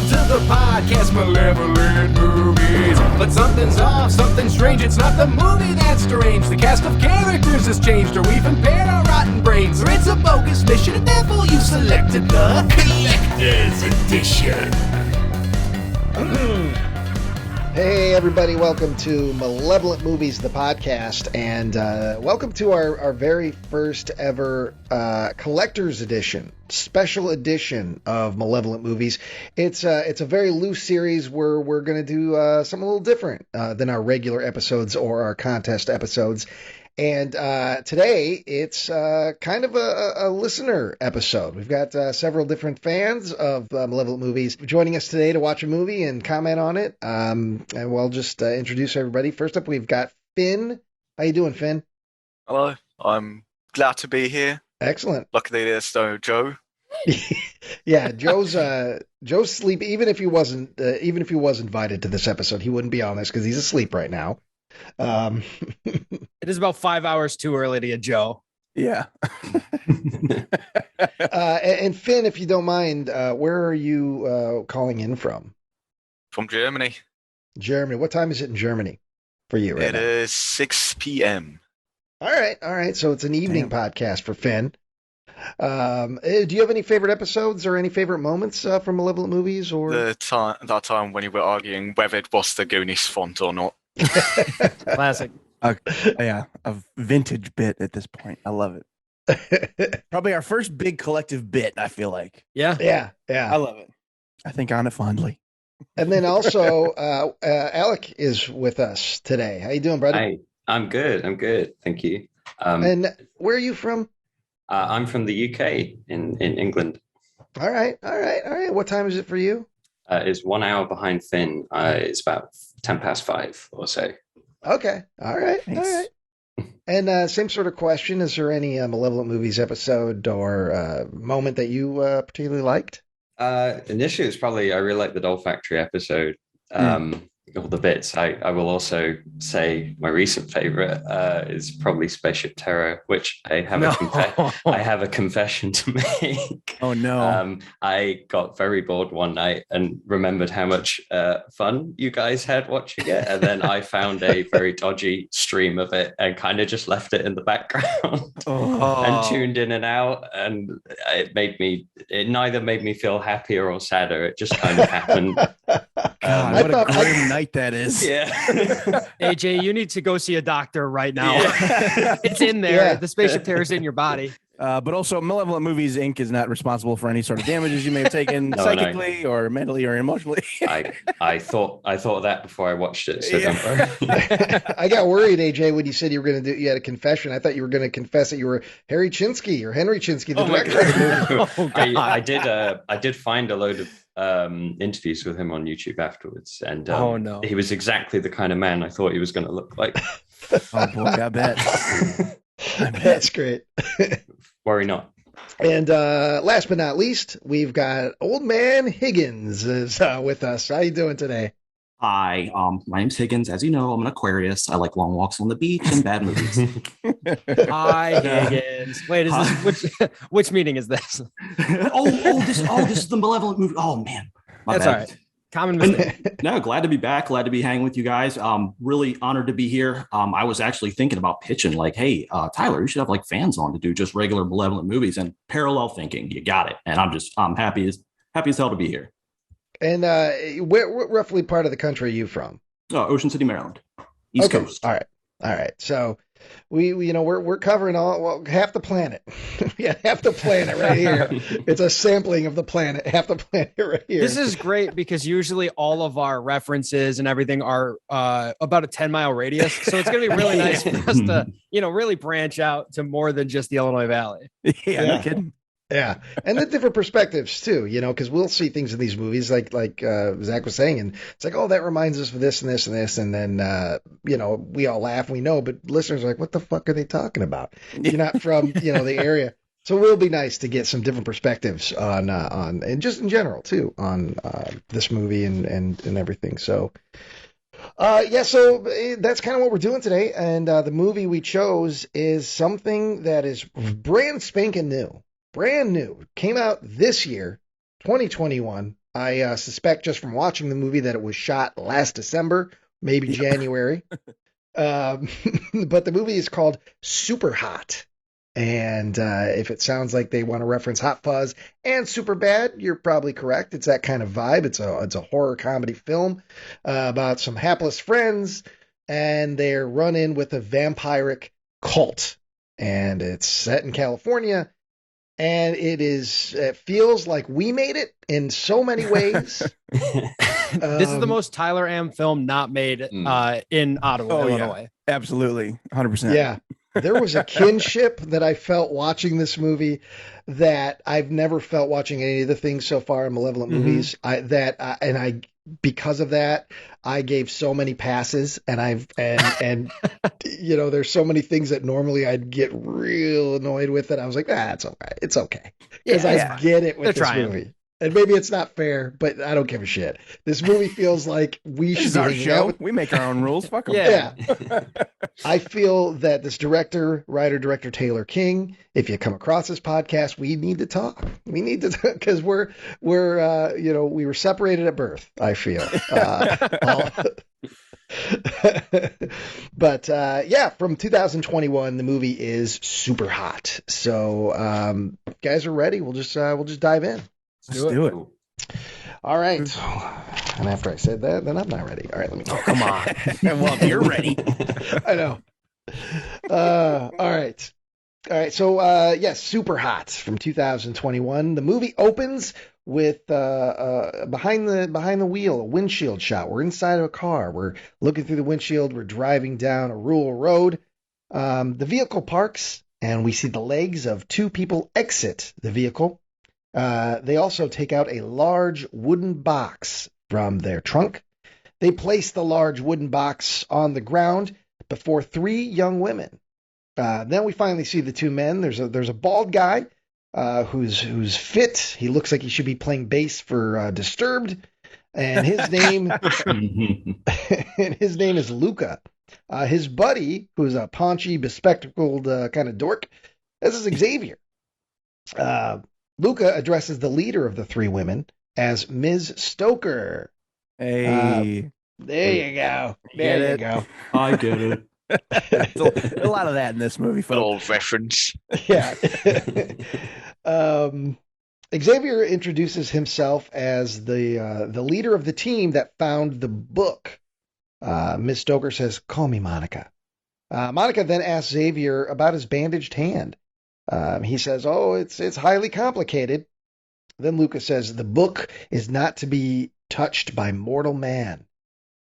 to the podcast Malevolent Movies. But something's off, something strange, it's not the movie that's strange. The cast of characters has changed, or we've impaired our rotten brains, or it's a bogus mission, and therefore you selected the Collector's Edition. Hey everybody, welcome to Malevolent Movies, the podcast, and welcome to our very first ever Collector's Edition, special edition of Malevolent Movies. It's a very loose series where we're going to do something a little different than our regular episodes or our contest episodes. And today, it's kind of a listener episode. We've got several different fans of Malevolent Movies joining us today to watch a movie and comment on it. And we'll just introduce everybody. First up, we've got Finn. How you doing, Finn? Hello. I'm glad to be here. Excellent. Luckily, there's no Joe. Yeah, Joe's asleep. Even if he wasn't invited to this episode, he wouldn't be on this because he's asleep right now. It is about 5 hours too early to get Joe. Yeah. And Finn, if you don't mind, where are you calling in from? From Germany. Germany. What time is it in Germany for you right It now? is 6 p.m. All right. So it's an evening podcast for Finn. Do you have any favorite episodes or any favorite moments from Malevolent Movies? Or That time when you were arguing whether it was the Goonies font or not. Classic. Yeah, a vintage bit at this point. I love it. Probably our first big collective bit, I feel like. Yeah. Yeah. I love it. I think on it fondly. And then also, Alec is with us today. How you doing, brother? Hi, I'm good. Thank you. And where are you from? I'm from the UK in England. All right. What time is it for you? It's 1 hour behind Finn. It's about 5:10 or so. Okay. All right. Nice. And same sort of question. Is there any Malevolent Movies episode or moment that you particularly liked? Initially, it's probably I really like the Doll Factory episode. All the bits. I will also say my recent favorite is probably Spaceship Terror, which I have a confession to make. Oh no! I got very bored one night and remembered how much fun you guys had watching it, and then I found a very dodgy stream of it and kind of just left it in the background and tuned in and out, and it neither made me feel happier or sadder. It just kind of happened. God, what a grim night that is. Yeah. AJ, you need to go see a doctor right now. Yeah. It's in there. Yeah. The Spaceship Terror's in your body. But also, Malevolent Movies Inc. is not responsible for any sort of damages you may have taken psychically or mentally or emotionally. I thought of that before I watched it. So don't worry. I got worried, AJ, when you said you had a confession. I thought you were going to confess that you were Harry Chinsky or Henry Chinsky, the director of the movie. I did find a load of interviews with him on YouTube afterwards, and he was exactly the kind of man I thought he was going to look like. Oh boy, I bet. That's great. Worry not. And last but not least, we've got Old Man Higgins is with us. How you doing today? Hi, my name's Higgins. As you know, I'm an Aquarius. I like long walks on the beach and bad movies. Hi, Higgins. Wait, is this which meeting is this? This is the Malevolent movie. Oh man, that's bad. All right. Common mistake. No, glad to be back. Glad to be hanging with you guys. Really honored to be here. I was actually thinking about pitching, like, hey, Tyler, you should have like fans on to do just regular Malevolent movies and parallel thinking. You got it. And I'm happy as hell to be here. And where roughly part of the country are you from? Ocean City, Maryland, East Coast. All right. So we're covering half the planet. Yeah, half the planet right here. It's a sampling of the planet, half the planet right here. This is great because usually all of our references and everything are about a 10-mile radius. So it's going to be really nice for us to, really branch out to more than just the Illinois Valley. Yeah, no kidding. Yeah, and the different perspectives too, because we'll see things in these movies like Zach was saying, and it's like, oh, that reminds us of this and this and this, and then we all laugh, we know, but listeners are like, what the fuck are they talking about? You're not from the area, so it will be nice to get some different perspectives on and just in general too on this movie and everything. So. So that's kind of what we're doing today, and the movie we chose is something that is brand spanking new. Brand new. Came out this year, 2021, I suspect just from watching the movie that it was shot last December, maybe January. But the movie is called Super Hot. And if it sounds like they want to reference Hot Fuzz and Superbad, you're probably correct. It's that kind of vibe. It's a horror comedy film about some hapless friends, and they're run in with a vampiric cult. And it's set in California, and it feels like we made it in so many ways. This is the most Tyler M film not made in Ottawa, Illinois. Yeah. Absolutely. 100%. Yeah. There was a kinship that I felt watching this movie that I've never felt watching any of the things so far in Malevolent movies. Because of that, I gave so many passes, and you know, there's so many things that normally I'd get real annoyed with it. I was like, it's okay. It's okay. Because I get it with this movie. And maybe it's not fair, but I don't give a shit. This movie feels like we should be hanging out. We make our own rules. Fuck them. Yeah. I feel that this writer-director Taylor King, if you come across this podcast, we need to talk. We need to, because we were separated at birth, I feel. But from 2021, the movie is Super Hot. So, guys are ready. We'll just dive in. Let's do it. All right. And after I said that, then I'm not ready. All right, let me go. Come on. Well, you're ready. I know. All right. So, Super Hot from 2021. The movie opens with behind the wheel, a windshield shot. We're inside of a car. We're looking through the windshield. We're driving down a rural road. The vehicle parks, and we see the legs of two people exit the vehicle. They also take out a large wooden box from their trunk. They place the large wooden box on the ground before three young women. Then we finally see the two men. There's a bald guy who's fit. He looks like he should be playing bass for Disturbed, and his name is Luca. His buddy, who's a paunchy, bespectacled kind of dork, this is Xavier. Luca addresses the leader of the three women as Ms. Stoker. Hey. There you go. There you go. I get it. a lot of that in this movie, folks. Old reference. Yeah. Xavier introduces himself as the leader of the team that found the book. Ms. Stoker says, "Call me Monica." Monica then asks Xavier about his bandaged hand. He says, it's highly complicated. Then Luca says, the book is not to be touched by mortal man.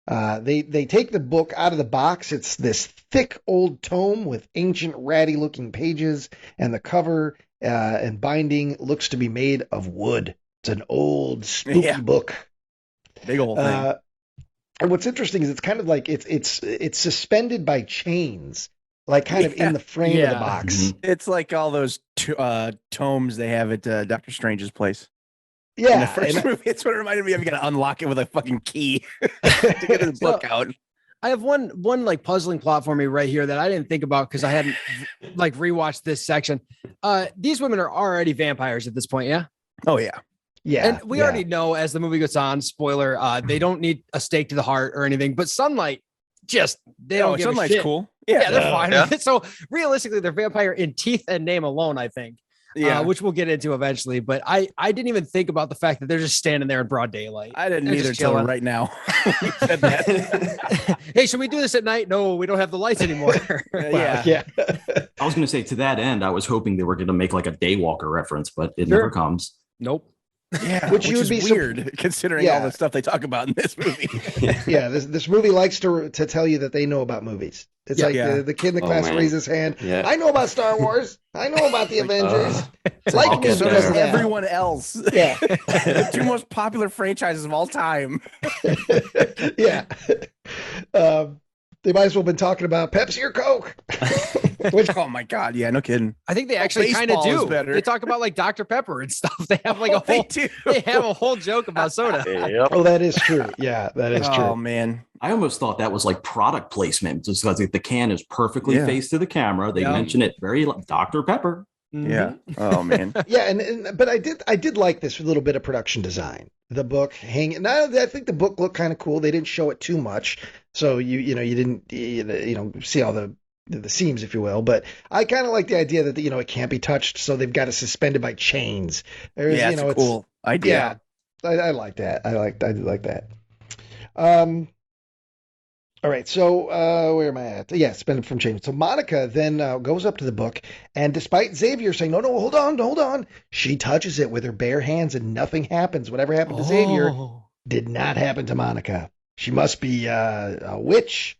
They take the book out of the box. It's this thick old tome with ancient ratty-looking pages, and the cover and binding looks to be made of wood. It's an old, spooky book. Big old thing. And what's interesting is it's kind of like it's suspended by chains. Like kind of in the frame of the box. It's like all those tomes they have at Doctor Strange's place. Yeah. In the first movie, it's what it reminded me of. You got to unlock it with a fucking key to get his book out. I have one like puzzling plot for me right here that I didn't think about because I hadn't like rewatched this section. These women are already vampires at this point, yeah? Oh, yeah. Yeah. And we already know as the movie goes on, spoiler, they don't need a stake to the heart or anything, but Sunlight they don't give Sunlight's a shit. Cool. Yeah, they're fine with it. So realistically, they're vampire in teeth and name alone, I think. Yeah, which we'll get into eventually. But I didn't even think about the fact that they're just standing there in broad daylight. I didn't either till right now. You said that. Hey, should we do this at night? No, we don't have the lights anymore. Yeah. I was going to say, to that end, I was hoping they were going to make like a Daywalker reference, but it never comes. Nope. Yeah, which is weird considering all the stuff they talk about in this movie. Yeah, this movie likes to tell you that they know about movies. It's the kid in the class raises his hand. Yeah. I know about Star Wars. I know about the Avengers. Like so does everyone else. Yeah. The two most popular franchises of all time. Yeah. They might as well have been talking about Pepsi or Coke. Oh my God. Yeah, no kidding. I think they actually kind of do. They talk about like Dr. Pepper and stuff. They have like they have a whole joke about soda. Yep. Oh, that is true. Yeah, that is true. Oh man. I almost thought that was like product placement just because the can is perfectly faced to the camera. They mention it very Dr. Pepper. Yeah. Oh man. Yeah, but I did like this little bit of production design. The book hanging. Now I think the book looked kind of cool. They didn't show it too much, so you didn't see all the seams, if you will. But I kind of like the idea that it can't be touched, so they've got it suspended by chains. It's a cool idea. Yeah, I like that. I did like that. All right, so where am I at? Yeah, suspended from chains. So Monica then goes up to the book, and despite Xavier saying, no, hold on, she touches it with her bare hands, and nothing happens. Whatever happened to Xavier did not happen to Monica. She must be a witch.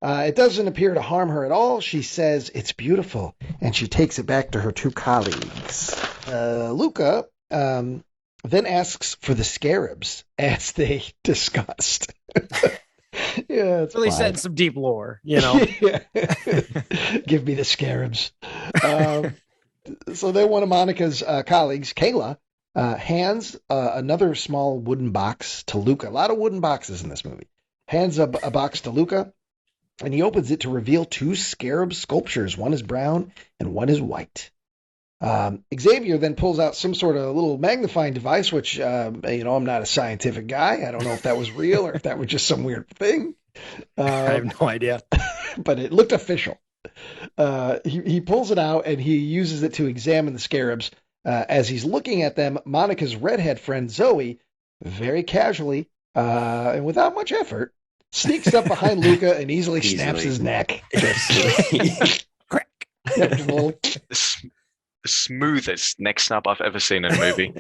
It doesn't appear to harm her at all. She says it's beautiful, and she takes it back to her two colleagues. Luca then asks for the scarabs, as they discussed. Yeah, it's really setting some deep lore, Yeah. Give me the scarabs. So then one of Monica's colleagues, Kayla, hands another small wooden box to Luca. A lot of wooden boxes in this movie. Hands a box to Luca, and he opens it to reveal two scarab sculptures. One is brown and one is white. Xavier then pulls out some sort of little magnifying device, which, I'm not a scientific guy. I don't know if that was real or if that was just some weird thing. I have no idea. But it looked official. He pulls it out and he uses it to examine the scarabs. As he's looking at them, Monica's redhead friend Zoe, very casually and without much effort, sneaks up behind Luca and easily snaps his neck. Crack. Yep, just a little... The smoothest neck snap I've ever seen in a movie.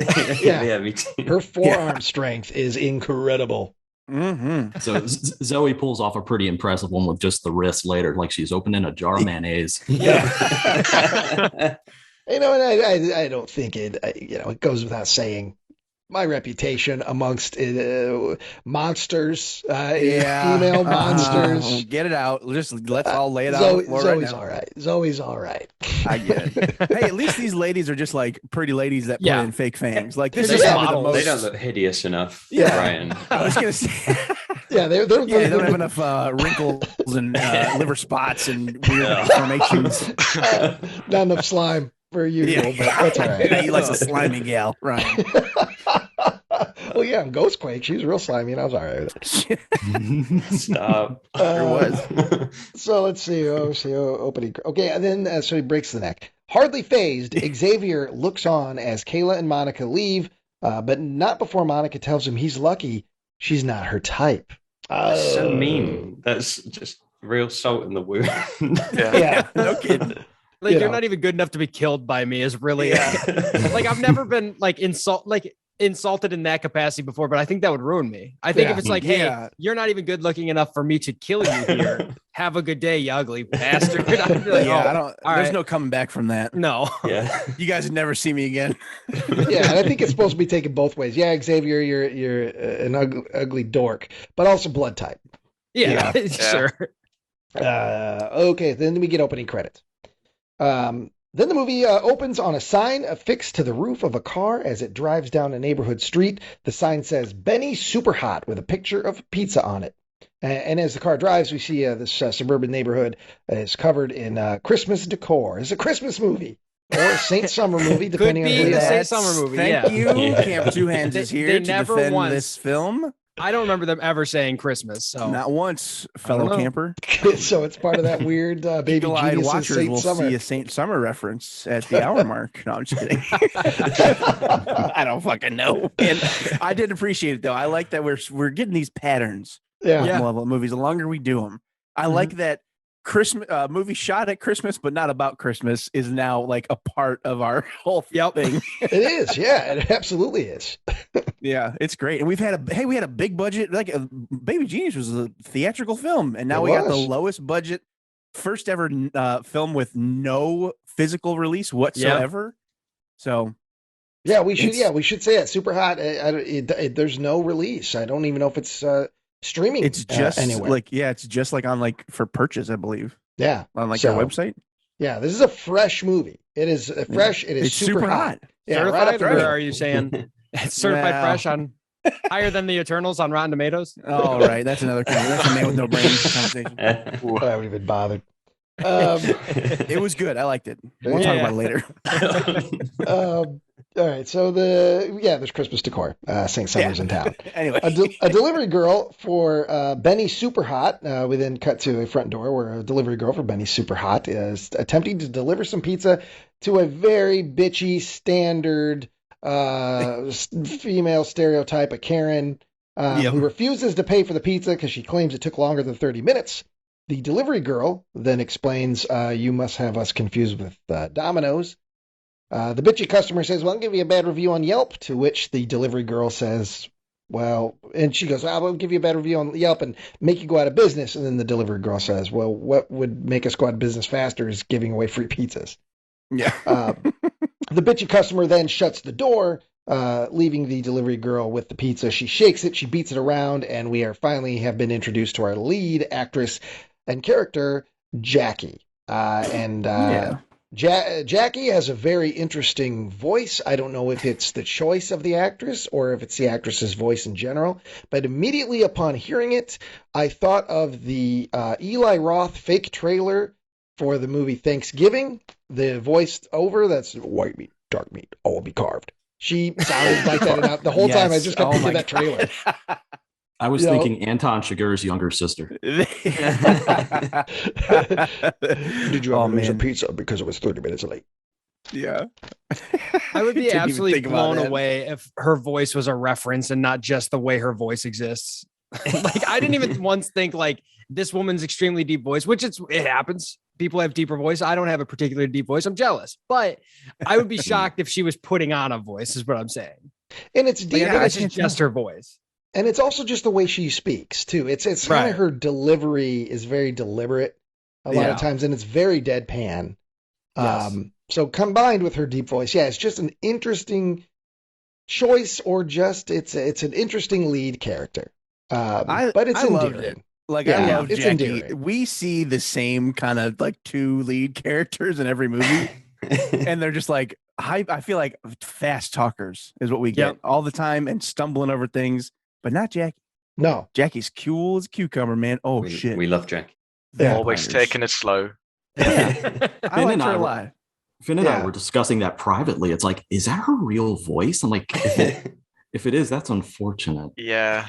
Yeah, me too. Her forearm strength is incredible. Mm-hmm. So Zoe pulls off a pretty impressive one with just the wrist later, like she's opening a jar of mayonnaise. Yeah. And I don't think it goes without saying, my reputation amongst monsters, female monsters. Get it out. Let's all lay it out. Zoe's all right. Zoe's all right. I get it. Hey, at least these ladies are just like pretty ladies that put in fake fangs. Like this they is the most. They don't look hideous enough, Yeah. Brian. I was gonna say. Yeah, they don't have enough wrinkles and liver spots and weird formations. Not enough slime for usual, but that's all right. He likes a slimy gal, Ryan. Well, yeah, in Ghostquake, she was real slimy, and I was all right with it. Stop. There was. So let's see. Opening. Okay, and then so he breaks the neck. Hardly phased, Xavier looks on as Kayla and Monica leave, but not before Monica tells him he's lucky she's not her type. So mean. That's just real salt in the wound. Yeah. No kidding. Like you're not even good enough to be killed by me is really like I've never been insulted in that capacity before, but I think that would ruin me. I think if it's like, hey, you're not even good looking enough for me to kill you here. Have a good day, you ugly bastard. I'd be like, I don't. There's no coming back from that. No. Yeah. You guys would never see me again. Yeah, and I think it's supposed to be taken both ways. Yeah, Xavier, you're an ugly dork, but also blood type. Yeah. Sure. Okay, then we get opening credits. Then the movie opens on a sign affixed to the roof of a car as it drives down a neighborhood street. The sign says, Benny Super Hot, with a picture of pizza on it. And as the car drives, we see this suburban neighborhood is covered in Christmas decor. It's a Christmas movie or a Saint Summer movie, depending on who you Saint ask. Summer movie. Thank you. Camp Two Hands is here they to never defend once- this film. I don't remember them ever saying Christmas. So Not once, fellow camper. So it's part of that weird Baby Eagle-eyed Genius watchers Saint will Summer. see a Saint Summer reference at the hour mark. No, I'm just kidding. I don't fucking know. And I did appreciate it though. I like that we're getting these patterns. Yeah. With Malevolent movies. The longer we do them, I like that. Christmas movie shot at Christmas, but not about Christmas, is now like a part of our whole thing. It is. Yeah, it absolutely is. Yeah, it's great. And we had a big budget, like Baby Genius was a theatrical film, and now we got the lowest budget, first ever film with no physical release whatsoever. So yeah, we should say it. Super Hot. There's no release. I don't even know if it's streaming. it's just anywhere. it's just like on like for purchase, I believe. Yeah, On like their website. Yeah, this is a fresh movie. It is fresh. It is It's super hot. Yeah, certified, right or are you saying it's certified fresh on higher than the Eternals on Rotten Tomatoes? Oh, right. That's another that's a man with no brain conversation. I haven't even bothered. It was good. I liked it. We'll talk about it later. All right, so there's Christmas decor. St. Summer's in town. Anyway, a delivery girl for Benny Super Hot. We then cut to a front door where a delivery girl for Benny Super Hot is attempting to deliver some pizza to a very bitchy, standard female stereotype, a Karen, who refuses to pay for the pizza because she claims it took longer than 30 minutes. The delivery girl then explains, you must have us confused with Domino's. The bitchy customer says, well, I'll give you a bad review on Yelp, to which the delivery girl says, well, and she goes, I'll give you a bad review on Yelp and make you go out of business. And then the delivery girl says, well, what would make us go out of business faster is giving away free pizzas. Yeah. The bitchy customer then shuts the door, leaving the delivery girl with the pizza. She shakes it, she beats it around, and we are finally have been introduced to our lead actress and character, Jackie. Jackie has a very interesting voice. I don't know if it's the choice of the actress or if it's the actress's voice in general, but immediately upon hearing it, I thought of the Eli Roth fake trailer for the movie Thanksgiving. The voice over, that's white meat, dark meat, all will be carved. She sounded like that, and the whole time I just kept thinking that trailer. I was thinking Anton Chigurh's younger sister. Did you ever lose a pizza because it was 30 minutes late? Yeah. I would be absolutely blown away if her voice was a reference and not just the way her voice exists. Like, I didn't even once think like this woman's extremely deep voice, which it happens. People have deeper voice. I don't have a particularly deep voice. I'm jealous, but I would be shocked if she was putting on a voice, is what I'm saying. And it's deep. Like, it's just her voice. And it's also just the way she speaks too. It's kind of her delivery is very deliberate a lot of times, and it's very deadpan. Yes. So combined with her deep voice, it's just an interesting choice, or just it's an interesting lead character. But it's endearing. It. Like, I love Jackie. Endearing. We see the same kind of like two lead characters in every movie, and they're just like I feel like fast talkers is what we get all the time, and stumbling over things. But not Jackie. No. Jackie's cool as a cucumber, man. Shit. We love Jackie. Always taking it slow. Yeah. I like her a lot. Finn and I were discussing that privately. It's like, is that her real voice? I'm like, if it is, that's unfortunate. Yeah.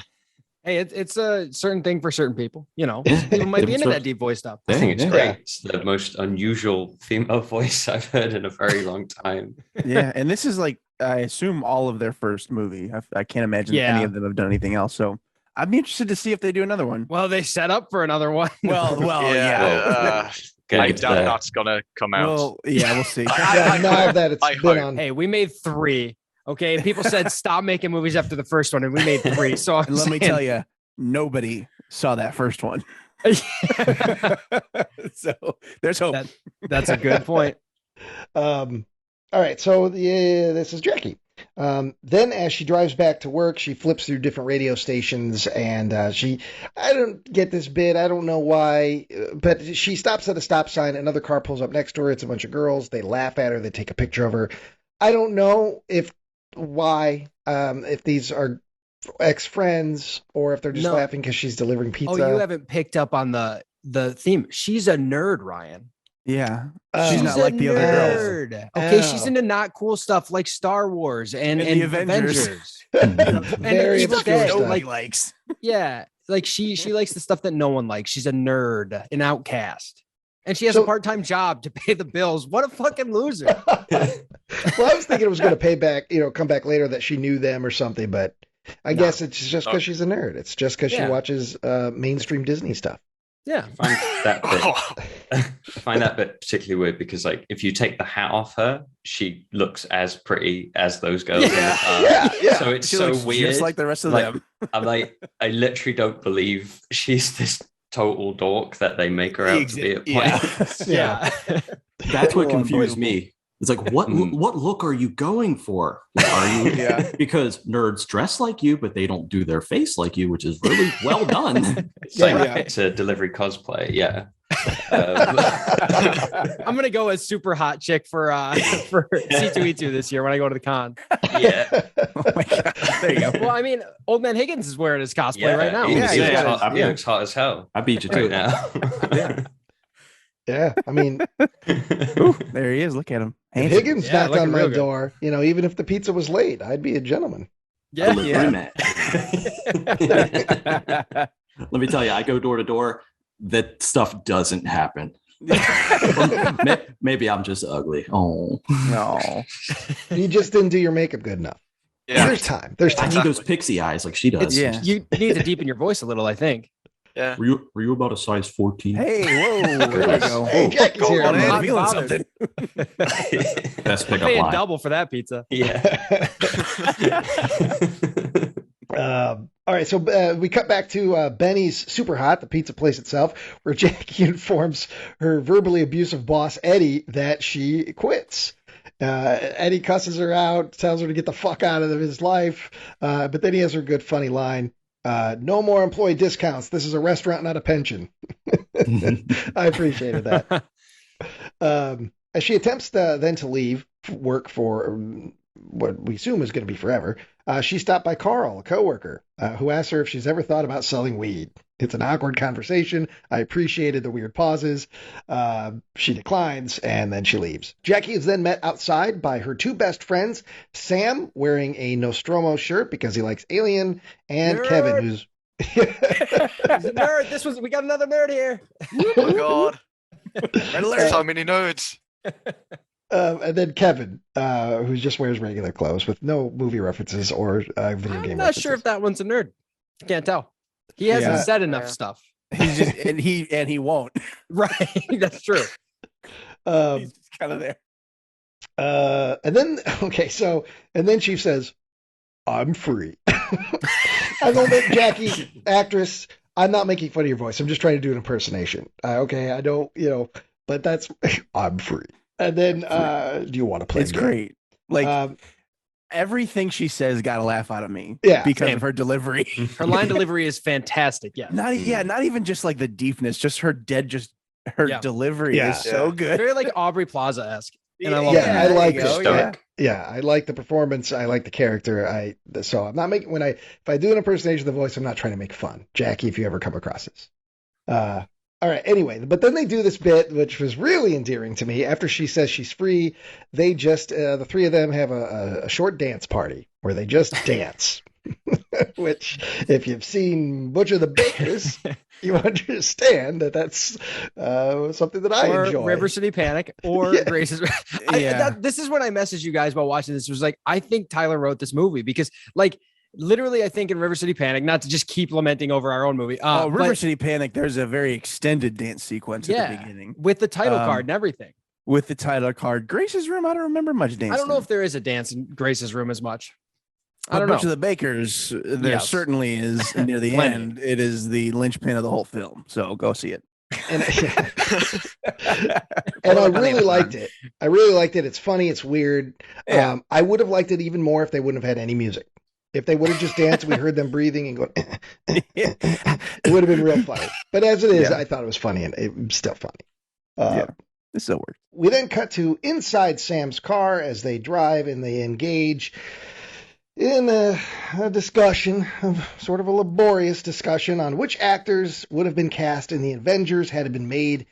Hey, it's a certain thing for certain people. You know, people might be into that deep voice stuff. I think it's great. It's the most unusual female voice I've heard in a very long time. Yeah, and this is like, I assume all of their first movie. I can't imagine any of them have done anything else. So I'd be interested to see if they do another one. Well, they set up for another one. yeah. I doubt that's gonna come out. Well, yeah, we'll see. Now that it's been on. Hey, we made 3. Okay, people said stop making movies after the first one, and we made 3. So let me tell you, nobody saw that first one. So there's hope. That's a good point. All right, so this is Jackie. Then as she drives back to work, she flips through different radio stations, and I don't get this bit. I don't know why, but she stops at a stop sign. Another car pulls up next to her. It's a bunch of girls. They laugh at her. They take a picture of her. I don't know if these are ex-friends or if they're just laughing because she's delivering pizza. Oh, you haven't picked up on the theme. She's a nerd, Ryan. Yeah. She's not like the other girls. Okay, she's into not cool stuff like Star Wars and the Avengers. And very obscure stuff. Nobody likes. Yeah, like she likes the stuff that no one likes. She's a nerd, an outcast. And she has a part-time job to pay the bills. What a fucking loser. Well, I was thinking it was going to come back later that she knew them or something, but I guess it's just because she's a nerd. It's just because she watches mainstream Disney stuff. Yeah. I find that bit particularly weird because, like, if you take the hat off her, she looks as pretty as those girls in the car. Yeah. So it's she so looks weird. just like the rest of them. I'm like, I literally don't believe she's this total dork that they make her out to be at points. Yeah. That's what confused me. It's like, what look are you going for? Are you? Because nerds dress like you, but they don't do their face like you, which is really well done. It's a delivery cosplay. Yeah. I'm gonna go as super hot chick for C2E2 this year when I go to the con. Yeah. Oh my God. There you go. Well, I mean, Old Man Higgins is wearing his cosplay right now. He looks hot as hell. I beat you to it now. Yeah, I mean, Ooh, there he is. Look at him. if Handsome. Higgins knocked looking on my real good. door, even if the pizza was late, I'd be a gentleman. Yeah. Let me tell you, I go door to door. That stuff doesn't happen. Maybe I'm just ugly. Oh No. You just didn't do your makeup good enough. Yeah. There's time. There's I time. need those pixie eyes like she does. Yeah. You need to deepen your voice a little, I think. Yeah. Were you about a size 14? Hey, whoa. There we go. Hey, Jackie's Go here. on in. Not Feeling bothered. something. Best I'm pickup paying line. double for that pizza. Yeah. All right, so we cut back to Benny's Super Hot, the pizza place itself, where Jackie informs her verbally abusive boss, Eddie, that she quits. Eddie cusses her out, tells her to get the fuck out of his life, but then he has her good, funny line, no more employee discounts. This is a restaurant, not a pension. I appreciated that. As she attempts then to leave work for what we assume is going to be forever, she's stopped by Carl, a coworker, who asks her if she's ever thought about selling weed. It's an awkward conversation. I appreciated the weird pauses. She declines, and then she leaves. Jackie is then met outside by her two best friends, Sam, wearing a Nostromo shirt because he likes Alien, and Nerd. Kevin, who's... He's a nerd. We got another nerd here. Oh my god. Red alert. So many nerds. And then Kevin, who just wears regular clothes with no movie references or video game I'm references. not sure if that one's a nerd. Can't tell. He hasn't Yeah. said enough Yeah. stuff. He's just and he won't. Right. That's true. He's just kind of there. And then she says, I'm free. I know that Jackie, actress, I'm not making fun of your voice. I'm just trying to do an impersonation. Okay, I don't, but that's, I'm free. And then, do you want to play It's a game? great. Like everything she says got a laugh out of me. Yeah, because same. of her delivery. Her line delivery is fantastic. Yeah. Not even just like the deepness, just her Yeah. delivery Yeah. is so good. Very like Aubrey Plaza-esque. And I love Yeah, that. I like There you it. go, Yeah. Yeah, I like the performance. I like the character. So I'm not making if I do an impersonation of the voice, I'm not trying to make fun. Jackie, if you ever come across this. All right. Anyway, but then they do this bit, which was really endearing to me. After she says she's free, they just the three of them have a short dance party where they just dance. Which, if you've seen Butcher the Bakers, you understand that that's something that I or enjoy. River City Panic or Yeah. Grace's. Yeah. This is when I messaged you guys while watching this. It was like, I think Tyler wrote this movie because, like, literally, I think in River City Panic, not to just keep lamenting over our own movie. River but City Panic, there's a very extended dance sequence at the beginning with the title card and everything. with the title card. Grace's Room, I don't remember much dancing. I don't know if there is a dance in Grace's room as much. I A don't bunch know. of the Bakers, there Yes. certainly is near the Plenty. end. It is the linchpin of the whole film. So go see it. And, and I really liked it. I really liked it. It's funny. It's weird. Yeah. I would have liked it even more if they wouldn't have had any music. If they would have just danced, we heard them breathing and going, it would have been real funny. But as it is, Yeah. I thought it was funny, and it was still funny. Yeah. This still works. We then cut to inside Sam's car as they drive and they engage in a discussion, sort of a laborious discussion on which actors would have been cast in the Avengers had it been made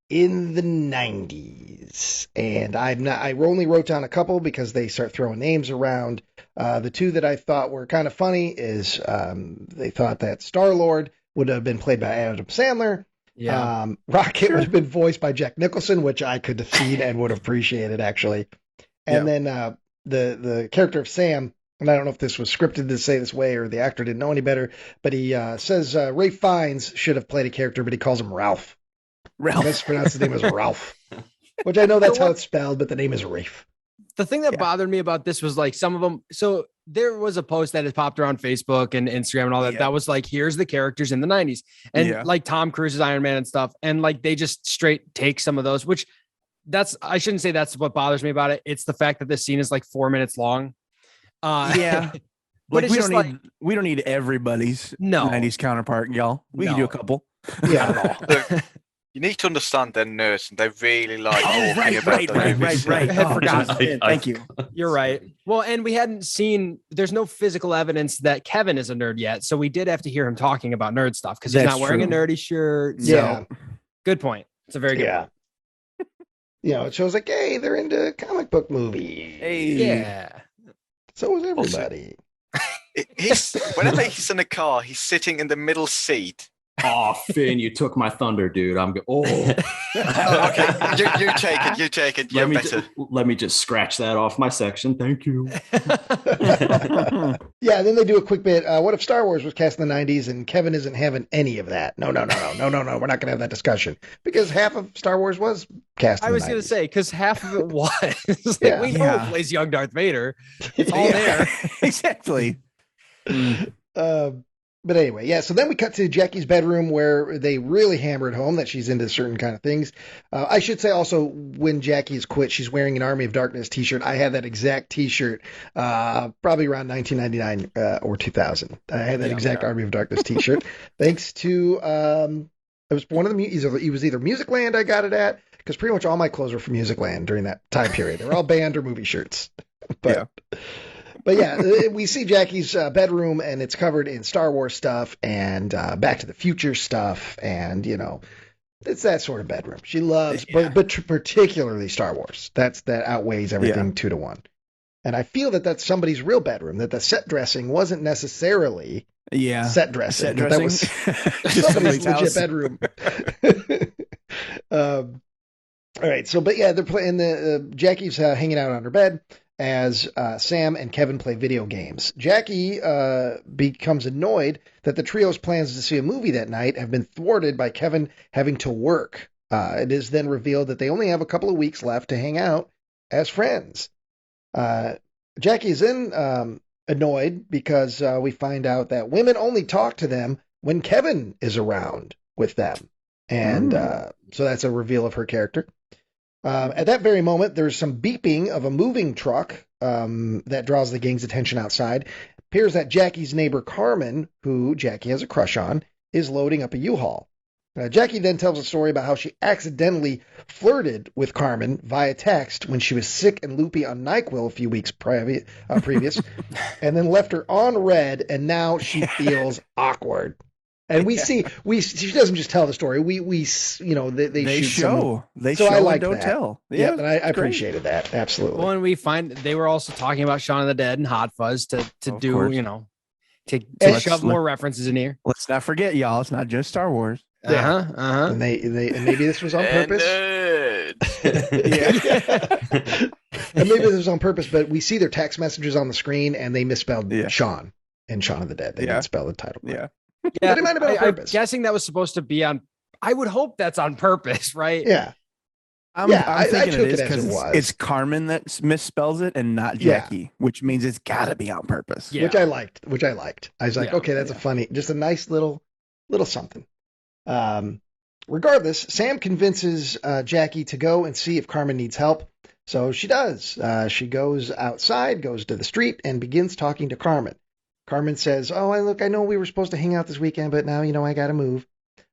in the 90s. And I only wrote down a couple because they start throwing names around. The two that I thought were kind of funny is they thought that Star-Lord would have been played by Adam Sandler. Yeah. Rocket would have been voiced by Jack Nicholson, which I could have seen and would have appreciated, actually. And then the character of Sam, and I don't know if this was scripted to say this way or the actor didn't know any better, but he says Ray Fiennes should have played a character, but he calls him Ralph. Ralph. Let's pronounce his name as Ralph, which I know that's how it's spelled, but the name is Rafe. The thing that bothered me about this was like some of them. So there was a post that had popped around Facebook and Instagram and all that. Yeah. That was like, here's the characters in the 90s and like Tom Cruise's Iron Man and stuff. And like, they just straight take some of those, which I shouldn't say that's what bothers me about it. It's the fact that this scene is like 4 minutes long. Yeah. But Like it's just like, we don't need everybody's No. 90s counterpart, y'all. We can do No. a couple. Yeah. Look, you need to understand they're nerds and they really like talking about the movies. I had forgotten. Thank you. You're right. Well, and we hadn't seen, there's no physical evidence that Kevin is a nerd yet. So we did have to hear him talking about nerd stuff because he's That's not wearing true. a nerdy shirt. Yeah. So good point. It's a very good point. it shows like, hey, they're into comic book movies. Hey. Yeah. So is everybody. Whenever he's in a car, he's sitting in the middle seat. Oh, Finn, you took my thunder, dude. Okay, you take it. You're better. Let me just scratch that off my section. Thank you. Yeah, then they do a quick bit. What if Star Wars was cast in the 90s and Kevin isn't having any of that? No. We're not going to have that discussion because half of Star Wars was cast in the 90s. I was going to say, because half of it was. We know who plays young Darth Vader. It's all there. Exactly. But anyway, yeah, so then we cut to Jackie's bedroom where they really hammer it home that she's into certain kind of things. I should say also when Jackie's quit, she's wearing an Army of Darkness t-shirt. I had that exact t-shirt probably around 1999 or 2000. I had that exact Army of Darkness t-shirt. Thanks to, it was one of the, it was either Musicland I got it at, because pretty much all my clothes were from Musicland during that time period. They were all band or movie shirts. But yeah, we see Jackie's bedroom, and it's covered in Star Wars stuff and Back to the Future stuff, and it's that sort of bedroom she loves, but particularly Star Wars. That outweighs everything 2-1. And I feel that that's somebody's real bedroom. That the set dressing wasn't necessarily set dressing. That was somebody's legit bedroom. All right, so but yeah, they're playing Jackie's hanging out on her bed as Sam and Kevin play video games. Jackie becomes annoyed that the trio's plans to see a movie that night have been thwarted by Kevin having to work. It is then revealed that they only have a couple of weeks left to hang out as friends. Jackie is then annoyed because we find out that women only talk to them when Kevin is around with them. And so that's a reveal of her character. At that very moment, there's some beeping of a moving truck that draws the gang's attention outside. It appears that Jackie's neighbor Carmen, who Jackie has a crush on, is loading up a U-Haul. Jackie then tells a story about how she accidentally flirted with Carmen via text when she was sick and loopy on NyQuil a few weeks previous, and then left her on red, and now she feels awkward. And she doesn't just tell the story. they show. They so show I like and don't that. tell. Yeah, and I appreciated that. Absolutely. When we find they were also talking about Shaun of the Dead and Hot Fuzz to do, course. to shove more references in here. Let's not forget, y'all. It's not just Star Wars. And and maybe this was on purpose. And maybe this was on purpose, but we see their text messages on the screen, and they misspelled Shaun in Shaun of the Dead. They didn't spell the title. Yeah. But it might have been on purpose. I'm guessing that was supposed to be on. I would hope that's on purpose, right? Yeah. I'm thinking took it is it as it was. it's Carmen that misspells it and not Jackie, which means it's got to be on purpose. Yeah. Which I liked. I was like, okay, that's just a nice little something. Regardless, Sam convinces Jackie to go and see if Carmen needs help. So she does. She goes outside, goes to the street, and begins talking to Carmen. Carmen says, I know we were supposed to hang out this weekend, but now, I got to move.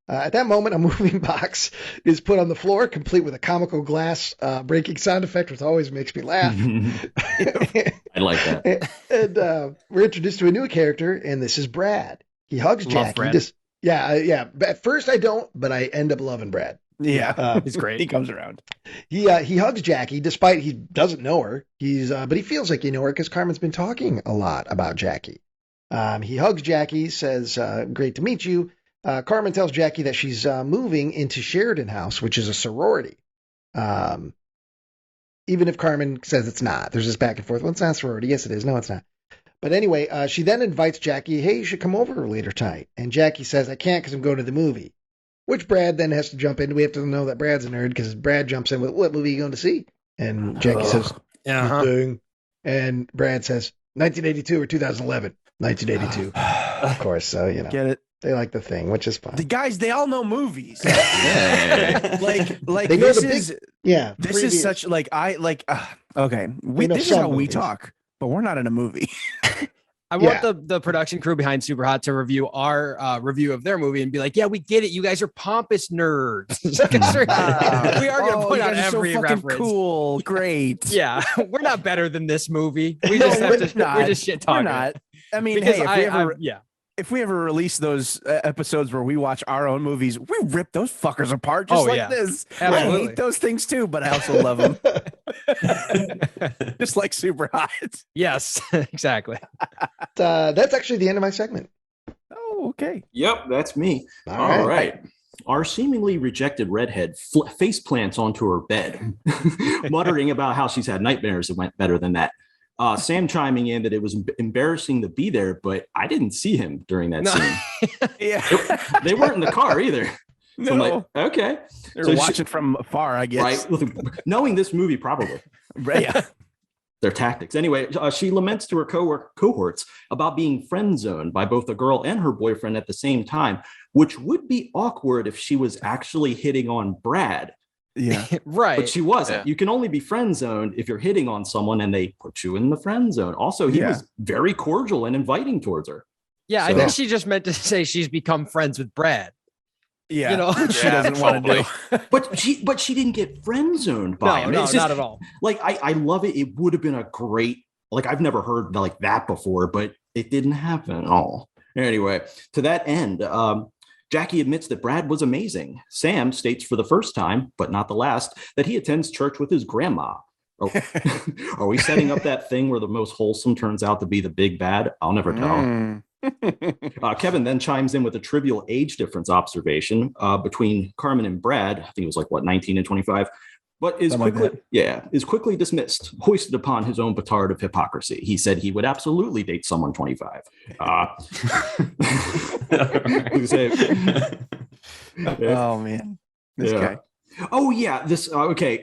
At that moment, a moving box is put on the floor, complete with a comical glass breaking sound effect, which always makes me laugh. I like that. And we're introduced to a new character, and this is Brad. He hugs Jackie. At first I don't, but I end up loving Brad. Yeah, he's great. He comes around. He hugs Jackie, despite he doesn't know her. But he feels like you know her because Carmen's been talking a lot about Jackie. He hugs Jackie, says, great to meet you. Carmen tells Jackie that she's moving into Sheridan House, which is a sorority. Even if Carmen says it's not. There's this back and forth. Well, it's not a sorority. Yes, it is. No, it's not. But anyway, she then invites Jackie, hey, you should come over later tonight. And Jackie says, I can't because I'm going to the movie. Which Brad then has to jump in. We have to know that Brad's a nerd because Brad jumps in with, what movie are you going to see? And Jackie says, nothing. And Brad says, 1982 or 2011. 1982. Of course, so, Get it? They like The Thing, which is fun. The guys, they all know movies. like they know this the is this is such like okay. This is how we talk, but we're not in a movie. I want the production crew behind Super Hot to review our review of their movie and be like, yeah, we get it. You guys are pompous nerds. We are going to point out every reference. Cool, great. Yeah, we're not better than this movie. We just have to. We're just shit talking. We're not. I mean, because hey, if we ever release those episodes where we watch our own movies, we rip those fuckers apart just this. Absolutely. I hate those things too, but I also love them. Just like Super Hot. Yes, exactly. That's actually the end of my segment. Oh, okay. Yep, that's me. All right. Our seemingly rejected redhead face plants onto her bed, muttering about how she's had nightmares that went better than that. Sam chiming in that it was embarrassing to be there, but I didn't see him during that scene. Yeah. They weren't in the car either. So I'm like, okay. They're watching from afar, I guess. Right. Knowing this movie, probably. Right. Yeah. Their tactics. Anyway, she laments to her cohorts about being friend zoned by both the girl and her boyfriend at the same time, which would be awkward if she was actually hitting on Brad. Yeah. Right. But she wasn't. Yeah. You can only be friend zoned if you're hitting on someone and they put you in the friend zone. Also, he was very cordial and inviting towards her. Yeah, So- I think she just meant to say she's become friends with Brad. Yeah. You know? Which she doesn't want to do. But she didn't get friend zoned by him. No, It's just, not at all. like I love it. It would have been a great, like I've never heard like that before, but it didn't happen at all. Anyway, to that end, Jackie admits that Brad was amazing. Sam states for the first time, but not the last, that he attends church with his grandma. Oh, are we setting up that thing where the most wholesome turns out to be the big bad? I'll never tell. Kevin then chimes in with a trivial age difference observation between Carmen and Brad. I think it was like, 19 and 25. But is quickly dismissed, hoisted upon his own petard of hypocrisy. He said he would absolutely date someone 25. Oh, man. This guy. Oh yeah, this okay.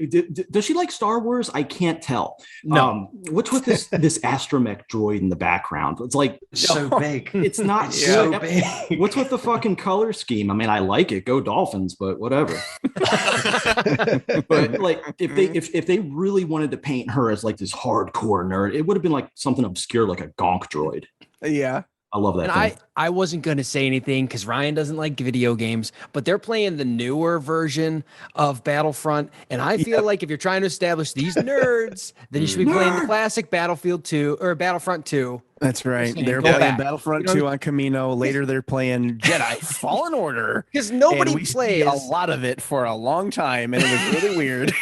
Does she like Star Wars? I can't tell. No. What's with this astromech droid in the background? It's like So big. it's not so big. What's with the fucking color scheme? I mean, I like it. Go Dolphins, but whatever. But like, if they really wanted to paint her as like this hardcore nerd, it would have been like something obscure, like a gonk droid. Yeah. I love that. And I wasn't going to say anything because Ryan doesn't like video games, but they're playing the newer version of Battlefront. And I feel like if you're trying to establish these nerds, then you should be playing the classic Battlefield 2 or Battlefront 2. That's right. They're playing Battlefront 2 on Camino. Later, they're playing Jedi Fallen Order. Because nobody we plays see a lot of it for a long time, and it was really weird.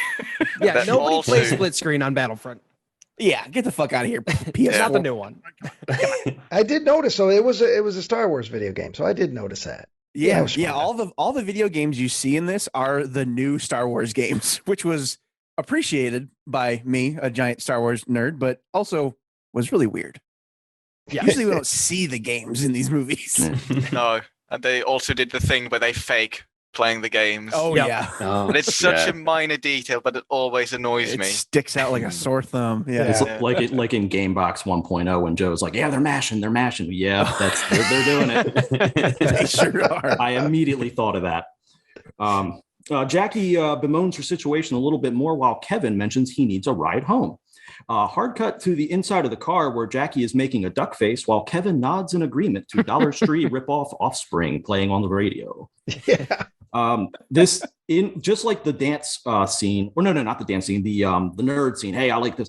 Yeah, But nobody also- plays split screen on Battlefront. Yeah, get the fuck out of here. PS4. Not the new one. I did notice. So it was a Star Wars video game. So I did notice that. Yeah, was yeah. fun. All the video games you see in this are the new Star Wars games, which was appreciated by me, a giant Star Wars nerd, but also was really weird. Yeah. Usually we don't see the games in these movies. No, and they also did the thing where they fake playing the games. Oh Yep. yeah, And it's such a minor detail, but it always annoys it me. sticks out like a sore thumb. Yeah, It's like in Gamebox 1.0 when Joe's like, yeah, they're mashing. Yeah, they're doing it. they sure are. I immediately thought of that. Jackie bemoans her situation a little bit more while Kevin mentions he needs a ride home. Hard cut to the inside of the car where Jackie is making a duck face while Kevin nods in agreement to Dollar Tree ripoff Offspring playing on the radio. Yeah. This in just like the dance scene, or no, not the dance scene, the nerd scene. Hey, I like this.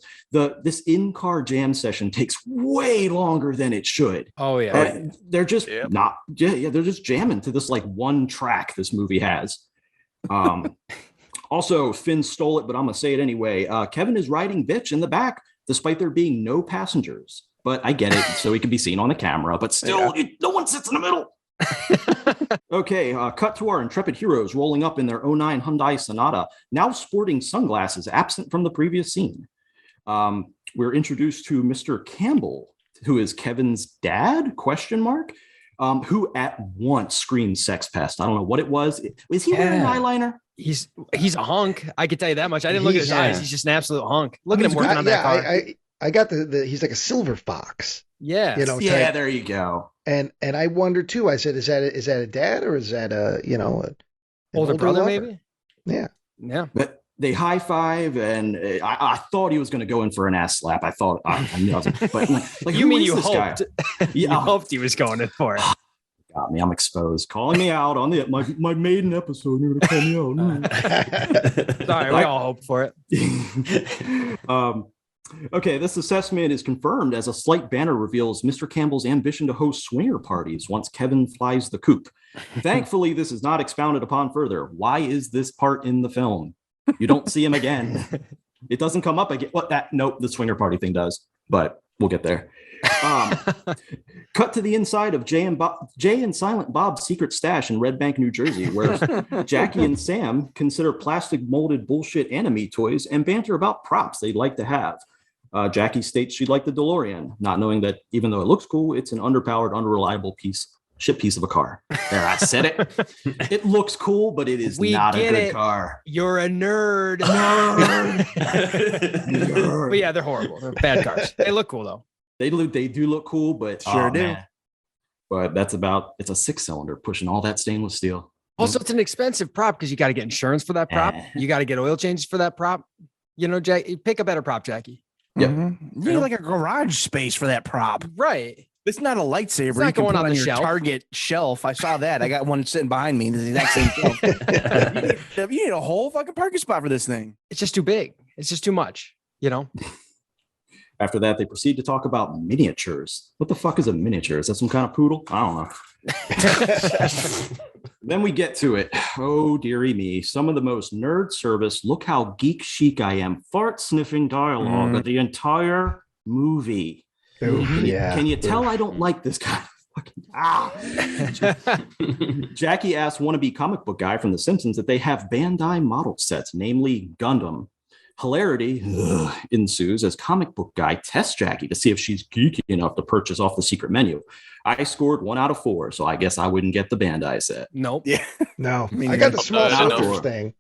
This in-car jam session takes way longer than it should. Oh yeah. They're just not, they're just jamming to this like one track this movie has. Also, Finn stole it, but I'm gonna say it anyway. Kevin is riding bitch in the back, despite there being no passengers. But I get it, so he can be seen on the camera. But still, no one sits in the middle. Okay, cut to our intrepid heroes rolling up in their '09 Hyundai Sonata, now sporting sunglasses absent from the previous scene. We're introduced to Mr. Campbell, who is Kevin's dad, ? Who at once screams sex pest. I don't know what it was. Is he wearing eyeliner? He's a hunk. I can tell you that much. I didn't look at his eyes. He's just an absolute hunk. Look at him He's working got- on that car. I got the he's like a silver fox. Yeah. You know, Yeah, type. there you go. And I wondered too. I said, is that a dad or is that an older brother, lover? maybe? Yeah. Yeah. But they high five, and I thought he was going to go in for an ass slap. I thought I knew, but like You who mean is you this guy? hoped? Yeah. You hoped he was going in for it. Got me. I'm exposed. Calling me out on my maiden episode. You're gonna call me out. Sorry, we all hoped for it. Okay, this assessment is confirmed as a slight banner reveals Mr. Campbell's ambition to host swinger parties once Kevin flies the coop. Thankfully, this is not expounded upon further. Why is this part in the film? You don't see him again. It doesn't come up again. Nope, the swinger party thing does, but we'll get there. Cut to the inside of Jay and Silent Bob's secret stash in Red Bank, New Jersey, where Jackie and Sam consider plastic molded bullshit anime toys and banter about props they'd like to have. Jackie states she'd like the DeLorean, not knowing that even though it looks cool, it's an underpowered, unreliable piece of a car. There, I said it. It looks cool, but it is not a good car. You're a nerd. Nerd. But yeah, they're horrible. They're bad cars. They look cool though. They do look cool, but sure do. Man. But it's a 6-cylinder pushing all that stainless steel. Also, it's an expensive prop because you got to get insurance for that prop. You got to get oil changes for that prop. You know, Jack, pick a better prop, Jackie. Yep. Mm-hmm. You need like a garage space for that prop. Right. It's not a lightsaber. It's not going on the your shelf. Target shelf. I saw that. I got one sitting behind me. The exact same shelf. You need a whole fucking parking spot for this thing. It's just too big. It's just too much, you know? After that, they proceed to talk about miniatures. What the fuck is a miniature? Is that some kind of poodle? I don't know. Then we get to it. Oh, dearie me. Some of the most nerd service, look how geek chic I am, fart sniffing dialogue of the entire movie. Can you tell I don't like this kind of fucking Jackie asks wannabe comic book guy from The Simpsons that they have Bandai model sets, namely Gundam. Hilarity ensues as comic book guy tests Jackie to see if she's geeky enough to purchase off the secret menu. I scored 1 out of 4, so I guess I wouldn't get the Bandai set. Nope. Yeah. No. I got the small soldiers thing.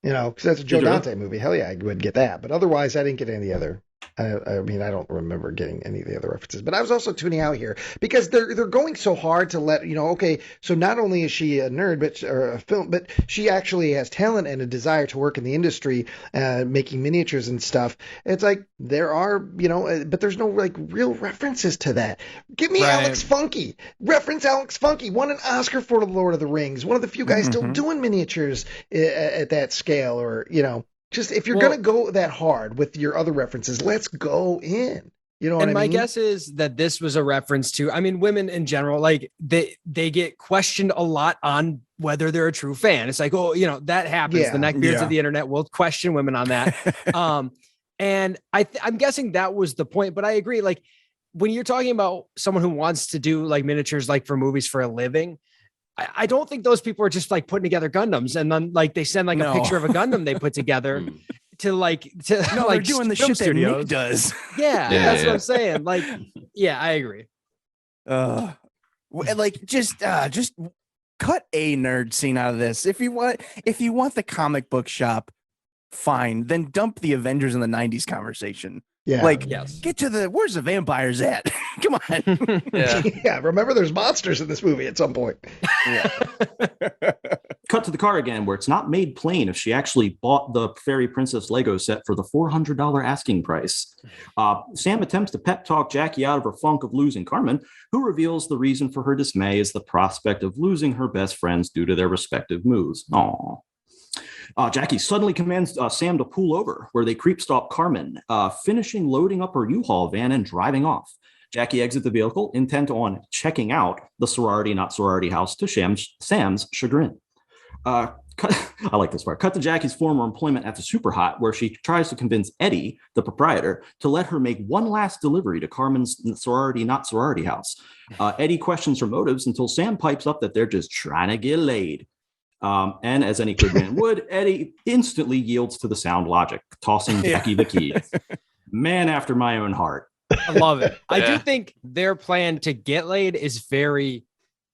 You know, because that's a Joe Dante movie. Hell yeah, I would get that. But otherwise, I didn't get any other. I mean, I don't remember getting any of the other references, but I was also tuning out here because they're going so hard to let, okay, so not only is she a nerd, or a film, but she actually has talent and a desire to work in the industry, making miniatures and stuff. It's like there are, but there's no like real references to that. Give me Alex Funky. Reference Alex Funky. Won an Oscar for The Lord of the Rings. One of the few guys still doing miniatures at that scale, or, just if you're going to go that hard with your other references, let's go in. You know what I mean? And my guess is that this was a reference to, women in general, like they get questioned a lot on whether they're a true fan. It's like, that happens. Yeah. The neckbeards of the internet will question women on that. And I'm guessing that was the point, but I agree. Like when you're talking about someone who wants to do like miniatures, like for movies for a living, I don't think those people are just like putting together Gundams and then like they send like a picture of a Gundam they put together they're doing the shit that Nick does. Yeah, that's what I'm saying. Like, yeah, I agree. Like just cut a nerd scene out of this. If you want the comic book shop, fine. Then dump the Avengers in the 90s conversation. Yeah. Get to where's the vampires at? Come on. Yeah. Remember, there's monsters in this movie at some point. Yeah. Cut to the car again, where it's not made plain if she actually bought the Fairy Princess Lego set for the $400 asking price. Sam attempts to pep talk Jackie out of her funk of losing Carmen, who reveals the reason for her dismay is the prospect of losing her best friends due to their respective moves. Aww. Jackie suddenly commands Sam to pull over, where they creep stop Carmen, finishing loading up her U-Haul van and driving off. Jackie exits the vehicle, intent on checking out the sorority, not sorority house, to Sam's chagrin. I like this part. Cut to Jackie's former employment at the Super Hot, where she tries to convince Eddie, the proprietor, to let her make one last delivery to Carmen's sorority, not sorority house. Eddie questions her motives until Sam pipes up that they're just trying to get laid. And as any good man would, Eddie instantly yields to the sound logic, tossing Jackie the key. Man after my own heart. I love it. I do think their plan to get laid is very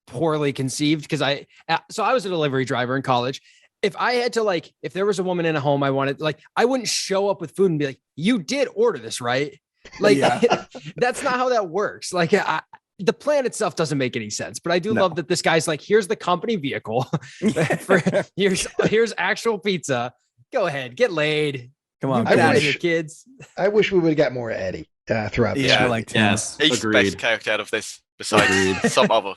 poorly conceived because I was a delivery driver in college. If I had to if there was a woman in a home I wanted, I wouldn't show up with food and be like, you did order this, right? That's not how that works. The plan itself doesn't make any sense, but I do love that this guy's like, here's the company vehicle. Here's actual pizza. Go ahead, get laid. Come on, get out of here, kids. I wish we would have got more Eddie throughout this. He's the best character out of this, besides some other.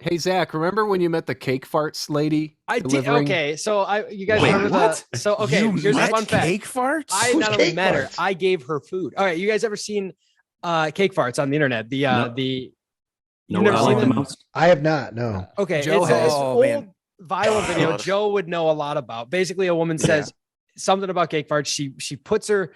Hey Zach, remember when you met the cake farts lady? I did. Okay, so you guys remember what? Here's a fun fact. Cake farts? I Who's not only cake met her, farts? I gave her food. All right, you guys ever seen cake farts on the internet? No, what I like the most. I have not. No. Okay, Joe it's has. this Oh, old man. viral video. God. Joe would know a lot about. Basically, a woman says something about cake farts. She puts her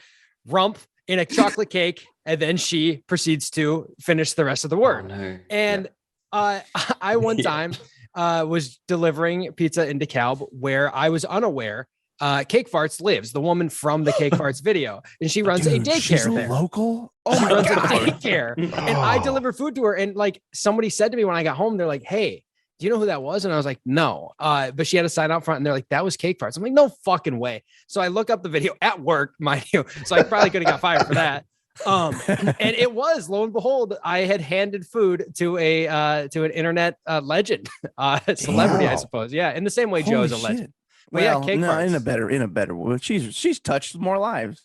rump in a chocolate cake, and then she proceeds to finish the rest of the word. Oh, no. And I one time was delivering pizza into Calb where I was unaware Cake Farts lives, the woman from the Cake Farts video, and she runs a daycare she's there. Local? Oh, she runs a daycare, and I delivered food to her. And like somebody said to me when I got home, they're like, "Hey, do you know who that was?" And I was like, "No," but she had a sign out front, and they're like, "That was Cake Farts." I'm like, "No fucking way!" So I look up the video at work, mind you. So I probably could have got fired for that. And it was, lo and behold, I had handed food to an internet legend, celebrity, I suppose. Yeah, in the same way Joe is a legend. But Well, yeah, Cake no, Farts. in a better way. She's touched more lives.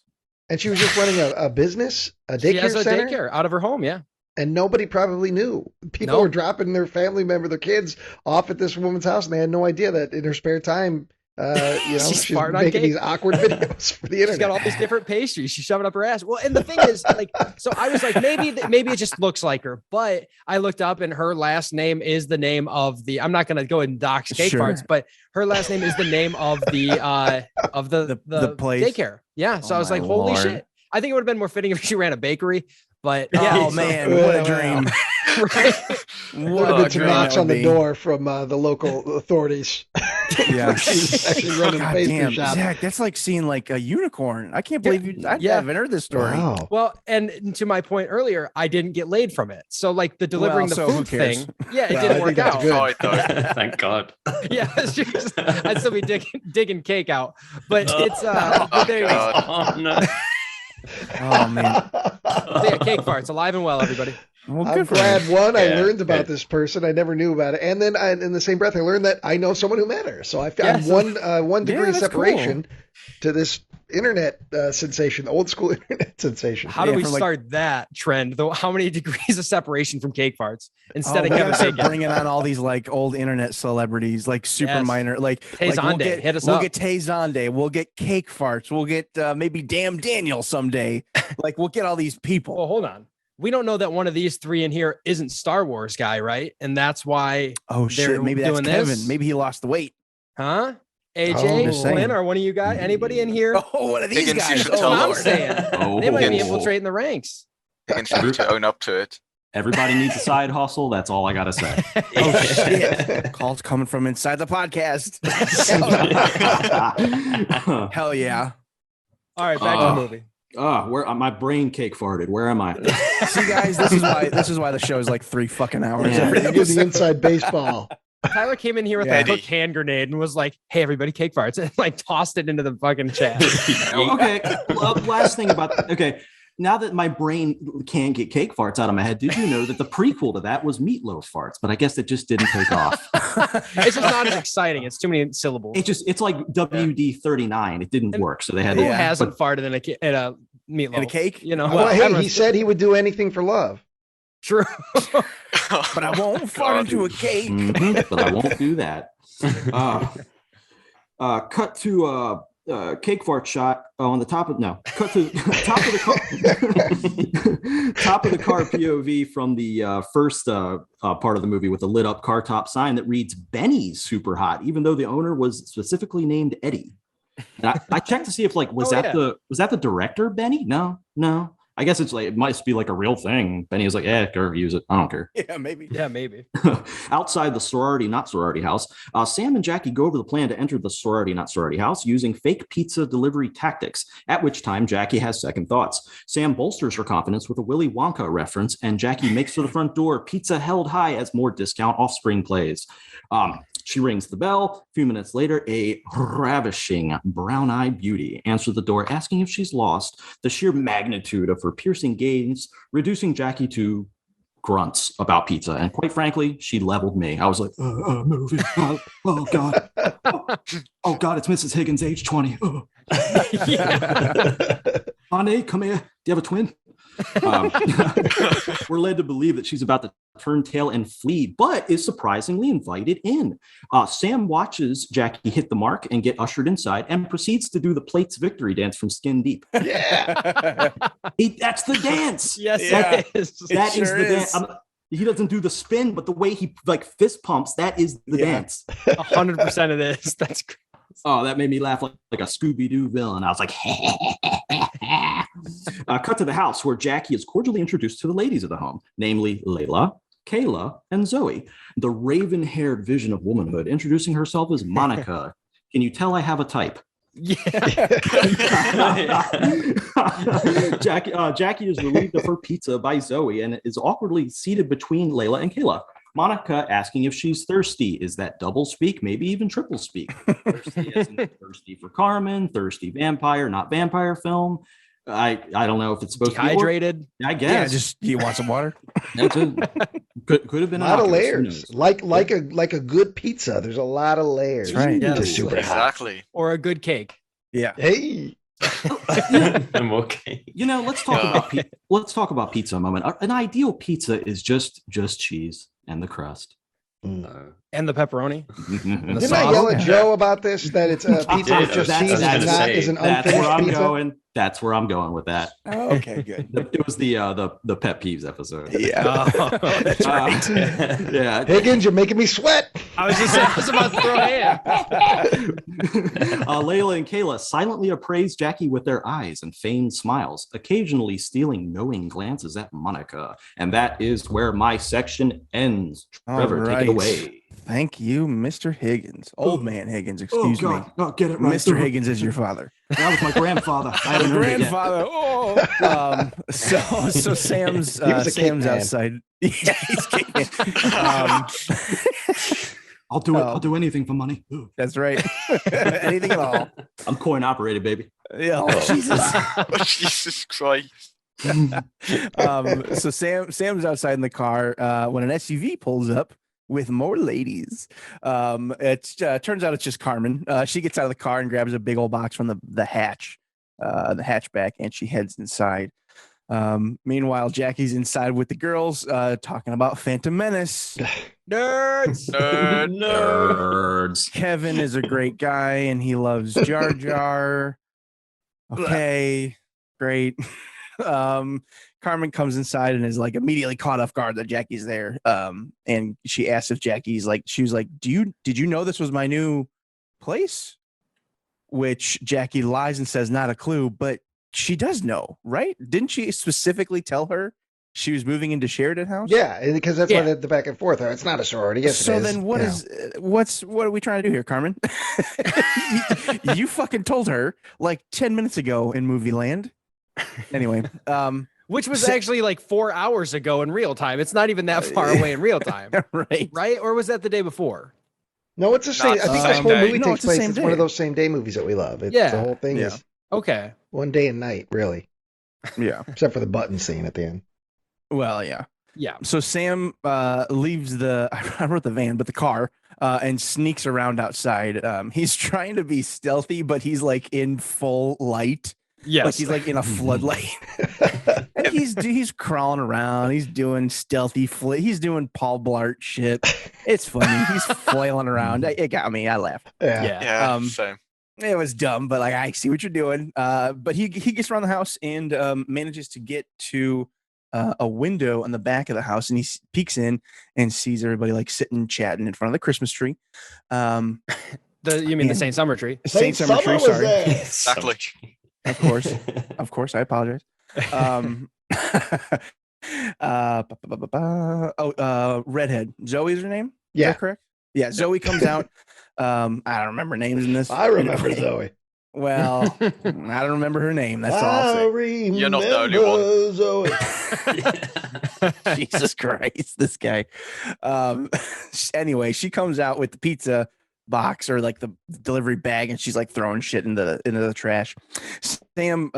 And she was just running a business, a She daycare has a center, daycare out of her home. Yeah. and nobody probably knew. People Nope. were dropping their family member, their kids, off at this woman's house, and they had no idea that in her spare time, she's She's farting on making cake. these awkward videos for the internet. She's got all these different pastries. She's shoving up her ass. Well, and the thing is, like, so I was like, maybe it just looks like her. But I looked up, and her last name is the name of the. I'm not going to go and dox Cake Sure. Farts, but her last name is the name of the place. daycare. Yeah. So Oh I was my like, holy Lord. shit. I think it would have been more fitting if she ran a bakery. But yeah, Oh man, what a dream! right? There would What have a been some dream knocks that on would the be. door from the local authorities. Yeah. She's actually running a God pastry damn, shop. Zach, that's like seeing like a unicorn. I can't believe I Yeah. haven't heard this story. Wow. Well, and to my point earlier, I didn't get laid from it. So like the delivering Well, the so who food cares? thing, yeah, it Well, I didn't think work that's out. good. Right, though. Thank God. Yeah, it's just, I'd still be digging cake out. But it's but there you go. God. Oh, no. Oh man, So yeah, Cake Farts, alive and well, everybody. well, I'm good for glad, him. one, I Yeah, learned about good. this person. I never knew about it. And then in the same breath, I learned that I know someone who met her. So I found Yes. one degree of that's separation to this internet sensation, the old school internet sensation. How do Yeah, we from, like- start that trend? Though, how many degrees of separation from Cake Farts instead Oh, of we Kevin gotta start Bacon? bringing on all these like old internet celebrities, like super Yes. minor, like Tay we'll Zonde, get, hit us we'll up. get Tay Zonde, we'll get Cake Farts, we'll get maybe Damn Daniel someday. Like we'll get all these people. Well, hold on. We don't know that one of these three in here isn't Star Wars guy, right? And that's why, Oh they're shit, maybe that's doing Kevin. this? Maybe he lost the weight. huh? Oh, AJ, just Lynn, saying. or one of you guys? Anybody in here? Oh, one of these Higgins, you guys. should That's tell what I'm Lord. saying. Oh, They might be Oh. infiltrating the ranks. Higgins, you need to own up to it. Everybody needs a side hustle. That's all I gotta say. Oh shit! Calls coming from inside the podcast. Hell yeah! All right, back to the movie. Where my brain cake farted. Where am I? See, guys, this is why the show is like 3 fucking hours. Yeah. every You're the inside baseball. Tyler came in here with Yeah. a cooked hand grenade and was like, "Hey, everybody, Cake Farts," and like tossed it into the fucking chat. Okay. Last thing about now that my brain can't get cake farts out of my head, did you know that the prequel to that was meatloaf farts? But I guess it just didn't take off. It's just not as exciting. It's too many syllables. It's like WD-39. It didn't work, so they had Who to. Yeah. hasn't farted in a meatloaf? In a cake? You know, Well, hey, everyone's- he said he would do anything for love. true. But I won't fart into a cake. Mhm, but I won't do that. Cut to cake fart shot on the top of cut to top of the car top of the car POV from the first part of the movie with the lit up car top sign that reads Benny's super hot, even though the owner was specifically named Eddie. And I checked to see if was that the director Benny? No. I guess it's like it might be like a real thing. Benny was like, go use it. I don't care. Yeah, maybe. Yeah, maybe. Outside the sorority, not sorority house, Sam and Jackie go over the plan to enter the sorority, not sorority house using fake pizza delivery tactics, at which time Jackie has second thoughts. Sam bolsters her confidence with a Willy Wonka reference, and Jackie makes for the front door, pizza held high as more discount Offspring plays. She rings the bell. A few minutes later, a ravishing brown-eyed beauty answers the door, asking if she's lost. The sheer magnitude of her piercing gaze, reducing Jackie to grunts about pizza. And quite frankly, she leveled me. I was like, movie. Oh God. Oh God, it's Mrs. Higgins, age 20. Oh. Yeah. Honey, come here. Do you have a twin? We're led to believe that she's about to turn tail and flee, but is surprisingly invited in. Sam watches Jackie hit the mark and get ushered inside and proceeds to do the plates victory dance from Skin Deep. Yeah. That's the dance. Yes, that it is. That is the dance. He doesn't do the spin, but the way he like fist pumps, that is the dance. 100% of this. That's great. Oh, that made me laugh like a Scooby-Doo villain. I was like, cut to the house where Jackie is cordially introduced to the ladies of the home, namely Layla, Kayla, and Zoe, the raven-haired vision of womanhood, introducing herself as Monica. Can you tell I have a type? Yeah. Jackie is relieved of her pizza by Zoe and is awkwardly seated between Layla and Kayla. Monica asking if she's thirsty. Is that double speak? Maybe even triple speak. Thirsty as in thirsty for Carmen, thirsty vampire, not vampire film. I don't know if it's supposed Dehydrated. to be. I guess. Yeah, just you want some water? That's it. Could have been A lot of layers. Like a good pizza. There's a lot of layers. That's right. To super hot. Exactly. Or a good cake. Yeah. Hey. I'm okay. You know, let's talk about pizza a moment. An ideal pizza is just cheese and the crust. And the pepperoni. Didn't I yell at Joe about this? That it's a pizza with just cheese and not is an unfinished pizza? That's where I'm going with that. Oh, okay, good. It was the pet peeves episode. Yeah. That's right. Yeah. Higgins, you're making me sweat. I was about to throw a hand. Layla and Kayla silently appraise Jackie with their eyes and feigned smiles, occasionally stealing knowing glances at Monica. And that is where my section ends. Trevor, take it away. Thank you, Mr. Higgins. Old man Higgins, excuse me. Oh, get it right. Mr. Higgins is your father. That was my grandfather. I haven't heard it yet. Grandfather. Oh. So Sam's outside. Yeah, he's kicking. I'll do it. I'll do anything for money. Ooh. That's right. Anything at all. I'm coin operated, baby. Yeah. Oh, Jesus. Jesus Christ. So Sam's outside in the car when an SUV pulls up with more ladies. It turns out it's just Carmen. She gets out of the car and grabs a big old box from the hatchback, and she heads inside. Meanwhile, Jackie's inside with the girls talking about Phantom Menace. Nerds. Kevin is a great guy and he loves Jar Jar. Okay, great. Carmen comes inside and is like immediately caught off guard that Jackie's there. And she asks if Jackie's like, she was like, did you know this was my new place? Which Jackie lies and says not a clue, but she does know, right? Didn't she specifically tell her she was moving into Sheridan House? Yeah, because that's why the back and forth are. It's not a sorority. Yes, so it is. Then what are we trying to do here, Carmen? you fucking told her like 10 minutes ago in Movie Land. Anyway, which was actually like 4 hours ago in real time. It's not even that far away in real time. Right? Or was that the day before? No, it's the same. I think this whole movie takes place. It's one of those same day movies that we love. The whole thing is okay. One day and night, really. Yeah. Except for the button scene at the end. Well, yeah. Yeah. So Sam leaves the car and sneaks around outside. He's trying to be stealthy, but he's like in full light. Yes. Like he's like in a floodlight. And he's crawling around. He's doing stealthy he's doing Paul Blart shit. It's funny. He's flailing around. It got me. I laughed. Yeah. Same. It was dumb, but like I see what you're doing. But he gets around the house and manages to get to a window on the back of the house, and he peeks in and sees everybody like sitting chatting in front of the Christmas tree. You mean the Saint Summer tree? Saint Summer tree. Sorry. Exactly. Of course. I apologize. Redhead. Zoe's her name? Yeah. Is that correct? Yeah. Zoe comes out. I don't remember names in this. I remember Zoe. Well, I don't remember her name. That's all I'll say. You're not the only one. Zoe. Jesus Christ, this guy. Anyway, she comes out with the pizza box or like the delivery bag, and she's like throwing shit into the trash. Sam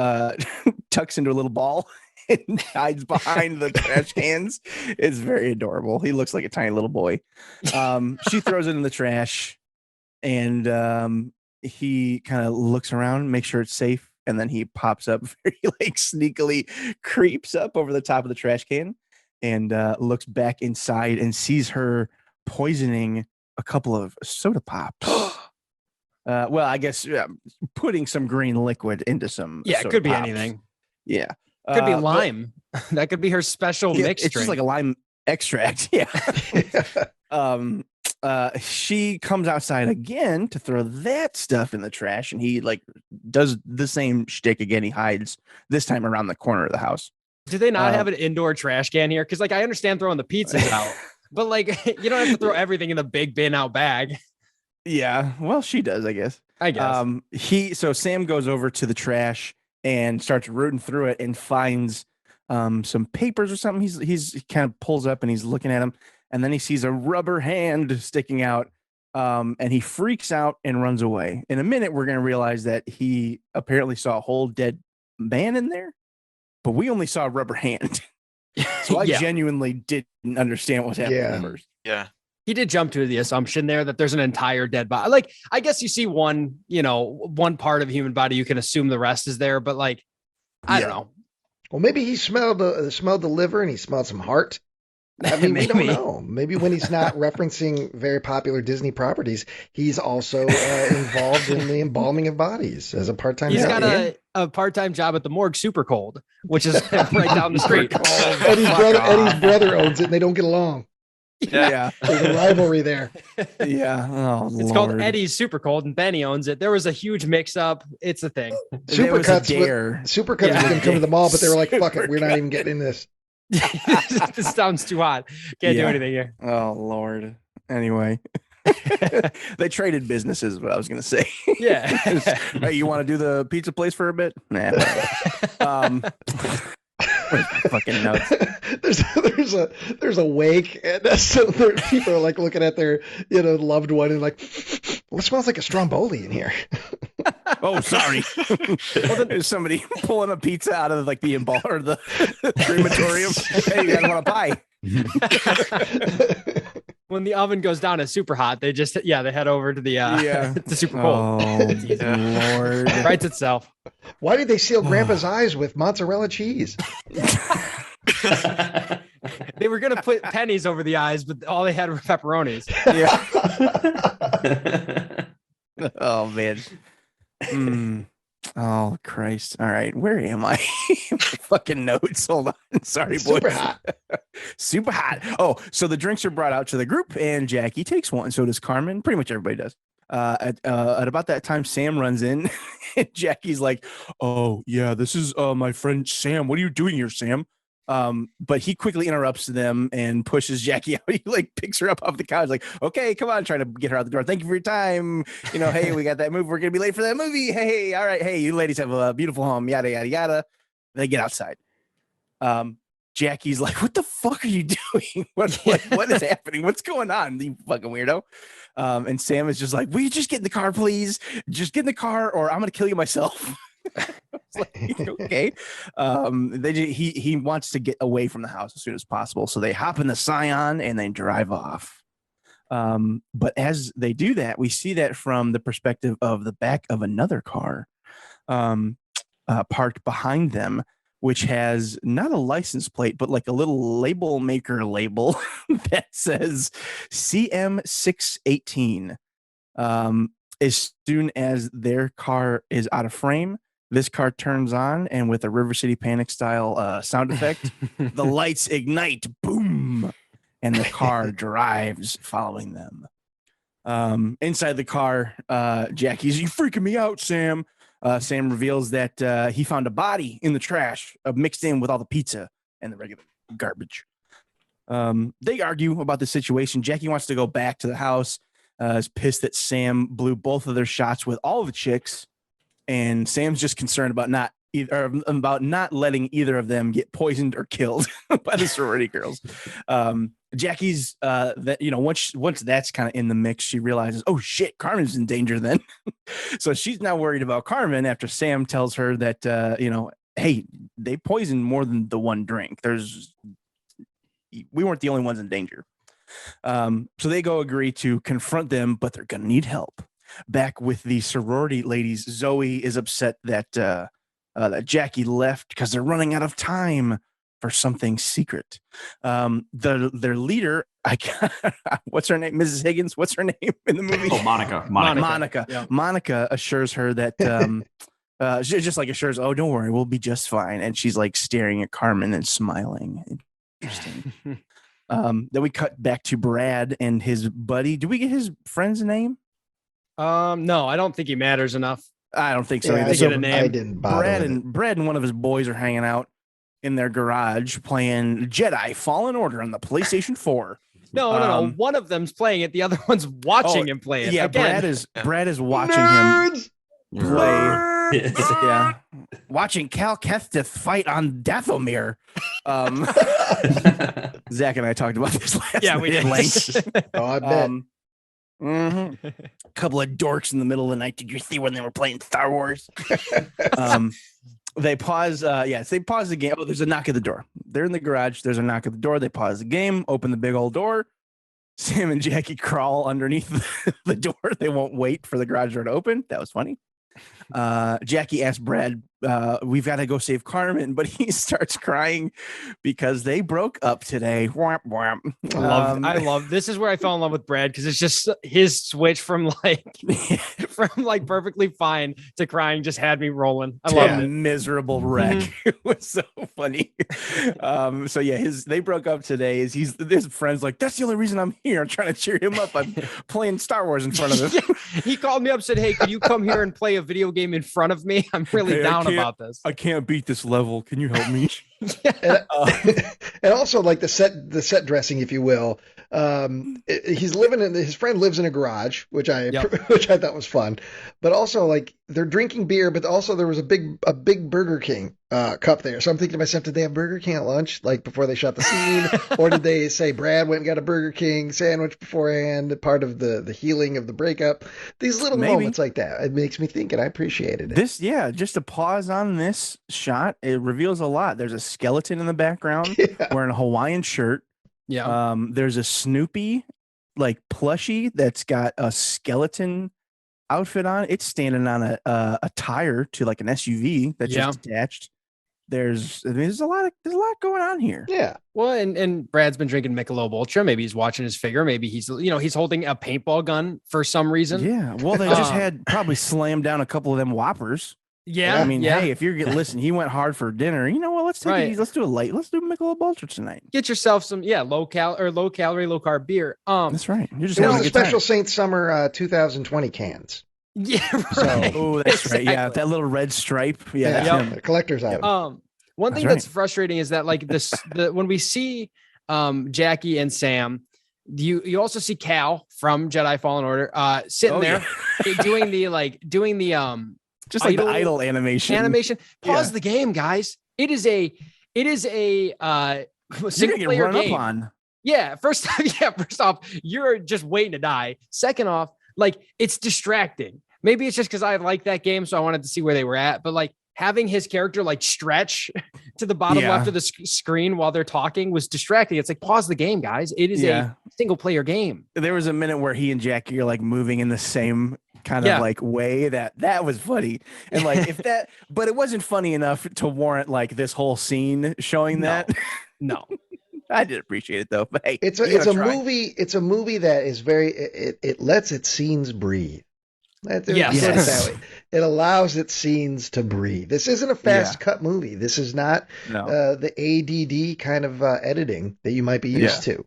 tucks into a little ball and hides behind the trash cans. It's very adorable. He looks like a tiny little boy. She throws it in the trash, and he kind of looks around, makes sure it's safe, and then he pops up very like sneakily, creeps up over the top of the trash can, and looks back inside and sees her poisoning a couple of soda pops. Well, I guess putting some green liquid into some. Yeah, it could be pops. anything. Yeah, could be lime. That could be her special mix. It's just like a lime extract. Yeah. She comes outside again to throw that stuff in the trash, and he like does the same shtick again. He hides this time around the corner of the house. Do they not have an indoor trash can here? Because like I understand throwing the pizzas out, but like you don't have to throw everything in the big bin out bag. Yeah, well, she does, I guess. So Sam goes over to the trash and starts rooting through it and finds some papers or something. He kind of pulls up and he's looking at them, and then he sees a rubber hand sticking out, and he freaks out and runs away. In a minute, we're going to realize that he apparently saw a whole dead man in there, but we only saw a rubber hand. So I genuinely didn't understand what was happening at first. Yeah. He did jump to the assumption there that there's an entire dead body. Like, I guess you see one part of a human body, you can assume the rest is there, but like, I don't know. Well, maybe he smelled the liver and he smelled some heart. I mean, we don't know. Maybe when he's not referencing very popular Disney properties, he's also involved in the embalming of bodies as a part-time job. He's got a part-time job at the morgue, Super Cold, which is right down the street. Eddie's brother owns it, and they don't get along. Yeah. There's a rivalry there. Yeah. Oh, it's called Eddie's Super Cold, and Benny owns it. There was a huge mix-up. It's a thing. Supercuts was going to come to the mall, but they were like, fuck it, we're not even getting in this. This sounds too hot. Can't do anything here. Oh, Lord. Anyway. They traded businesses, is what I was going to say. Yeah. Hey, you want to do the pizza place for a bit? Nah. Fucking nuts. There's a wake, and so people are like looking at their loved one and like, well, it smells like a Stromboli in here. Oh, sorry. Well, there's somebody pulling a pizza out of like the emball or the crematorium. Hey, you guys want a pie? When the oven goes down, it's super hot. They just they head over to the the super cold. Oh, Lord. Writes itself. Why did they seal Grandpa's eyes with mozzarella cheese? They were gonna put pennies over the eyes, but all they had were pepperonis. Yeah. Oh man. Oh Christ. All right. Where am I? Fucking notes. Hold on. Sorry, boys. Super hot. Super hot. Oh, so the drinks are brought out to the group and Jackie takes one. So does Carmen. Pretty much everybody does. At about that time, Sam runs in and Jackie's like, oh yeah, this is my friend Sam. What are you doing here, Sam? But he quickly interrupts them and pushes Jackie out. He like picks her up off the couch, like, okay, come on, trying to get her out the door. Thank you for your time. Hey, we got that movie. We're gonna be late for that movie. Hey, all right. Hey, you ladies have a beautiful home. Yada yada yada. They get outside. Jackie's like, what the fuck are you doing? What is happening? What's going on? You fucking weirdo. And Sam is just like, will you just get in the car, please? Just get in the car, or I'm gonna kill you myself. Like, okay. He wants to get away from the house as soon as possible, so they hop in the Scion and they drive off. But as they do that, we see that from the perspective of the back of another car parked behind them, which has not a license plate, but like a little label maker label that says CM618. As soon as their car is out of frame, this car turns on, and with a River City Panic style sound effect, the lights ignite, boom, and the car drives following them. Inside the car, Jackie's, you freaking me out, Sam. Sam reveals that he found a body in the trash mixed in with all the pizza and the regular garbage. They argue about the situation. Jackie wants to go back to the house. Is pissed that Sam blew both of their shots with all of the chicks. And Sam's just concerned about not letting either of them get poisoned or killed by the sorority girls. Jackie's once that's kind of in the mix, she realizes, oh shit, Carmen's in danger then. So she's now worried about Carmen after Sam tells her that hey, they poisoned more than the one drink. We weren't the only ones in danger. So they go agree to confront them, but they're gonna need help. Back with the sorority ladies, Zoe is upset that that Jackie left because they're running out of time for something secret. Their leader, what's her name? Mrs. Higgins. What's her name in the movie? Oh, Monica. Yeah. Monica assures her that she just like assures, oh, don't worry, we'll be just fine. And she's like staring at Carmen and smiling. Interesting. Then we cut back to Brad and his buddy. Do we get his friend's name? No, I don't think he matters enough. I don't think so. Yeah, Either. Get a name. I didn't bother. Brad and one of his boys are hanging out in their garage playing Jedi Fallen Order on the PlayStation 4. No. One of them's playing it. The other one's watching him play it. Yeah, again. Brad is watching Nerds! him play. Yeah, watching Cal Kestis fight on Dathomir. Zach and I talked about this last night. We did. Oh, I bet. A couple of dorks in the middle of the night. Did you see when they were playing Star Wars? They pause. They pause the game. Oh, there's a knock at the door. They're in the garage. There's a knock at the door. They pause the game, open the big old door. Sam and Jackie crawl underneath the door. They won't wait for the garage door to open. That was funny. Jackie asks Brad, we've got to go save Carmen, but he starts crying because they broke up today. Wham, wham. I love this is where I fell in love with Brad, because it's just his switch from perfectly fine to crying just had me rolling. I love it. Miserable wreck. It was so funny. They broke up today. His friend's like, that's the only reason I'm here. I'm trying to cheer him up. I'm playing Star Wars in front of him. He called me up, said, hey, could you come here and play a video game in front of me? I'm really down about this. I can't beat this level. Can you help me? And also, like the set dressing, if you will. His friend lives in a garage, which I thought was fun. But also, like, they're drinking beer, but also there was a big Burger King cup there. So I'm thinking to myself, did they have Burger King at lunch, like before they shot the scene, or did they say Brad went and got a Burger King sandwich beforehand, part of the healing of the breakup? These little moments like that, it makes me think, and I appreciated it. Just a pause on this shot. It reveals a lot. There's a skeleton in the background wearing a Hawaiian shirt. Yeah. There's a Snoopy like plushie that's got a skeleton outfit on. It's standing on a tire to like an SUV that's just attached. There's a lot going on here. Yeah. Well, and Brad's been drinking Michelob Ultra. Maybe he's watching his figure. Maybe he's holding a paintball gun for some reason. Yeah. Well, they just had probably slammed down a couple of them Whoppers. Yeah. I mean, hey, if you're listen, he went hard for dinner. You know what? Let's take it easy. Let's do Michelob Ultra tonight. Get yourself some low calorie, low carb beer. That's right. You're just it was a special Saint Summer 2020 cans. Yeah. Right. Oh, that's right. Yeah, that little red stripe. Yeah, that's him. Collector's item. One thing that's frustrating is that like when we see Jackie and Sam, you also see Cal from Jedi Fallen Order sitting there doing the just like the idle animation. Pause the game, guys. It is a single player game. Yeah. First off, you're just waiting to die. Second off, like, it's distracting. Maybe it's just because I like that game, so I wanted to see where they were at. But like having his character like stretch to the bottom left of the screen while they're talking was distracting. It's like, pause the game, guys. It is a single player game. There was a minute where he and Jackie are like moving in the same kind of like way that was funny. And like but it wasn't funny enough to warrant like this whole scene showing that. No. I did appreciate it though. But hey, it's a movie that is very it lets its scenes breathe. Yes. It allows its scenes to breathe. This isn't a fast cut movie. This is not the ADD kind of editing that you might be used to.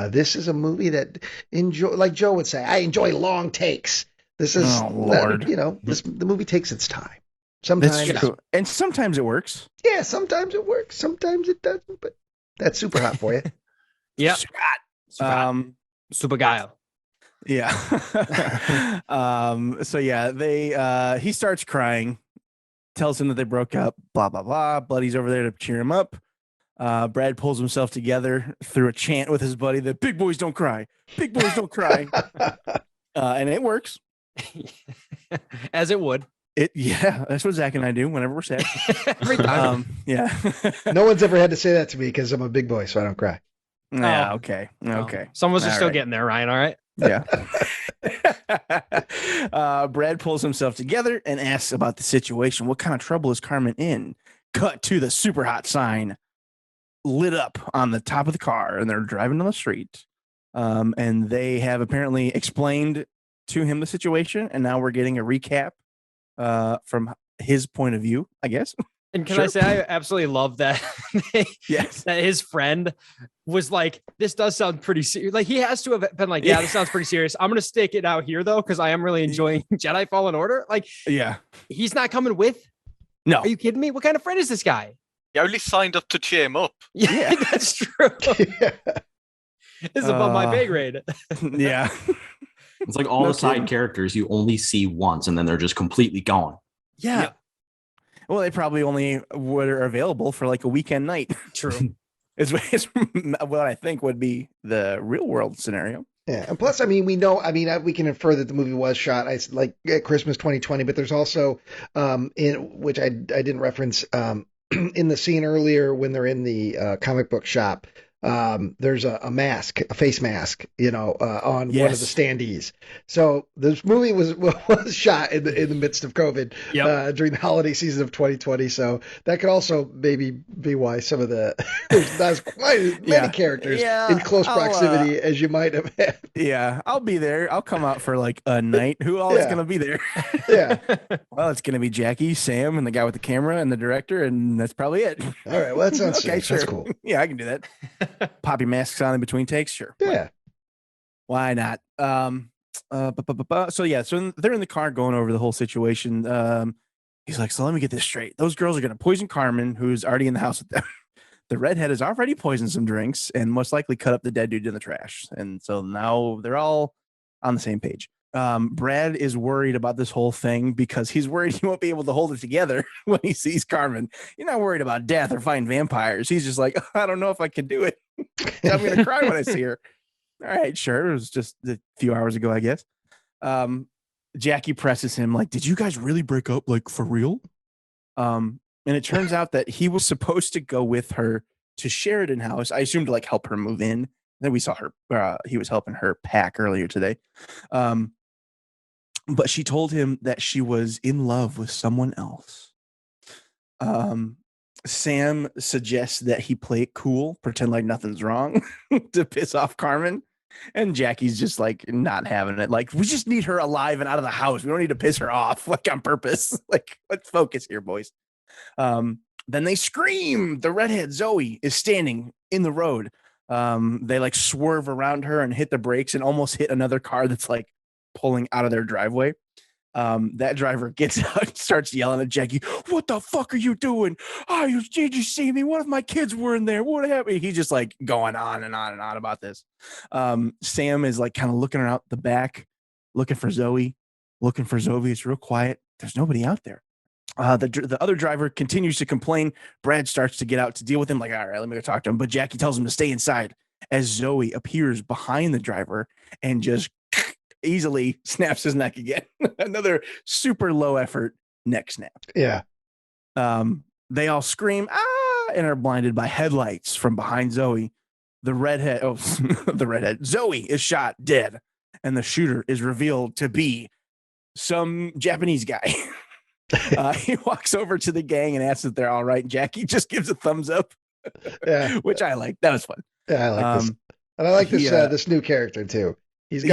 This is a movie that like Joe would say, I enjoy long takes. This is, the movie takes its time. Sometimes, and sometimes it works. Yeah, sometimes it works. Sometimes it doesn't. But that's super hot for you. Yeah, super guile. Yeah. He starts crying, tells him that they broke up. Blah blah blah. Buddy's over there to cheer him up. Brad pulls himself together through a chant with his buddy that big boys don't cry. Big boys don't cry. And it works. As it would. That's what Zach and I do whenever we're sad. Every time. No one's ever had to say that to me because I'm a big boy, so I don't cry. Yeah, okay. Some of us are still getting there, Ryan. All right. Yeah. Brad pulls himself together and asks about the situation. What kind of trouble is Carmen in? Cut to the super hot sign lit up on the top of the car, and they're driving down the street. And they have apparently explained to him the situation, and now we're getting a recap from his point of view, I guess. And can I say, I absolutely love that. Yes, that his friend was like, "This does sound pretty serious." Like he has to have been like, "Yeah, this sounds pretty serious. I'm gonna stake it out here though, because I am really enjoying Jedi Fallen Order." Like, yeah, he's not coming with. No, are you kidding me? What kind of friend is this guy? He only signed up to cheer him up. Yeah, that's true. Yeah. It's above my pay grade. Yeah. It's like all the side characters you only see once and then they're just completely gone. Yeah. Well, they probably only were available for like a weekend night. True. It's what I think would be the real world scenario. Yeah, and plus, I mean, we know, I mean, we can infer that the movie was shot like at Christmas 2020, but there's also, in which I didn't reference, in the scene earlier when they're in the comic book shop, there's a mask, a face mask, on one of the standees. So this movie was shot in the midst of COVID during the holiday season of 2020. So that could also maybe be why some of the there's not as quite many characters in close proximity as you might have had. Yeah, I'll be there. I'll come out for like a night. Who all is going to be there? Yeah. Well, it's going to be Jackie, Sam, and the guy with the camera and the director, and that's probably it. All right. Well, that sounds okay. Sure. That's cool. Yeah, I can do that. Pop your masks on in between takes, sure. Yeah. Why not? So they're in the car going over the whole situation. He's like, so let me get this straight. Those girls are going to poison Carmen, who's already in the house with them. The redhead has already poisoned some drinks and most likely cut up the dead dude in the trash. And so now they're all on the same page. Brad is worried about this whole thing because he's worried he won't be able to hold it together when he sees Carmen. You're not worried about death or fighting vampires. He's just like, I don't know if I can do it. I'm going to cry when I see her. All right, sure. It was just a few hours ago, I guess. Jackie presses him like, did you guys really break up? Like for real? And it turns out that he was supposed to go with her to Sheridan House. I assumed to like help her move in. Then we saw her, he was helping her pack earlier today. But she told him that she was in love with someone else. Sam suggests that he play it cool, pretend like nothing's wrong to piss off Carmen. And Jackie's just like not having it. Like, we just need her alive and out of the house. We don't need to piss her off like on purpose. Like, let's focus here, boys. Then they scream. The redhead Zoe is standing in the road. They like swerve around her and hit the brakes and almost hit another car that's like pulling out of their driveway. That driver gets out and starts yelling at Jackie, what the fuck are you doing? Oh, did you see me? What if my kids were in there? What happened? He's just like going on and on and on about this. Sam is like kind of looking out the back, looking for Zoe. It's real quiet. There's nobody out there. The other driver continues to complain. Brad starts to get out to deal with him. Like, all right, let me go talk to him. But Jackie tells him to stay inside as Zoe appears behind the driver and just easily snaps his neck again. Another super low effort neck snap. Yeah. They all scream, ah, and are blinded by headlights from behind Zoe. The redhead, Zoe is shot dead. And the shooter is revealed to be some Japanese guy. He walks over to the gang and asks if they're all right. Jackie just gives a thumbs up, which I like. That was fun. Yeah, I like this. And I like this this new character too. He's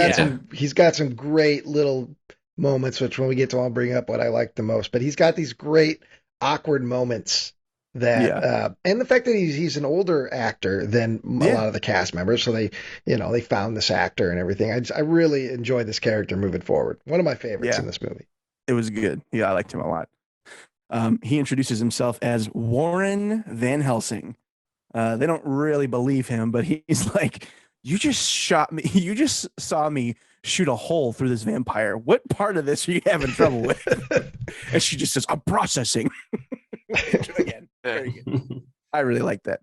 got some great little moments, which when we get to, I'll bring up what I like the most. But he's got these great awkward moments that, and the fact that he's an older actor than a lot of the cast members, so they found this actor and everything. I really enjoy this character moving forward. One of my favorites in this movie. It was good. Yeah, I liked him a lot. He introduces himself as Warren Van Helsing. They don't really believe him, but he's like, you just shot me. You just saw me shoot a hole through this vampire. What part of this are you having trouble with? And she just says, I'm processing. Again, very good. I really like that.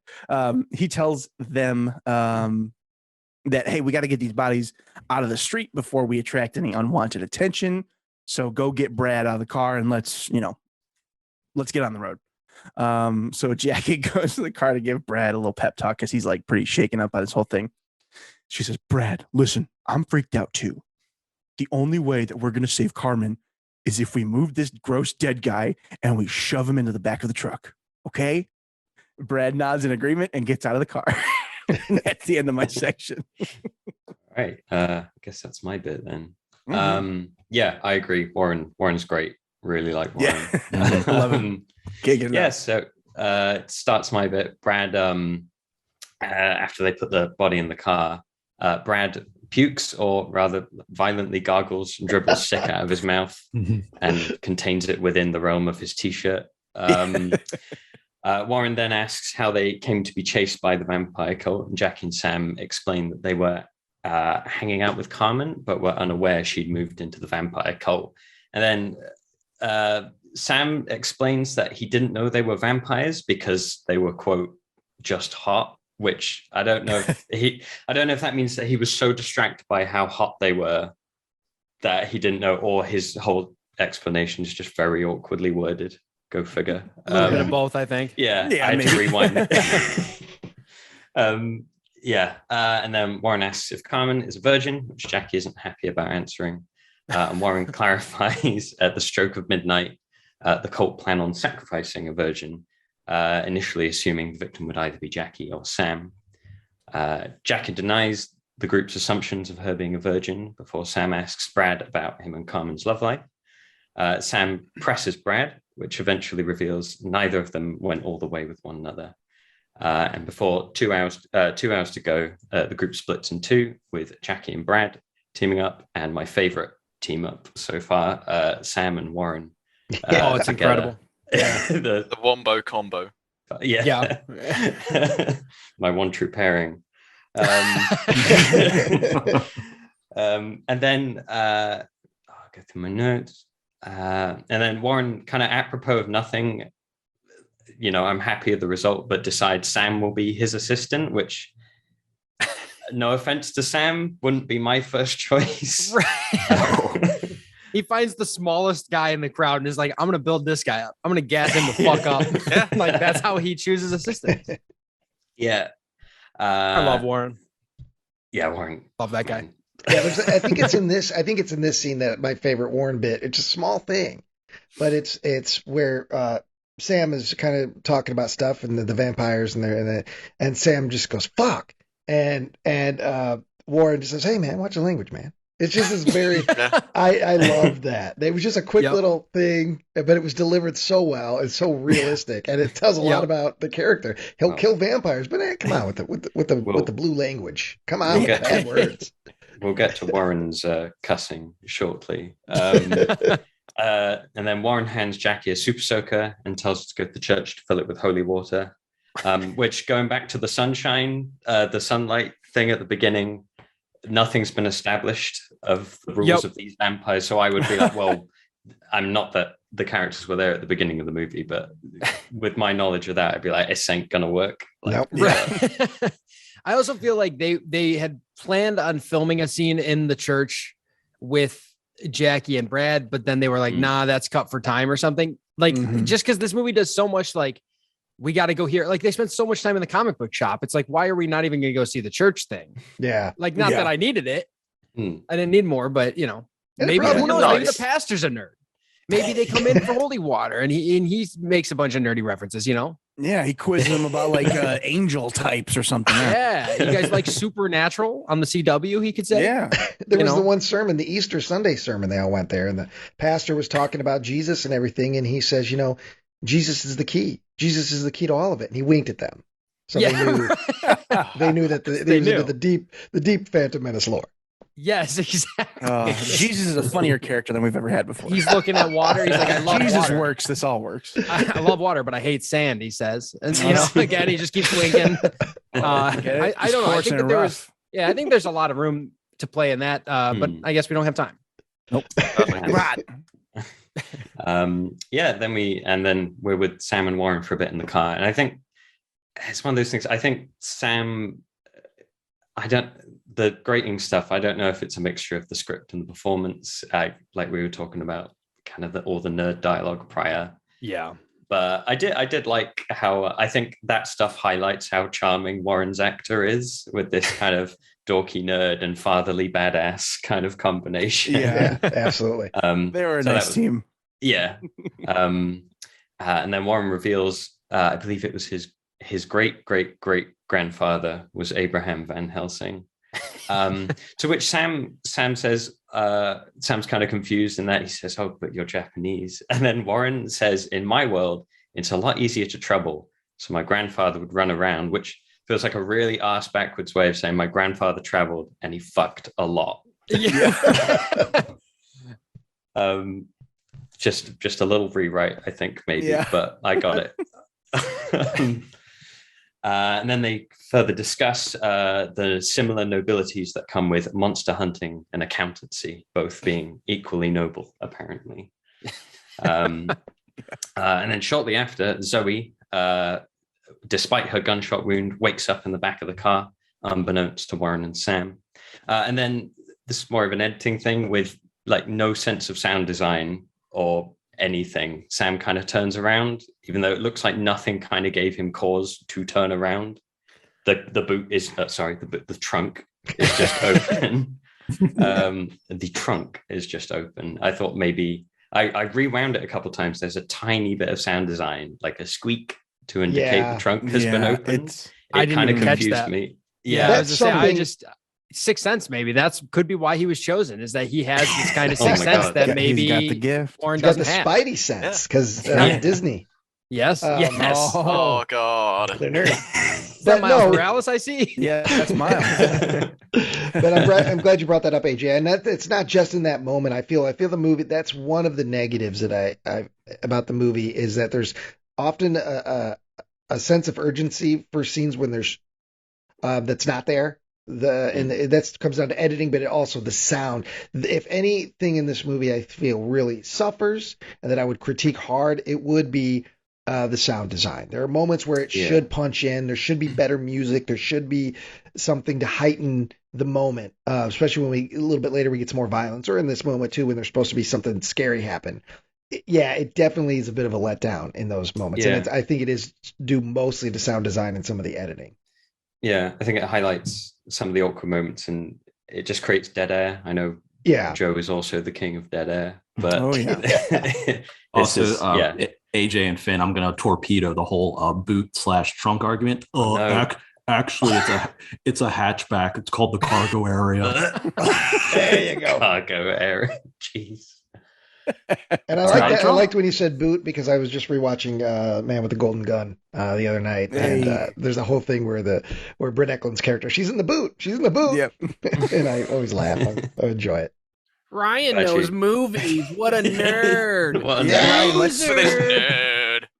He tells them that, hey, we got to get these bodies out of the street before we attract any unwanted attention. So go get Brad out of the car and let's get on the road. So Jackie goes to the car to give Brad a little pep talk because he's like pretty shaken up by this whole thing. She says, Brad, listen, I'm freaked out too. the only way that we're going to save Carmen is if we move this gross dead guy and we shove him into the back of the truck. Okay? Brad nods in agreement and gets out of the car. And that's the end of my section. All right. I guess that's my bit then. Yeah, I agree. Warren's great. Really like Warren. Yeah. Love him. Yeah, so it starts my bit. Brad, after they put the body in the car, Brad pukes, or rather violently gargles and dribbles sick out of his mouth and contains it within the realm of his t-shirt. Warren then asks how they came to be chased by the vampire cult, and Jackie and Sam explain that they were hanging out with Carmen, but were unaware she'd moved into the vampire cult. And then Sam explains that he didn't know they were vampires because they were, quote, just hot, which I don't know if that means that he was so distracted by how hot they were that he didn't know, or his whole explanation is just very awkwardly worded. Go figure. A little bit of both, I think. Yeah, I had to rewind. And then Warren asks if Carmen is a virgin, which Jackie isn't happy about answering. And Warren clarifies at the stroke of midnight, the cult plan on sacrificing a virgin, initially assuming the victim would either be Jackie or Sam. Jackie denies the group's assumptions of her being a virgin before Sam asks Brad about him and Carmen's love life. Sam presses Brad, which eventually reveals neither of them went all the way with one another. And before 2 hours to go, the group splits in two, with Jackie and Brad teaming up, and my favorite team up so far, Sam and Warren. It's incredible. The wombo combo. Yeah. My one true pairing. And then I'll go through my notes. And then Warren, kind of apropos of nothing, I'm happy with the result, but decides Sam will be his assistant, which, no offense to Sam, wouldn't be my first choice. Right. He finds the smallest guy in the crowd and is like, I'm going to build this guy up. I'm going to gas him the fuck up. Like, that's how he chooses assistants. Yeah. I love Warren. Yeah, Warren. Love that guy. Yeah, I think it's in this scene that my favorite Warren bit. It's a small thing, but it's where Sam is kind of talking about stuff and the vampires and Sam just goes fuck, and Warren just says, "Hey man, watch your language, man." It's just this very I love that. It was just a quick little thing, but it was delivered so well and so realistic, and it tells a lot about the character. He'll kill vampires, but come on with the blue language. Come on with bad words. We'll get to Warren's cussing shortly. And then Warren hands Jackie a super soaker and tells her to go to the church to fill it with holy water, which, going back to the the sunlight thing at the beginning, nothing's been established of the rules of these vampires. So I would be like, well, I'm not that the characters were there at the beginning of the movie, but with my knowledge of that, I'd be like, this ain't gonna work. Like, right. I also feel like they had planned on filming a scene in the church with Jackie and Brad, but then they were like, nah, that's cut for time or something. Like, just because this movie does so much, like, we got to go here. Like, they spent so much time in the comic book shop. It's like, why are we not even going to go see the church thing? Yeah. Like, not that I needed it. I didn't need more, but maybe who knows? Maybe the pastor's a nerd. Maybe they come in for holy water, and he makes a bunch of nerdy references. Yeah, he quizzes them about like angel types or something. Yeah, you guys like Supernatural on the CW? He could say. Yeah, there was the one sermon, the Easter Sunday sermon. They all went there, and the pastor was talking about Jesus and everything, and he says, Jesus is the key. Jesus is the key to all of it. And he winked at them, so they knew that they knew the deep Phantom Menace lore. Yes, exactly. Jesus is a funnier character than we've ever had before. He's looking at water. He's like, I love Jesus water. works. This all works. I love water, but I hate sand, he says. And, again, he just keeps winking. I don't know. I think that I think there's a lot of room to play in that, but I guess we don't have time. Nope. Right. Then we're with Sam and Warren for a bit in the car. And I think it's one of those things. I think Sam, the grating stuff, I don't know if it's a mixture of the script and the performance, like we were talking about, kind of all the nerd dialogue prior. Yeah. But I did like how I think that stuff highlights how charming Warren's actor is, with this kind of dorky nerd and fatherly badass kind of combination. Yeah, absolutely. They were a nice team. Yeah. And then Warren reveals, I believe it was his great grandfather was Abraham Van Helsing. To which Sam says, Sam's kind of confused in that he says, "Oh, but you're Japanese." And then Warren says, "In my world, it's a lot easier to trouble. So my grandfather would run around," which feels like a really ass backwards way of saying my grandfather traveled and he fucked a lot. Yeah. Just a little rewrite, I think, maybe, but I got it. And then they further discuss the similar nobilities that come with monster hunting and accountancy, both being equally noble, apparently. And then shortly after, Zoe, despite her gunshot wound, wakes up in the back of the car, unbeknownst to Warren and Sam. And then this is more of an editing thing with like no sense of sound design or anything. Sam kind of turns around, even though it looks like nothing kind of gave him cause to turn around. The boot is the trunk is just open. The trunk is just open. I thought maybe I rewound it a couple times. There's a tiny bit of sound design, like a squeak to indicate the trunk has been opened. It kind of confused me. Yeah, I was just saying, I just Sixth Sense, maybe that's could be why he was chosen, is that he has this kind of sixth sense that maybe he's got the gift. Warren doesn't have. Spidey sense because Disney. Yes. Oh God. Is that Miles Morales I see? Yeah, that's Miles. But I'm glad you brought that up, AJ. And it's not just in that moment. I feel the movie. That's one of the negatives that I about the movie is that there's often a sense of urgency for scenes when there's that's not there. And that comes down to editing, but also the sound. If anything in this movie I feel really suffers and that I would critique hard, it would be the sound design. There are moments where it should punch in. There should be better music. There should be something to heighten the moment, especially when a little bit later we get some more violence, or in this moment too when there's supposed to be something scary happen. It definitely is a bit of a letdown in those moments. And I think it is due mostly to sound design and some of the editing. Yeah, I think it highlights some of the awkward moments and it just creates dead air. I know Joe is also the king of dead air, but also AJ and Finn, I'm going to torpedo the whole boot/trunk argument. Actually, it's a hatchback. It's called the cargo area. There you go. Cargo area. Jeez. And I like that. I liked when you said boot because I was just rewatching Man with the Golden Gun the other night, and there's a whole thing where Britt Eklund's character, she's in the boot. Yep. And I always laugh. I enjoy it. Ryan knows movies. What a nerd! Nerd.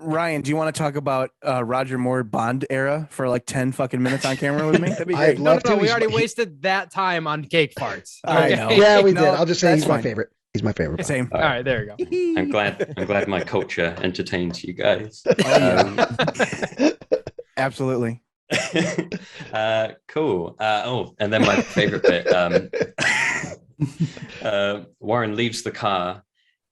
Ryan, do you want to talk about Roger Moore Bond era for like 10 fucking minutes on camera with me? That'd be great. No, we already wasted that time on cake farts. I know. Yeah, we did. I'll just say he's my favorite. He's my favorite. Same. All right, there you go. I'm glad my culture entertains you guys. Absolutely. Cool. And then my favorite bit. Warren leaves the car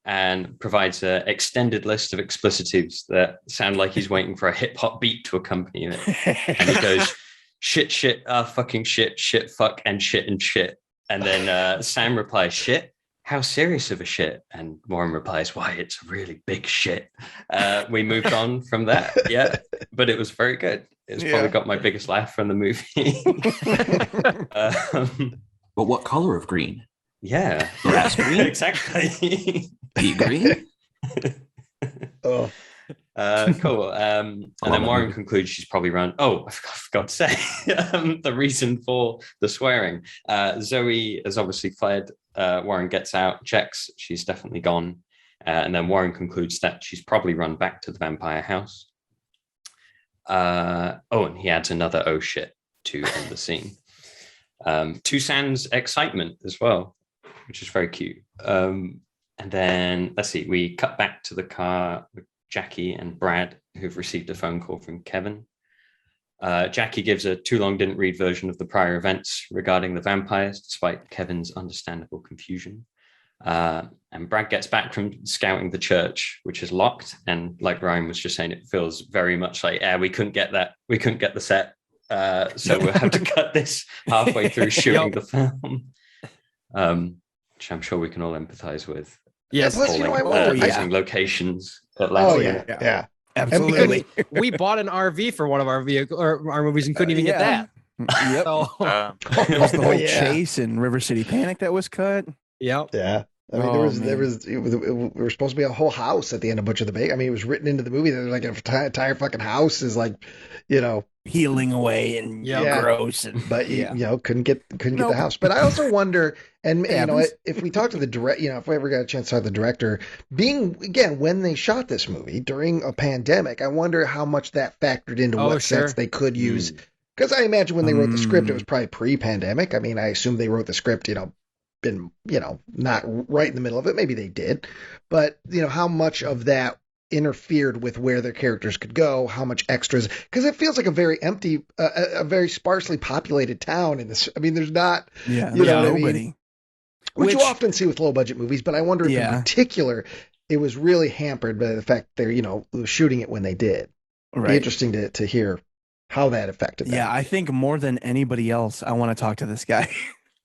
and provides an extended list of explicitives that sound like he's waiting for a hip hop beat to accompany it. And he goes, shit, fucking shit, fuck, and shit. And then Sam replies, shit. How serious of a shit? And Warren replies, why, it's a really big shit. We moved on from that. Yeah, but it was very good. It's probably got my biggest laugh from the movie. But what color of green? Yeah. Grass green? Exactly. Pea green? Oh. Cool. And then Warren concludes she's probably run. Oh, I forgot to say the reason for the swearing. Zoe has obviously fled. Warren gets out, checks. She's definitely gone. And then Warren concludes that she's probably run back to the vampire house. And he adds another oh shit to end the scene. To Sam's excitement as well, which is very cute. And then let's see, we cut back to the car with Jackie and Brad, who've received a phone call from Kevin. Jackie gives a too long didn't read version of the prior events regarding the vampires, despite Kevin's understandable confusion. And Brad gets back from scouting the church, which is locked. And like Ryan was just saying, it feels very much like, we couldn't get that. We couldn't get the set. So we'll have to cut this halfway through shooting the film, which I'm sure we can all empathize with. Yes. Plus, I wonder, using locations at last minute. Yeah. Absolutely. We bought an RV for one of our vehicle or our movies and couldn't even get that. Yep. So, It was the whole Chase and River City Panic that was cut. yep. Yeah. I mean, there were supposed to be a whole house at the end of Butcher the Baker. I mean, it was written into the movie that like an entire fucking house is like, Healing away and gross. And, but couldn't get the house. But I also wonder, and if we talk to the if we ever got a chance to talk to the director, when they shot this movie during a pandemic, I wonder how much that factored into what sets they could use. Because I imagine when they wrote the script, it was probably pre-pandemic. I mean, I assume they wrote the script, not right in the middle of it. Maybe they did, but how much of that interfered with where their characters could go, how much extras, because it feels like a very empty, a very sparsely populated town in this. I mean, there's not, nobody. I mean? Which you often see with low budget movies, but I wonder if in particular it was really hampered by the fact they're, shooting it when they did. It'd be interesting to hear how that affected them. Yeah, I think more than anybody else, I want to talk to this guy.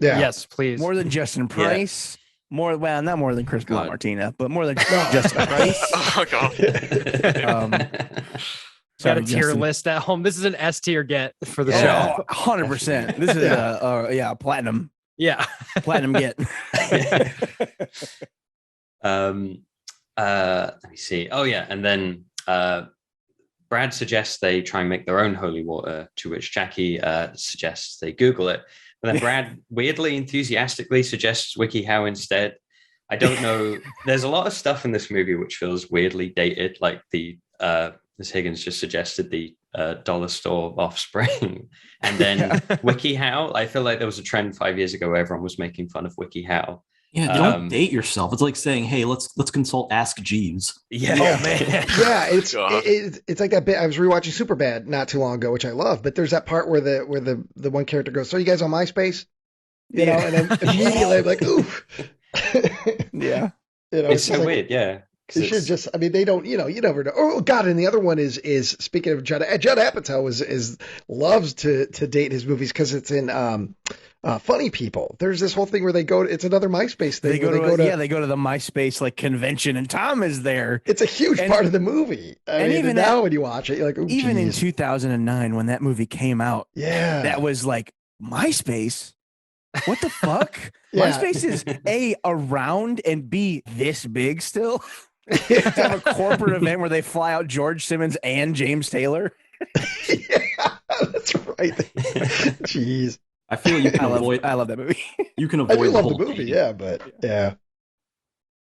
Yeah. Yes, please. More than Justin Price. Not more than Chris Martina, but more than Justin Price. Oh god. Got a tier list at home. This is an S tier get for the show. 100%. This is platinum. Yeah. Platinum get. Let me see. Oh yeah, and then Brad suggests they try and make their own holy water, to which Jackie suggests they Google it. But then Brad weirdly enthusiastically suggests WikiHow instead. I don't know. There's a lot of stuff in this movie which feels weirdly dated, like the Ms. Higgins just suggested the dollar store offspring. And then WikiHow. I feel like there was a trend 5 years ago where everyone was making fun of WikiHow. Yeah, don't date yourself. It's like saying, "Hey, let's consult Ask Jeeves." Yeah, oh man, yeah. It's like that bit. I was rewatching Superbad not too long ago, which I love. But there's that part where the one character goes, "So you guys on MySpace?" And then immediately I'm like, "Ooh." Yeah, it's so weird. Yeah, you should just. I mean, they don't. You never know. Oh God! And the other one is speaking of Judd Apatow is loves to date his movies because it's in Funny People. There's this whole thing where they go. It's another MySpace thing. They go to the MySpace convention, and Tom is there. It's a huge part of the movie. I mean, even now when you watch it, you're like, even in 2009 when that movie came out, that was like MySpace. What the fuck? MySpace is A, around, and B, this big still. To have a corporate event where they fly out George Simmons and James Taylor. That's right. Jeez. I feel you can avoid. I love that movie. You can avoid the whole movie, but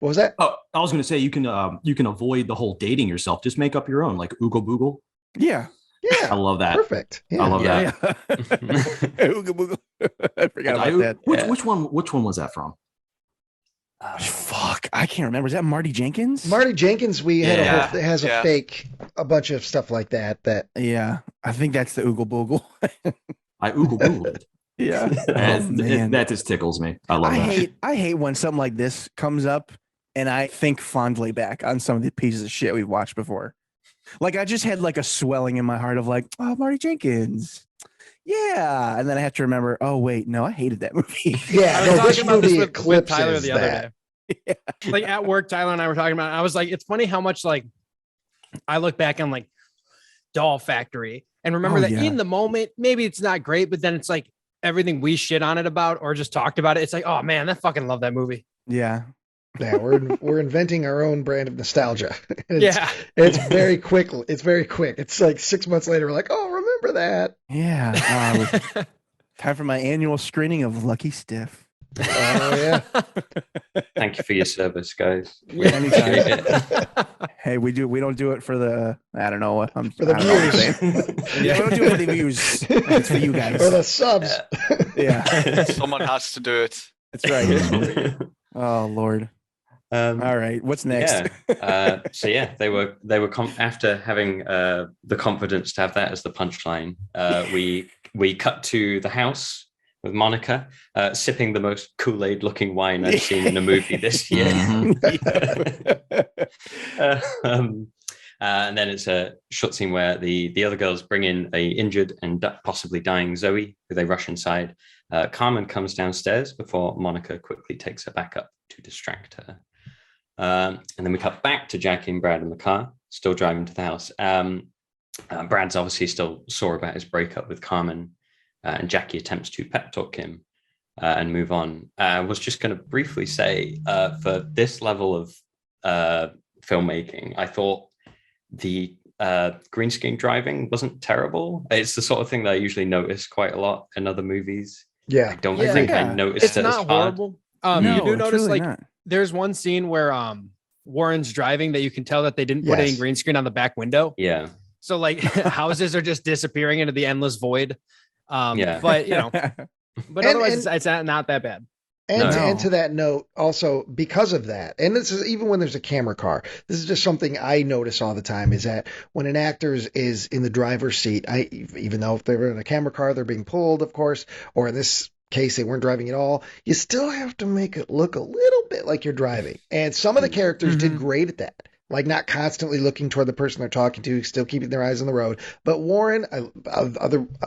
What was that? Oh, I was going to say you can avoid the whole dating yourself. Just make up your own, like Oogle Boogle. Yeah. I love that. Perfect. I love that. Oogle Boogle. I forgot about that. Which one was that from? Fuck, I can't remember. Is that Marty Jenkins? Marty Jenkins. We had a fake, a bunch of stuff like that. I think that's the Oogle Boogle. I Oogle Boogled it. Yeah, that just tickles me. I love that. I hate when something like this comes up, and I think fondly back on some of the pieces of shit we've watched before. Like I just had like a swelling in my heart of like, oh, Marty Jenkins. Yeah, and then I have to remember. Oh wait, no, I hated that movie. Yeah, I was talking about this with Tyler the other day. Yeah. Like at work, Tyler and I were talking about it. I was like, it's funny how much like I look back on like Doll Factory and remember in the moment, maybe it's not great, but then it's like everything we shit on it about or just talked about it. It's like, oh man, I fucking love that movie. Yeah. Yeah, we're inventing our own brand of nostalgia. It's very quick. It's very quick. It's like 6 months later, we're like, oh, remember that? Yeah. Time for my annual screening of Lucky Stiff. Oh yeah. Thank you for your service, guys. Anytime. Hey, we don't do it for the I don't know. For the views. We don't do it for the views. It's for you guys. For the subs. Yeah. Someone has to do it. That's right. Oh Lord. All right. What's next? They were after having the confidence to have that as the punchline. We cut to the house with Monica sipping the most Kool-Aid looking wine I've seen in a movie this year. And then it's a short scene where the other girls bring in a injured and possibly dying Zoe, who they rush inside. Carmen comes downstairs before Monica quickly takes her back up to distract her. And then we cut back to Jackie and Brad in the car, still driving to the house. Brad's obviously still sore about his breakup with Carmen, and Jackie attempts to pep talk him and move on. I was just going to briefly say, for this level of filmmaking, I thought the green screen driving wasn't terrible. It's the sort of thing that I usually notice quite a lot in other movies. Yeah. I don't think I noticed it's it not as hard. horrible. No, you do notice really like not. there's one scene where Warren's driving that you can tell that they didn't put any green screen on the back window. Yeah. So like houses are just disappearing into the endless void. But you know, but otherwise it's not that bad. And to that note, also because of that, and this is even when there's a camera car, this is just something I notice all the time, is that when an actor is in the driver's seat, even though if they're in a camera car, they're being pulled, of course, or in this case, they weren't driving at all, you still have to make it look a little bit like you're driving. And some of the characters did great at that. Like not constantly looking toward the person they're talking to, still keeping their eyes on the road. But Warren, I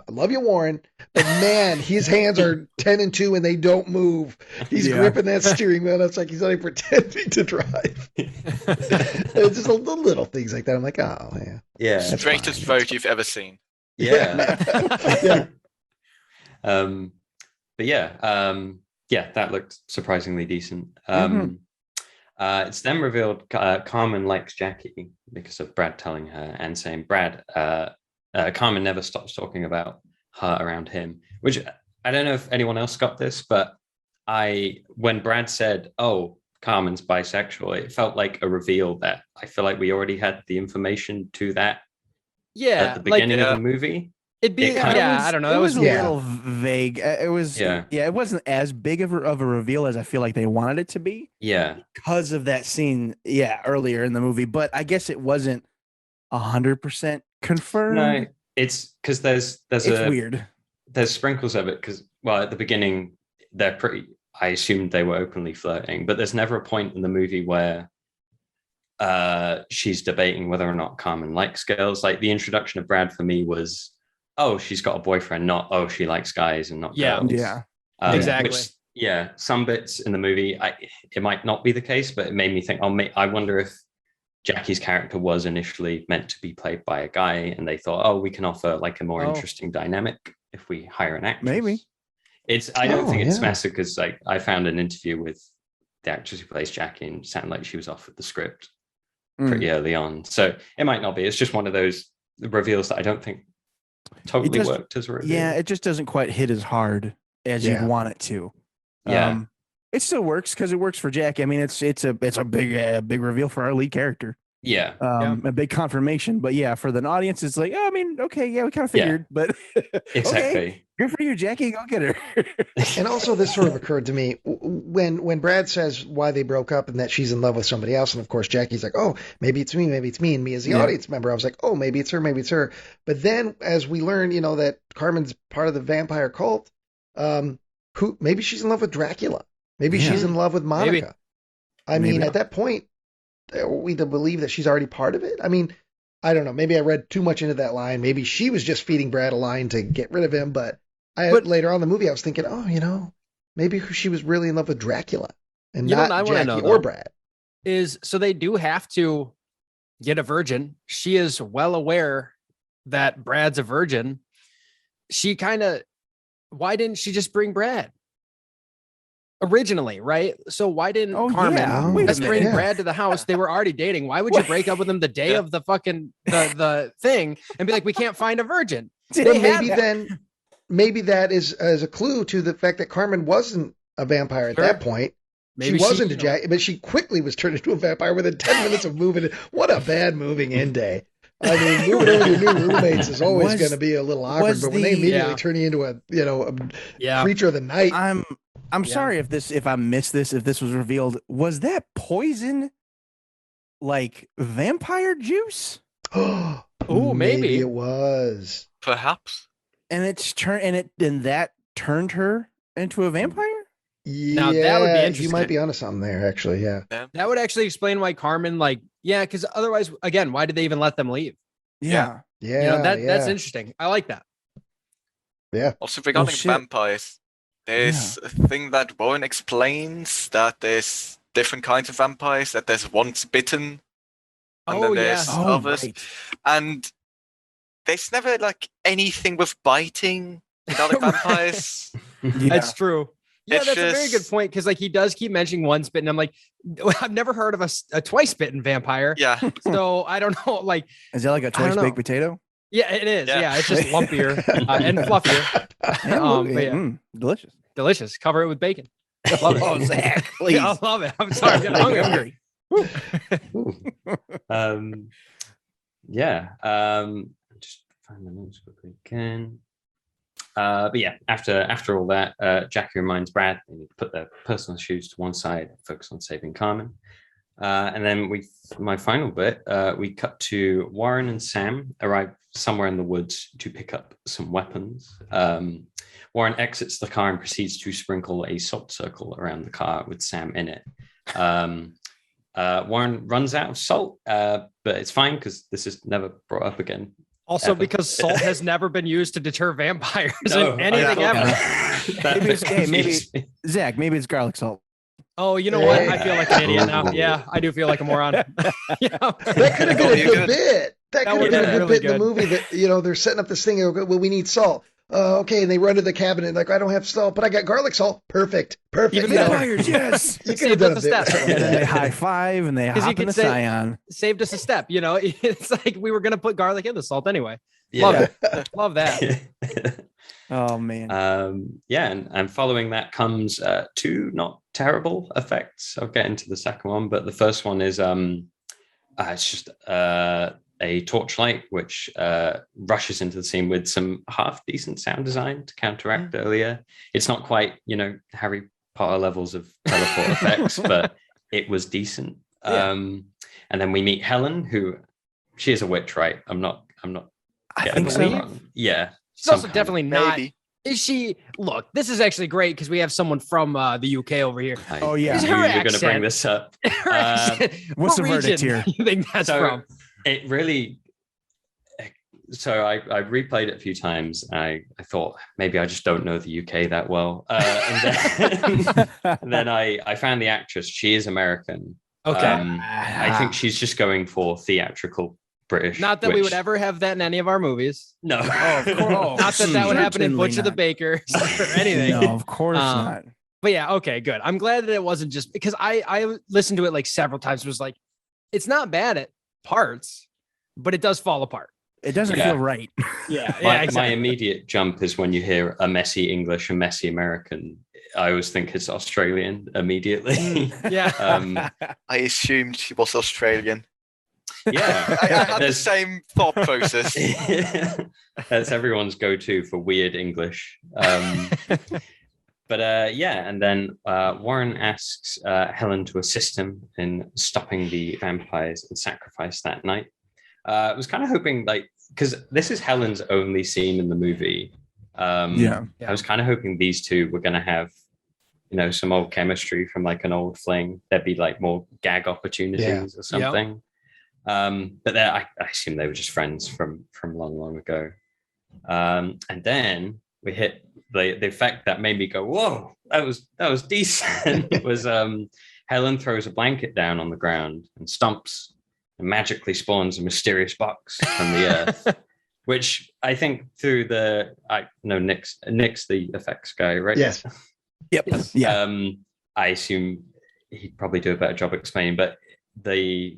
love you, Warren, but man, his hands are 10 and 2 and they don't move. He's gripping that steering wheel. It's like he's only pretending to drive. It's just the little things like that. I'm like, oh, yeah. Yeah. Straightest vote you've ever seen. Yeah. But yeah, that looked surprisingly decent. It's then revealed Carmen likes Jackie because of Brad telling her and saying Carmen never stops talking about her around him, which I don't know if anyone else got this, but when Brad said, oh, Carmen's bisexual, it felt like a reveal that I feel like we already had the information to that at the beginning of the movie. It'd be, I don't know. It was a little vague. It was, it wasn't as big of a reveal as I feel like they wanted it to be. Yeah. Because of that scene, earlier in the movie. But I guess it wasn't 100% confirmed. No, it's because there's weird. There's sprinkles of it because, well, at the beginning, I assumed they were openly flirting, but there's never a point in the movie where she's debating whether or not Carmen likes girls. Like the introduction of Brad for me was, oh, she's got a boyfriend, not, oh, she likes guys and not girls. Yeah, exactly. Which, some bits in the movie, it might not be the case, but it made me think, I wonder if Jackie's character was initially meant to be played by a guy and they thought, oh, we can offer like a more interesting dynamic if we hire an actress. Maybe. I don't think it's massive because like I found an interview with the actress who plays Jackie and it sounded like she was offered the script pretty early on. So it might not be. It's just one of those reveals that I don't think totally worked as a reveal. Yeah, it just doesn't quite hit as hard as you'd want it to. Yeah. It still works because it works for Jackie. I mean, it's a big reveal for our lead character. Yeah. A big confirmation. But yeah, for the audience, it's like, oh, I mean, okay, we kind of figured, but exactly. Okay, good for you, Jackie. Go get her. And also, this sort of occurred to me when Brad says why they broke up and that she's in love with somebody else, and of course Jackie's like, oh, maybe it's me, and me as the audience member, I was like, oh, maybe it's her. But then as we learn, that Carmen's part of the vampire cult, maybe she's in love with Dracula. Maybe she's in love with Monica. Maybe. I mean, at that point, are we to believe that she's already part of it? I mean, I don't know. Maybe I read too much into that line. Maybe she was just feeding Brad a line to get rid of him. But later on in the movie, I was thinking, oh, maybe she was really in love with Dracula and not Jackie or Brad. So they do have to get a virgin. She is well aware that Brad's a virgin. Why didn't she just bring Brad? Originally, right? So why didn't Carmen just bring Brad to the house? They were already dating. Why would you break up with him the day of the fucking the thing and be like, we can't find a virgin? Maybe that is as a clue to the fact that Carmen wasn't a vampire at that point. Maybe she wasn't a Jack, but she quickly was turned into a vampire within 10 minutes of moving. What a bad moving in day. I mean, moving in with your new roommates is always going to be a little awkward, but when they immediately turn you into a creature of the night. I'm sorry if I missed this, if this was revealed. Was that poison like vampire juice? Oh, maybe it was. Perhaps. And that turned her into a vampire? Yeah, now that would be interesting. You might be onto something there, actually. Yeah. That would actually explain why Carmen Yeah, because otherwise, again, why did they even let them leave? Yeah. Yeah, that's interesting. I like that. Yeah. Also, regarding shit. vampires, there's a thing that Warren explains that there's different kinds of vampires, that there's once bitten, and then there's others. Right. And there's never like anything with biting in other vampires. That's true. Yeah, It's that's a very good just- point because like he does keep mentioning once bitten. I'm like, I've never heard of a twice bitten vampire. Yeah. So I don't know. Like, Is that like a twice baked potato? yeah, it is. Yeah. Yeah, it's just lumpier and fluffier. Delicious. Delicious. Cover it with bacon. Love it. Oh, Zach, please. Yeah, I love it. I'm sorry. I'm getting hungry. Just find the notes quickly again. But yeah, after all that, Jackie reminds Brad they need to put their personal issues to one side and focus on saving Carmen. And then my final bit, we cut to Warren and Sam arrive somewhere in the woods to pick up some weapons. Warren exits the car and proceeds to sprinkle a salt circle around the car with Sam in it. Warren runs out of salt, but it's fine because this is never brought up again. Also, ever. because salt has never been used to deter vampires No, in anything ever. Maybe Zach, maybe it's garlic salt. Oh, you know what? I feel like an idiot now. Yeah, I do feel like a moron. Yeah. That could have been a good bit. That could have been a good really bit in the movie that, they're setting up this thing. Well, we need salt. Okay. And they run to the cabinet like, I don't have salt, but I got garlic salt. Perfect. Even Vampires, yes. You could have done a bit. And then they high five and they hop in the Scion. Saved us a step. It's like we were going to put garlic in the salt anyway. Yeah. Love it. Love that. Oh, man. And following that comes two not terrible effects. I'll get into the second one, but the first one is it's just a torchlight which rushes into the scene with some half decent sound design to counteract earlier. It's not quite Harry Potter levels of teleport effects, but it was decent. And then we meet Helen, who she is a witch, right? I'm not I getting think that so. wrong. Yeah. She's also definitely not. Maybe. Is she? Look, this is actually great because we have someone from the UK over here. Oh, yeah. Is I knew her you were going to bring accent- this up. Her accent, what's what the verdict region here? do you think that's from? It really. So I replayed it a few times. And I thought maybe I just don't know the UK that well. And then I found the actress. She is American. Okay. I think she's just going for theatrical British. Not that we would ever have that in any of our movies. No. Not that would happen in Certainly Butcher the not. Baker or anything. No, of course not. But yeah, okay, good. I'm glad that it wasn't just because I listened to it like several times. It was like, it's not bad at parts, but it does fall apart. It doesn't Yeah. feel right. Yeah, My immediate jump is when you hear a messy English and messy American. I always think it's Australian immediately. Yeah. I assumed she was Australian. Yeah. I had the same thought process. That's everyone's go-to for weird English. But and then Warren asks Helen to assist him in stopping the vampires and sacrifice that night. I was kind of hoping, because this is Helen's only scene in the movie. I was kind of hoping these two were going to have, some old chemistry from like an old fling. There'd be like more gag opportunities or something. But I assume they were just friends from long, long ago. And then we hit the effect that made me go, whoa, that was decent. It was Helen throws a blanket down on the ground and stomps and magically spawns a mysterious box from the earth, which I think through Nick's the effects guy, right? Yes. Yep. Yeah. I assume he'd probably do a better job explaining, but the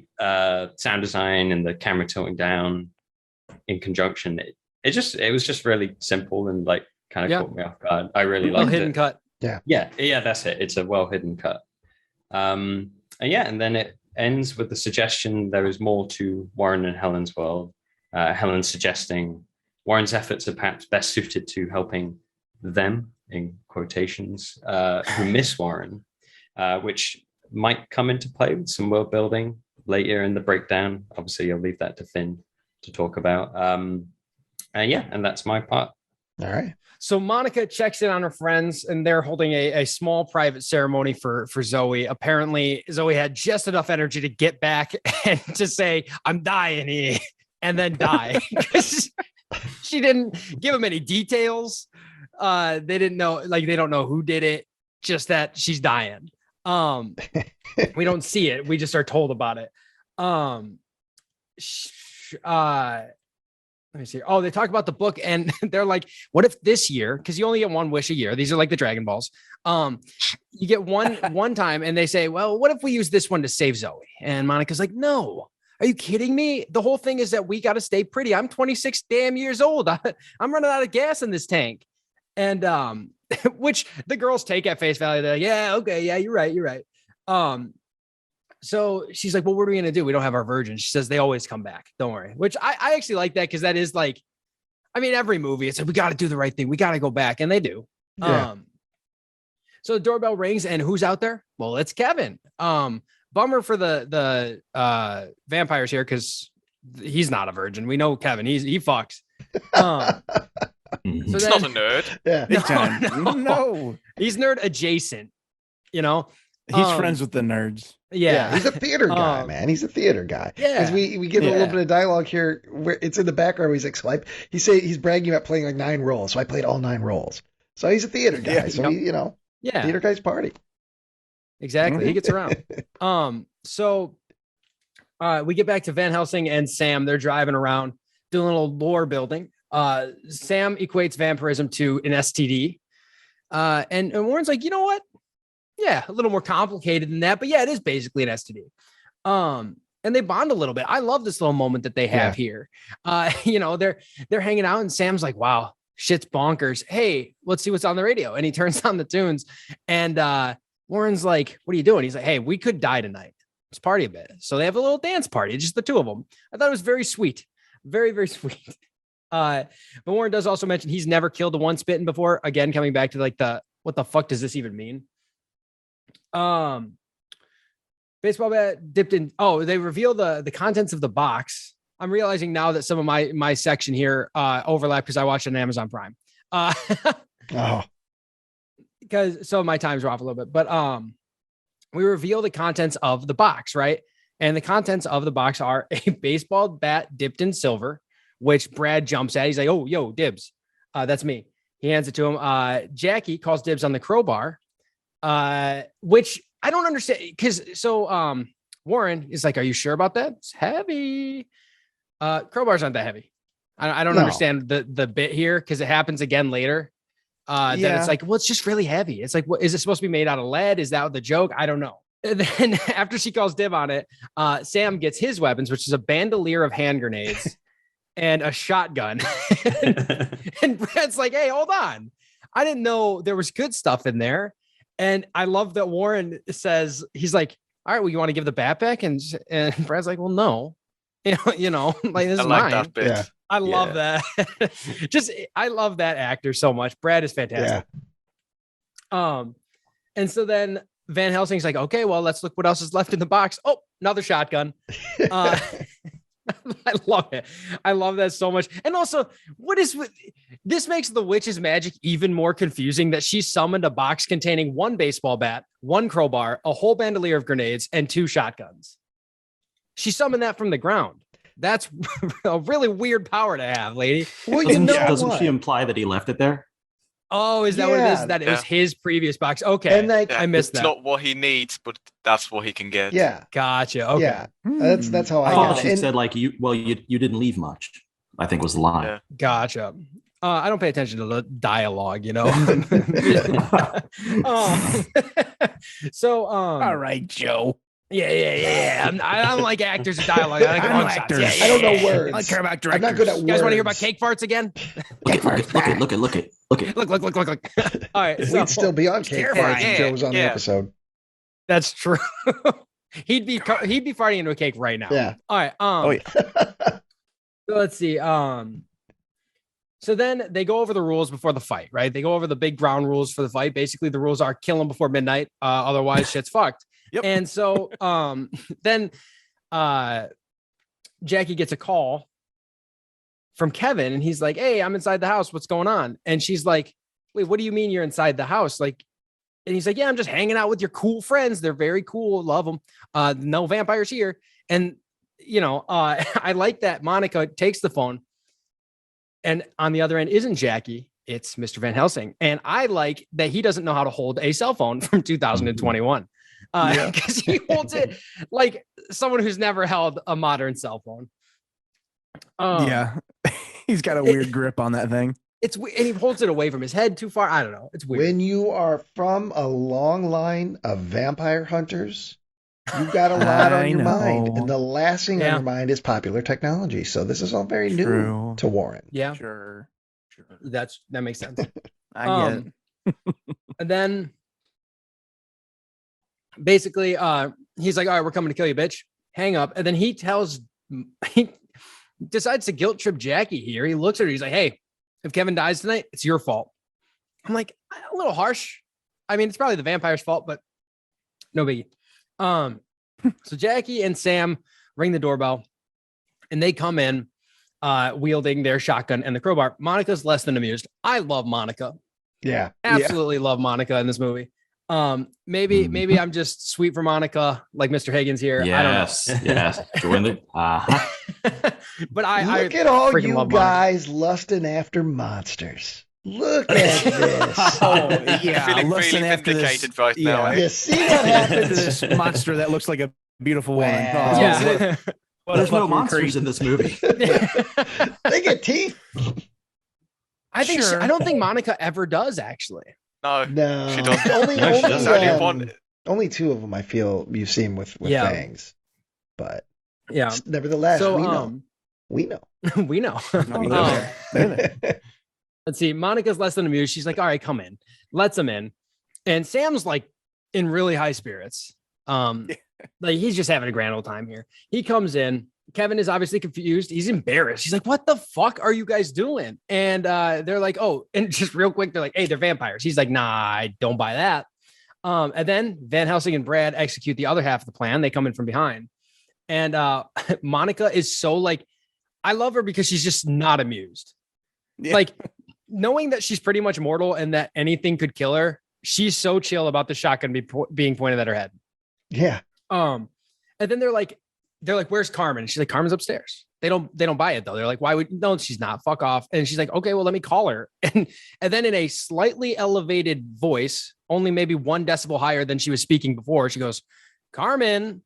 sound design and the camera tilting down in conjunction, it was just really simple and kind of caught me off guard. I really liked hidden it. cut. Yeah, that's it. It's a well hidden cut. And then it ends with the suggestion there is more to Warren and Helen's world. Helen suggesting Warren's efforts are perhaps best suited to helping them, in quotations, who miss Warren, which might come into play with some world building later in the breakdown. Obviously, I'll leave that to Finn to talk about. And that's my part. All right. So Monica checks in on her friends, and they're holding a small private ceremony for Zoe. Apparently, Zoe had just enough energy to get back and to say, "I'm dying here," and then die. She didn't give them any details. They didn't know, like, they don't know who did it, just that she's dying. We don't see it. We just are told about it. Let me see. Oh, they talk about the book, and they're like, what if this year, because you only get one wish a year. These are like the Dragon Balls. You get one time, and they say, well, what if we use this one to save Zoe? And Monica's like, no, are you kidding me? The whole thing is that we got to stay pretty. I'm 26 damn years old. I'm running out of gas in this tank. And which the girls take at face value. They're like, yeah, okay, yeah, you're right. So she's like, well, what are we going to do? We don't have our virgins. She says, they always come back. Don't worry. Which I actually like that, because that is like, I mean, every movie, it's like, we got to do the right thing. We got to go back. And they do. Yeah. So the doorbell rings, and who's out there? Well, it's Kevin. Bummer for the vampires here, because he's not a virgin. We know Kevin. He fucks. So he's not a nerd. Yeah. No. He's nerd adjacent, you know? He's friends with the nerds. Yeah. He's a theater guy, man. He's a theater guy. Yeah. Because we get a little bit of dialogue here where it's in the background where he's like, he's bragging about playing like 9 roles. So I played all 9 roles. So he's a theater guy. Yeah, so he, theater guy's party. Exactly. He gets around. So we get back to Van Helsing and Sam. They're driving around doing a little lore building. Sam equates vampirism to an STD. And Warren's like, you know what? Yeah, a little more complicated than that, but yeah, it is basically an STD. And they bond a little bit. I love this little moment that they have here. They're hanging out, and Sam's like, wow, shit's bonkers. Hey, let's see what's on the radio. And he turns on the tunes, and Warren's like, what are you doing? He's like, hey, we could die tonight. Let's party a bit. So they have a little dance party, just the two of them. I thought it was very sweet. Very, very sweet. But Warren does also mention he's never killed a one spitting before. Again, coming back to like what the fuck does this even mean? Baseball bat dipped in. Oh, they reveal the contents of the box. I'm realizing now that some of my section here overlap because I watched it on Amazon Prime. Because some of my times are off a little bit, but we reveal the contents of the box, right? And the contents of the box are a baseball bat dipped in silver, which Brad jumps at. He's like, oh, yo, dibs. That's me. He hands it to him. Jackie calls dibs on the crowbar. Which I don't understand, because Warren is like, are you sure about that? It's heavy. Crowbars aren't that heavy. I don't understand the bit here, because it happens again later. That it's like, well, it's just really heavy. It's like, what is it supposed to be made out of lead? Is that the joke? I don't know. And then after she calls dib on it, Sam gets his weapons, which is a bandolier of hand grenades and a shotgun. And Brad's like, hey, hold on. I didn't know there was good stuff in there. And I love that Warren says, he's like, all right, well, you want to give the bat back? And Brad's like, well, no, you know, like, this is mine. That bit. Yeah. I love that. I love that actor so much. Brad is fantastic. Yeah. And so then Van Helsing's like, okay, well, let's look what else is left in the box. Oh, another shotgun. I love it. I love that so much. And also, this makes the witch's magic even more confusing, that she summoned a box containing 1 baseball bat, 1 crowbar, a whole bandolier of grenades, and 2 shotguns. She summoned that from the ground. That's a really weird power to have, lady. Well, doesn't she imply that he left it there? Oh, is that what it is? That it was his previous box. Okay. And I missed that. It's not what he needs, but that's what he can get. Yeah. Gotcha. Okay. Yeah. That's how I thought got she it. said like, you didn't leave much, I think was the line. Yeah. Gotcha. I don't pay attention to the dialogue, So, all right, Joe. Yeah. I don't like actors and dialogue. I like actors. I don't know words. I care about directors. I'm not good at words. You guys want to hear about cake farts again? Cake farts. Look. All right. We'd still be on cake farts if Joe was on the episode. That's true. He'd be farting into a cake right now. Yeah. All right. So let's see. So then they go over the rules before the fight, right? They go over the big ground rules for the fight. Basically, the rules are kill him before midnight. Otherwise, shit's fucked. Yep. And so then Jackie gets a call from Kevin, and he's like, "Hey, I'm inside the house. What's going on?" And she's like, "Wait, what do you mean you're inside the house?" Like, and he's like, "Yeah, I'm just hanging out with your cool friends. They're very cool. Love them. No vampires here." And I like that Monica takes the phone, and on the other end isn't Jackie. It's Mr. Van Helsing. And I like that he doesn't know how to hold a cell phone from 2021. Because he holds it like someone who's never held a modern cell phone. He's got a weird grip on that thing. And he holds it away from his head too far. I don't know. It's weird. When you are from a long line of vampire hunters, you've got a lot on your mind. And the last thing on your mind is popular technology. So this is all very new to Warren. Yeah. Sure. That makes sense. I get it. And then basically he's like, "All right, we're coming to kill you, bitch." Hang up. And then he decides to guilt trip Jackie here. He looks at her. He's like, "Hey, if Kevin dies tonight, it's your fault." I'm like, a little harsh. I mean, it's probably the vampire's fault, but no biggie. So Jackie and Sam ring the doorbell, and they come in wielding their shotgun and the crowbar. Monica's less than amused. I love Monica. Yeah. Absolutely love Monica in this movie. Maybe I'm just sweet for Monica, like Mr. Higgins here. Yes, I don't know. yes. Join the But I look at all freaking you love guys lusting after monsters. Look at this. Feeling really vindicated right now. You see what happens? This monster that looks like a beautiful woman. Wow. Yeah. There's no monsters in this movie. They get teeth. I don't think Monica ever does, actually. No, No. she doesn't. Only two of them I feel you've seen with fangs. But nevertheless, we know. We know. Let's see. Monica's less than amused. She's like, "All right, come in." Lets him in. And Sam's like in really high spirits. Like he's just having a grand old time here. He comes in. Kevin is obviously confused. He's embarrassed. He's like, "What the fuck are you guys doing?" And they're like, "Oh," and just real quick, they're like, "Hey, they're vampires." He's like, "Nah, I don't buy that." And then Van Helsing and Brad execute the other half of the plan. They come in from behind. And Monica is so like, I love her because she's just not amused. Yeah. Like knowing that she's pretty much mortal and that anything could kill her, she's so chill about the shotgun being pointed at her head. Yeah. And then they're like, "Where's Carmen?" She's like, "Carmen's upstairs." They don't buy it though. They're like, "Why would no, she's not, fuck off." And she's like, "Okay, well, let me call her." And then in a slightly elevated voice, only maybe 1 decibel higher than she was speaking before, she goes, "Carmen."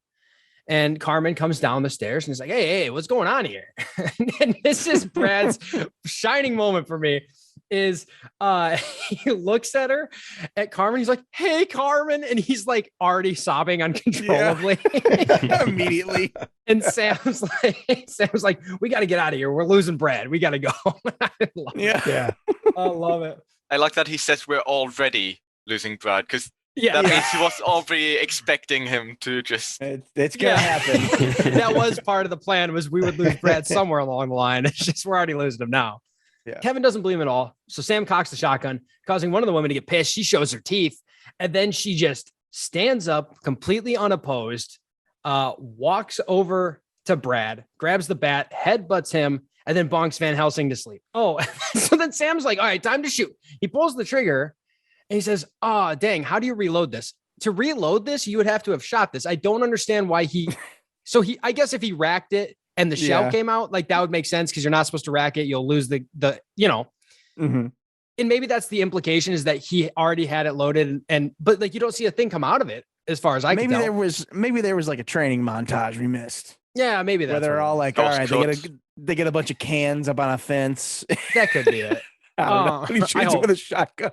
And Carmen comes down the stairs and is like, hey, what's going on here? And this is Brad's shining moment for me is he looks at Carmen. He's like, "Hey, Carmen." And he's like already sobbing uncontrollably. Yeah. Immediately. And Sam's like, "We got to get out of here. We're losing Brad. We got to go." I love it. I love it. I like that he says we're already losing Brad because that means he was already expecting him to just. It's gonna happen. That was part of the plan. Was we would lose Brad somewhere along the line. It's just we're already losing him now. Yeah. Kevin doesn't believe him at all. So Sam cocks the shotgun, causing one of the women to get pissed. She shows her teeth, and then she just stands up, completely unopposed, walks over to Brad, grabs the bat, headbutts him, and then bonks Van Helsing to sleep. Oh, so then Sam's like, "All right, time to shoot." He pulls the trigger. And he says, "Oh, dang, how do you reload this? To reload this, you would have to have shot this. I don't understand why I guess if he racked it and the shell came out, like that would make sense because you're not supposed to rack it. You'll lose the Mm-hmm. And maybe that's the implication is that he already had it loaded but like you don't see a thing come out of it as far as I can tell. Maybe there was like a training montage we missed. Yeah, maybe that's where they're all like, all right, they get a bunch of cans up on a fence. That could be it. He shoots it with a shotgun.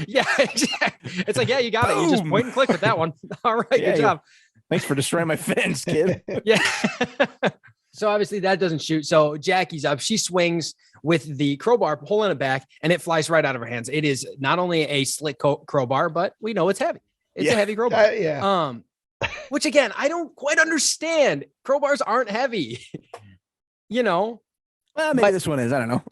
Yeah, exactly. It's like, yeah, you got Boom. It. You just point and click with that one. All right, good job. Thanks for destroying my fence, kid. Yeah. So obviously that doesn't shoot. So Jackie's up. She swings with the crowbar, pulling it back, and it flies right out of her hands. It is not only a slick crowbar, but we know it's heavy. It's a heavy crowbar. Which again, I don't quite understand. Crowbars aren't heavy. Well, maybe this one is. I don't know.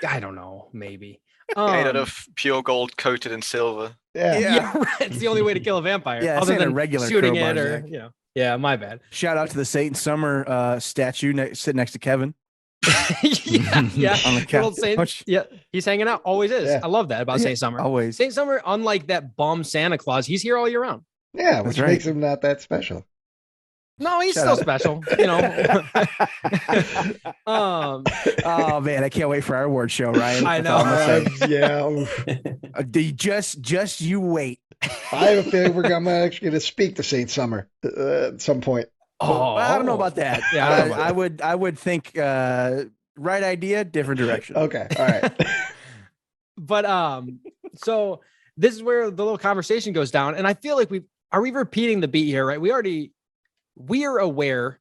I don't know. Maybe. Made out of pure gold coated in silver. Yeah, right. It's the only way to kill a vampire. Yeah, other than a regular shooting crowbar, it or, Yeah, my bad. Shout out to the Satan Summer statue sitting next to Kevin. yeah. On the Little Saint, yeah, he's hanging out. Always is. Yeah. I love that about Saint Summer. Always. Saint Summer, unlike that bum Santa Claus, he's here all year round. Yeah, which makes him not that special. No, he's still special, you know. Oh man, I can't wait for our award show, Ryan. I know. Yeah. Just you wait. I have a feeling I'm actually going to speak to Saint Summer at some point. Oh, I don't know about that. Yeah, I would think right idea, different direction. Okay, all right. But so this is where the little conversation goes down, and I feel like we repeating the beat here, right? We're aware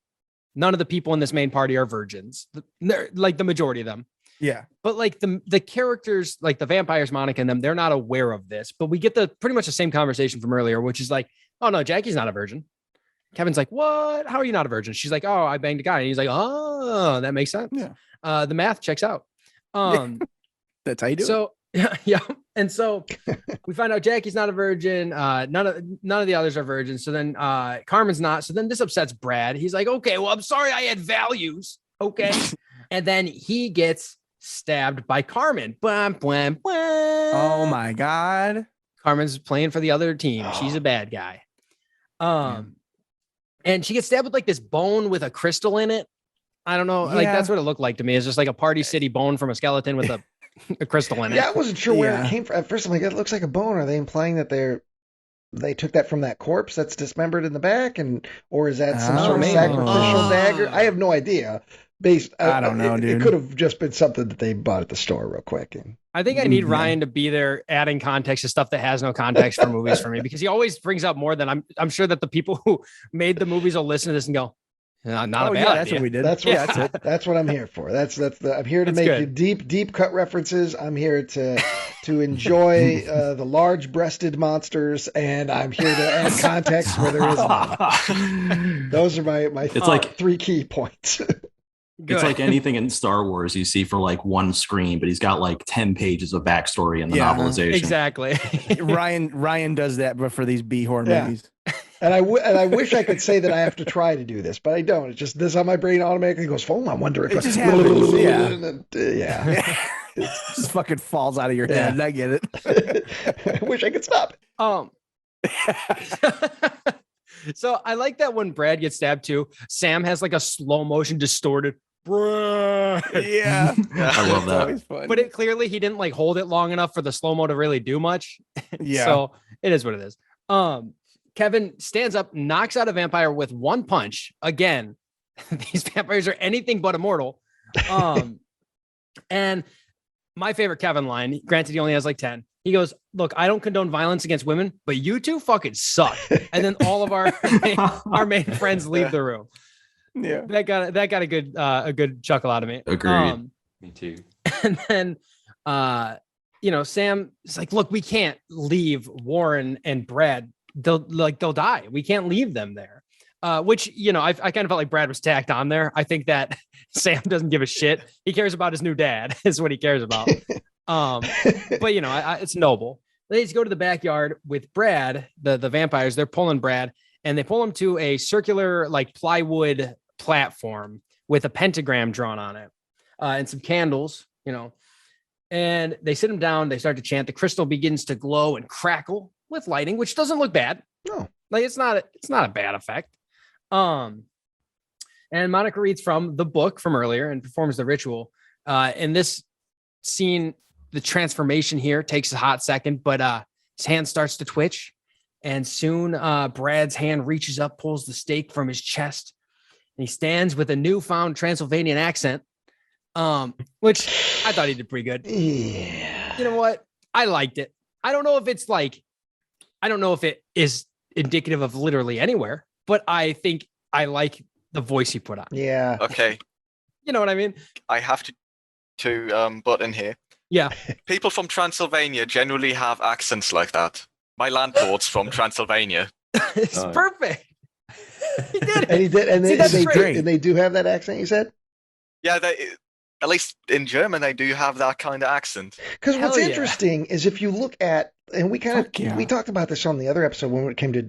none of the people in this main party are virgins, like the majority of them. Yeah. But like the characters, like the vampires, Monica and them, they're not aware of this. But we get the pretty much the same conversation from earlier, which is like, oh no, Jackie's not a virgin. Kevin's like, what? How are you not a virgin? She's like, oh, I banged a guy. And he's like, oh, that makes sense. Yeah. The math checks out. That's how you do it. Yeah. And so we find out Jackie's not a virgin. None of the others are virgins. So then Carmen's not. So then this upsets Brad. He's like, okay, well, I'm sorry I had values. Okay. And then he gets stabbed by Carmen. Bwam, bwam, bwam. Oh my God. Carmen's playing for the other team. She's a bad guy. And she gets stabbed with like this bone with a crystal in it. I don't know. Like that's what it looked like to me. It's just like a Party City bone from a skeleton with a crystal in it. Yeah, I wasn't sure where it came from. At first, I'm like, it looks like a bone. Are they implying that they took that from that corpse that's dismembered in the back, or is that some sort of sacrificial dagger? I have no idea. I don't know, dude. It could have just been something that they bought at the store real quick. I think I need Ryan to be there adding context to stuff that has no context for movies for me, because he always brings up more than I'm sure that the people who made the movies will listen to this and go, not a bad idea. That's what we did. That's it. That's what I'm here for. I'm here to make you deep cut references. I'm here to enjoy the large-breasted monsters, and I'm here to add context where there is none. Those are my three key points. It's like anything in Star Wars you see for like one screen, but he's got like 10 pages of backstory in the novelization. Exactly. Ryan does that, but for these B-horror movies. And I wish I could say that I have to try to do this, but I don't. It's just this on my brain automatically goes, oh, I wonder if it just happens. Yeah. It just fucking falls out of your head. I get it. I wish I could stop it. So I like that when Brad gets stabbed too, Sam has like a slow motion distorted. Yeah. I love that. But it clearly he didn't like hold it long enough for the slow mo to really do much. Yeah. So it is what it is. Kevin stands up, knocks out a vampire with one punch. Again, these vampires are anything but immortal. And my favorite Kevin line, granted he only has like 10. He goes, look, I don't condone violence against women, but you two fucking suck. And then all of our main friends leave the room. Yeah. That got a good chuckle out of me. Agreed. Me too. And then Sam is like, look, we can't leave Warren and Brad. They'll die. We can't leave them there. Which, I kind of felt like Brad was tacked on there. I think that Sam doesn't give a shit. He cares about his new dad is what he cares about. But it's noble. They go to the backyard with Brad, the vampires. They're pulling Brad, and they pull him to a circular like plywood platform with a pentagram drawn on it, and some candles, and they sit him down. They start to chant. The crystal begins to glow and crackle with lighting, which doesn't look bad. No, like it's not a bad effect. And Monica reads from the book from earlier and performs the ritual. In this scene, the transformation here takes a hot second, but his hand starts to twitch, and soon Brad's hand reaches up, pulls the stake from his chest, and he stands with a newfound Transylvanian accent, which I thought he did pretty good. Yeah. You know what? I liked it. I don't know if it is indicative of literally anywhere, but I think I like the voice he put on. Yeah. Okay. You know what I mean? I have to butt in here. Yeah. People from Transylvania generally have accents like that. My landlord's from Transylvania. It's perfect. He did it. And he did, and they do have that accent, you said? Yeah, at least in German, they do have that kind of accent. Because what's interesting is if you look at and we talked about this on the other episode when it came to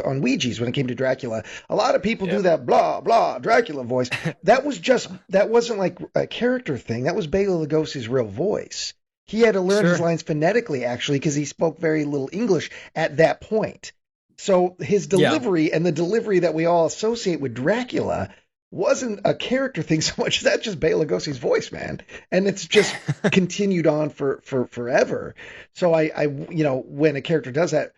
on Ouija's, when it came to Dracula. A lot of people do that blah blah Dracula voice. That wasn't like a character thing. That was Bela Lugosi's real voice. He had to learn his lines phonetically, actually, because he spoke very little English at that point. So his delivery and the delivery that we all associate with Dracula wasn't a character thing so much as that's just Bela Lugosi's voice, man. And it's just continued on for forever. So I when a character does that,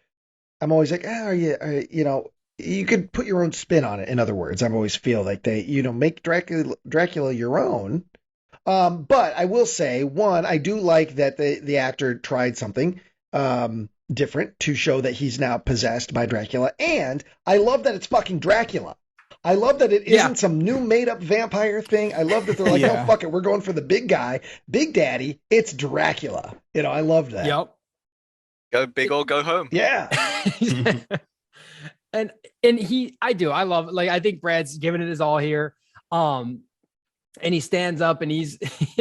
I'm always like, you could put your own spin on it. In other words, I always feel like they, make Dracula your own. But I will say, one, I do like that the actor tried something different to show that he's now possessed by Dracula. And I love that it's fucking Dracula. I love that it isn't some new made up vampire thing. I love that they're like, no, fuck it. We're going for the big guy, Big Daddy. It's Dracula. I love that. Yep. Go big or go home. Yeah. and I love, like, I think Brad's giving it his all here. And he stands up and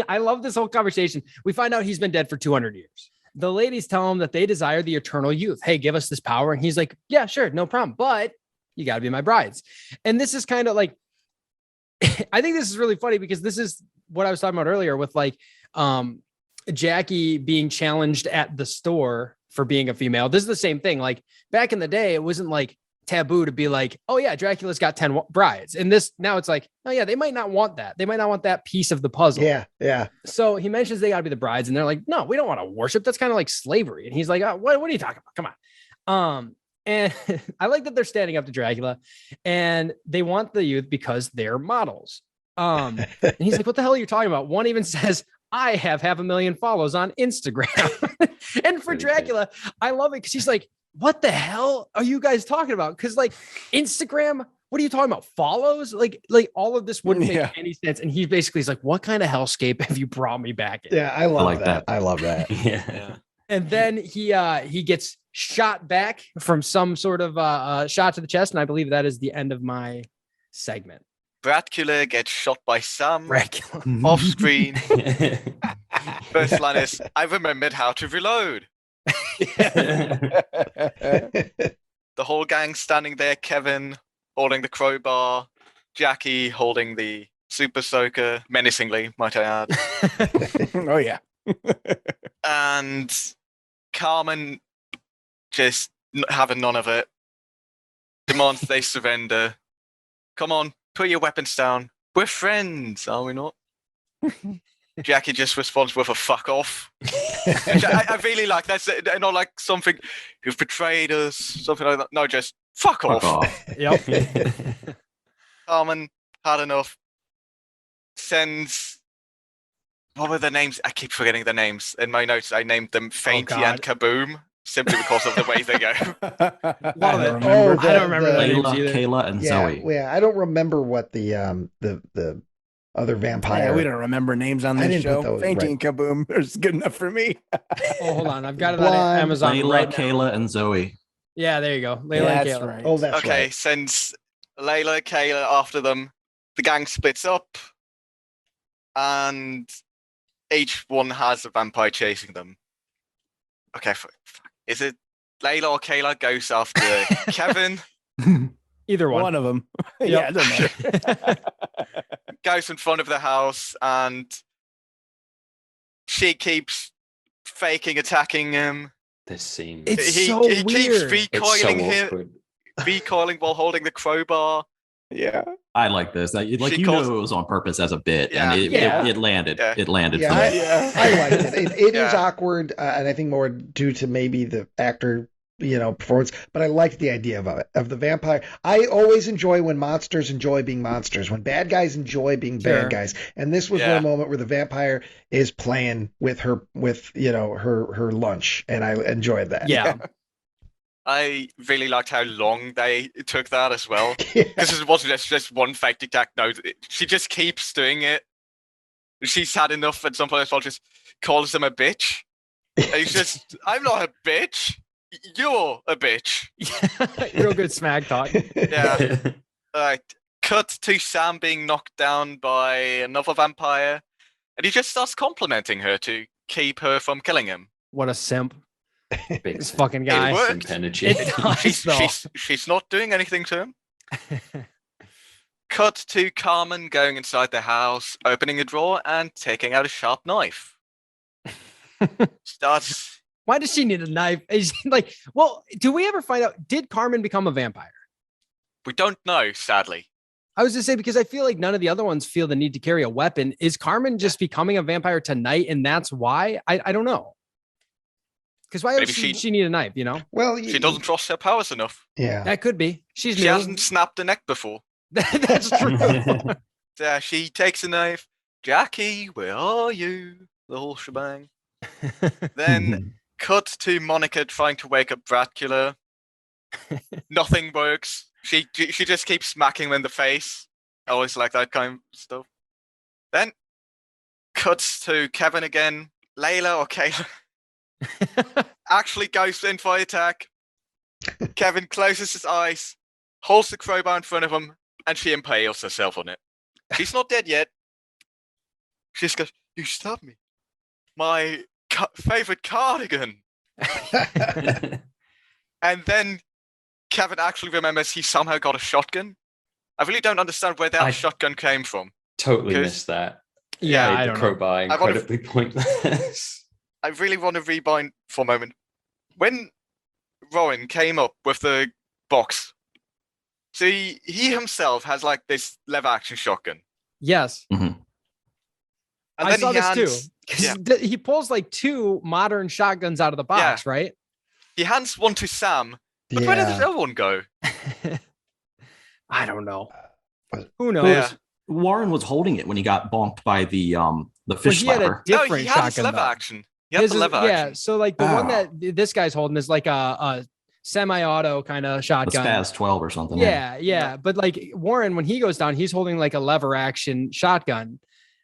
I love this whole conversation. We find out he's been dead for 200 years. The ladies tell him that they desire the eternal youth. Hey, give us this power. And he's like, yeah, sure. No problem. But you got to be my brides. And this is kind of like, I think this is really funny because this is what I was talking about earlier with like Jackie being challenged at the store for being a female. This is the same thing. Like back in the day, it wasn't like taboo to be like, oh yeah, Dracula's got 10 brides. And this, now it's like, oh yeah, they might not want that. They might not want that piece of the puzzle. Yeah. So he mentions they got to be the brides and they're like, no, we don't want to worship. That's kind of like slavery. And he's like, oh, what are you talking about? Come on. And I like that they're standing up to Dracula and they want the youth because they're models. And he's like, what the hell are you talking about? One even says, I have 500,000 follows on Instagram. And for Dracula, I love it because he's like, what the hell are you guys talking about? Because like Instagram, what are you talking about? Follows? Like all of this wouldn't make any sense. And he basically is like, what kind of hellscape have you brought me back in? Yeah, I love that. I love that. Yeah. And then he gets shot back from some sort of shot to the chest. And I believe that is the end of my segment. Dracula gets shot by Sam off screen. First line is, I remembered how to reload. The whole gang standing there, Kevin holding the crowbar, Jackie holding the super soaker, menacingly, might I add. Oh, yeah. And Carmen just having none of it. Demands they surrender. Come on, put your weapons down. We're friends, are we not? Jackie just responds with a fuck off. Which I really like. That's not like something, you've betrayed us, something like that. No, just fuck off. Yep. Carmen had enough. Sends, what were the names? I keep forgetting the names. In my notes, I named them Fainty and Kaboom, simply because of the way they go. I don't remember the names either. Kayla, and Zoe. Yeah, I don't remember what the other vampire. Yeah, we don't remember names on this show. Fainty and Kaboom is good enough for me. Oh, hold on. I've got it on Amazon. Layla, Kayla, and Zoe. Yeah, there you go. Layla and Kayla. Right. Oh, that's right. Okay, sends Layla, Kayla after them. The gang splits up. And each one has a vampire chasing them. Okay, is it Layla or Kayla goes after Kevin? Either one. One of them. Yeah, it doesn't matter. Goes in front of the house and she keeps faking attacking him. This scene. It's so he weird. Keeps recoiling it's so recoiling while holding the crowbar. Yeah. I like this. Like you know, it was on purpose as a bit, and it landed. Yeah. It landed. Yeah, for me. I liked it. It is awkward, and I think more due to maybe the actor, performance. But I liked the idea of the vampire. I always enjoy when monsters enjoy being monsters, when bad guys enjoy being bad guys. And this was one moment where the vampire is playing with her lunch, and I enjoyed that. Yeah. I really liked how long they took that as well. Because it wasn't just one fake attack. No, she just keeps doing it. She's had enough at some point as well, just calls him a bitch. And he's just, I'm not a bitch. You're a bitch. Real good smack talk. Yeah. All right. Cut to Sam being knocked down by another vampire. And he just starts complimenting her to keep her from killing him. What a simp. Big This fucking guy. worked. energy. It does, She's not doing anything to him. Cut to Carmen going inside the house, opening a drawer and taking out a sharp knife. Starts. Why does she need a knife? Is like, well, do we ever find out? Did Carmen become a vampire? We don't know, sadly. I was to say, because I feel like none of the other ones feel the need to carry a weapon. Is Carmen just becoming a vampire tonight, and that's why? I don't know. Because why would she need a knife? You know? Well, She doesn't trust her powers enough. Yeah. That could be. She hasn't snapped a neck before. That's true. She takes a knife. Jackie, where are you? The whole shebang. Then cut to Monica trying to wake up Dracula. Nothing works. She just keeps smacking him in the face. I always like that kind of stuff. Then cuts to Kevin again. Layla or Kayla actually goes in for the attack. Kevin closes his eyes, holds the crowbar in front of him, and she impales herself on it. She's not dead yet. She just goes, "You stabbed me. My favorite cardigan." And then Kevin actually remembers he somehow got a shotgun. I really don't understand where that shotgun came from. Totally missed that. Yeah, I the don't crowbar incredibly pointless. I really want to rewind for a moment. When Rowan came up with the box, see, he himself has like this lever action shotgun. Yes. And I saw this too. Because he pulls like 2 modern shotguns out of the box, right? He hands one to Sam. But where did the other one go? I don't know. Who knows? Yeah. Warren was holding it when he got bonked by the fish he had a slapper. different he had his shotgun. lever though. action. He had the lever Yeah, action. so like the one that this guy's holding is like a semi-auto kind of The shotgun. Spaz 12 or something. Yeah. But like Warren, when he goes down, he's holding like a lever action shotgun.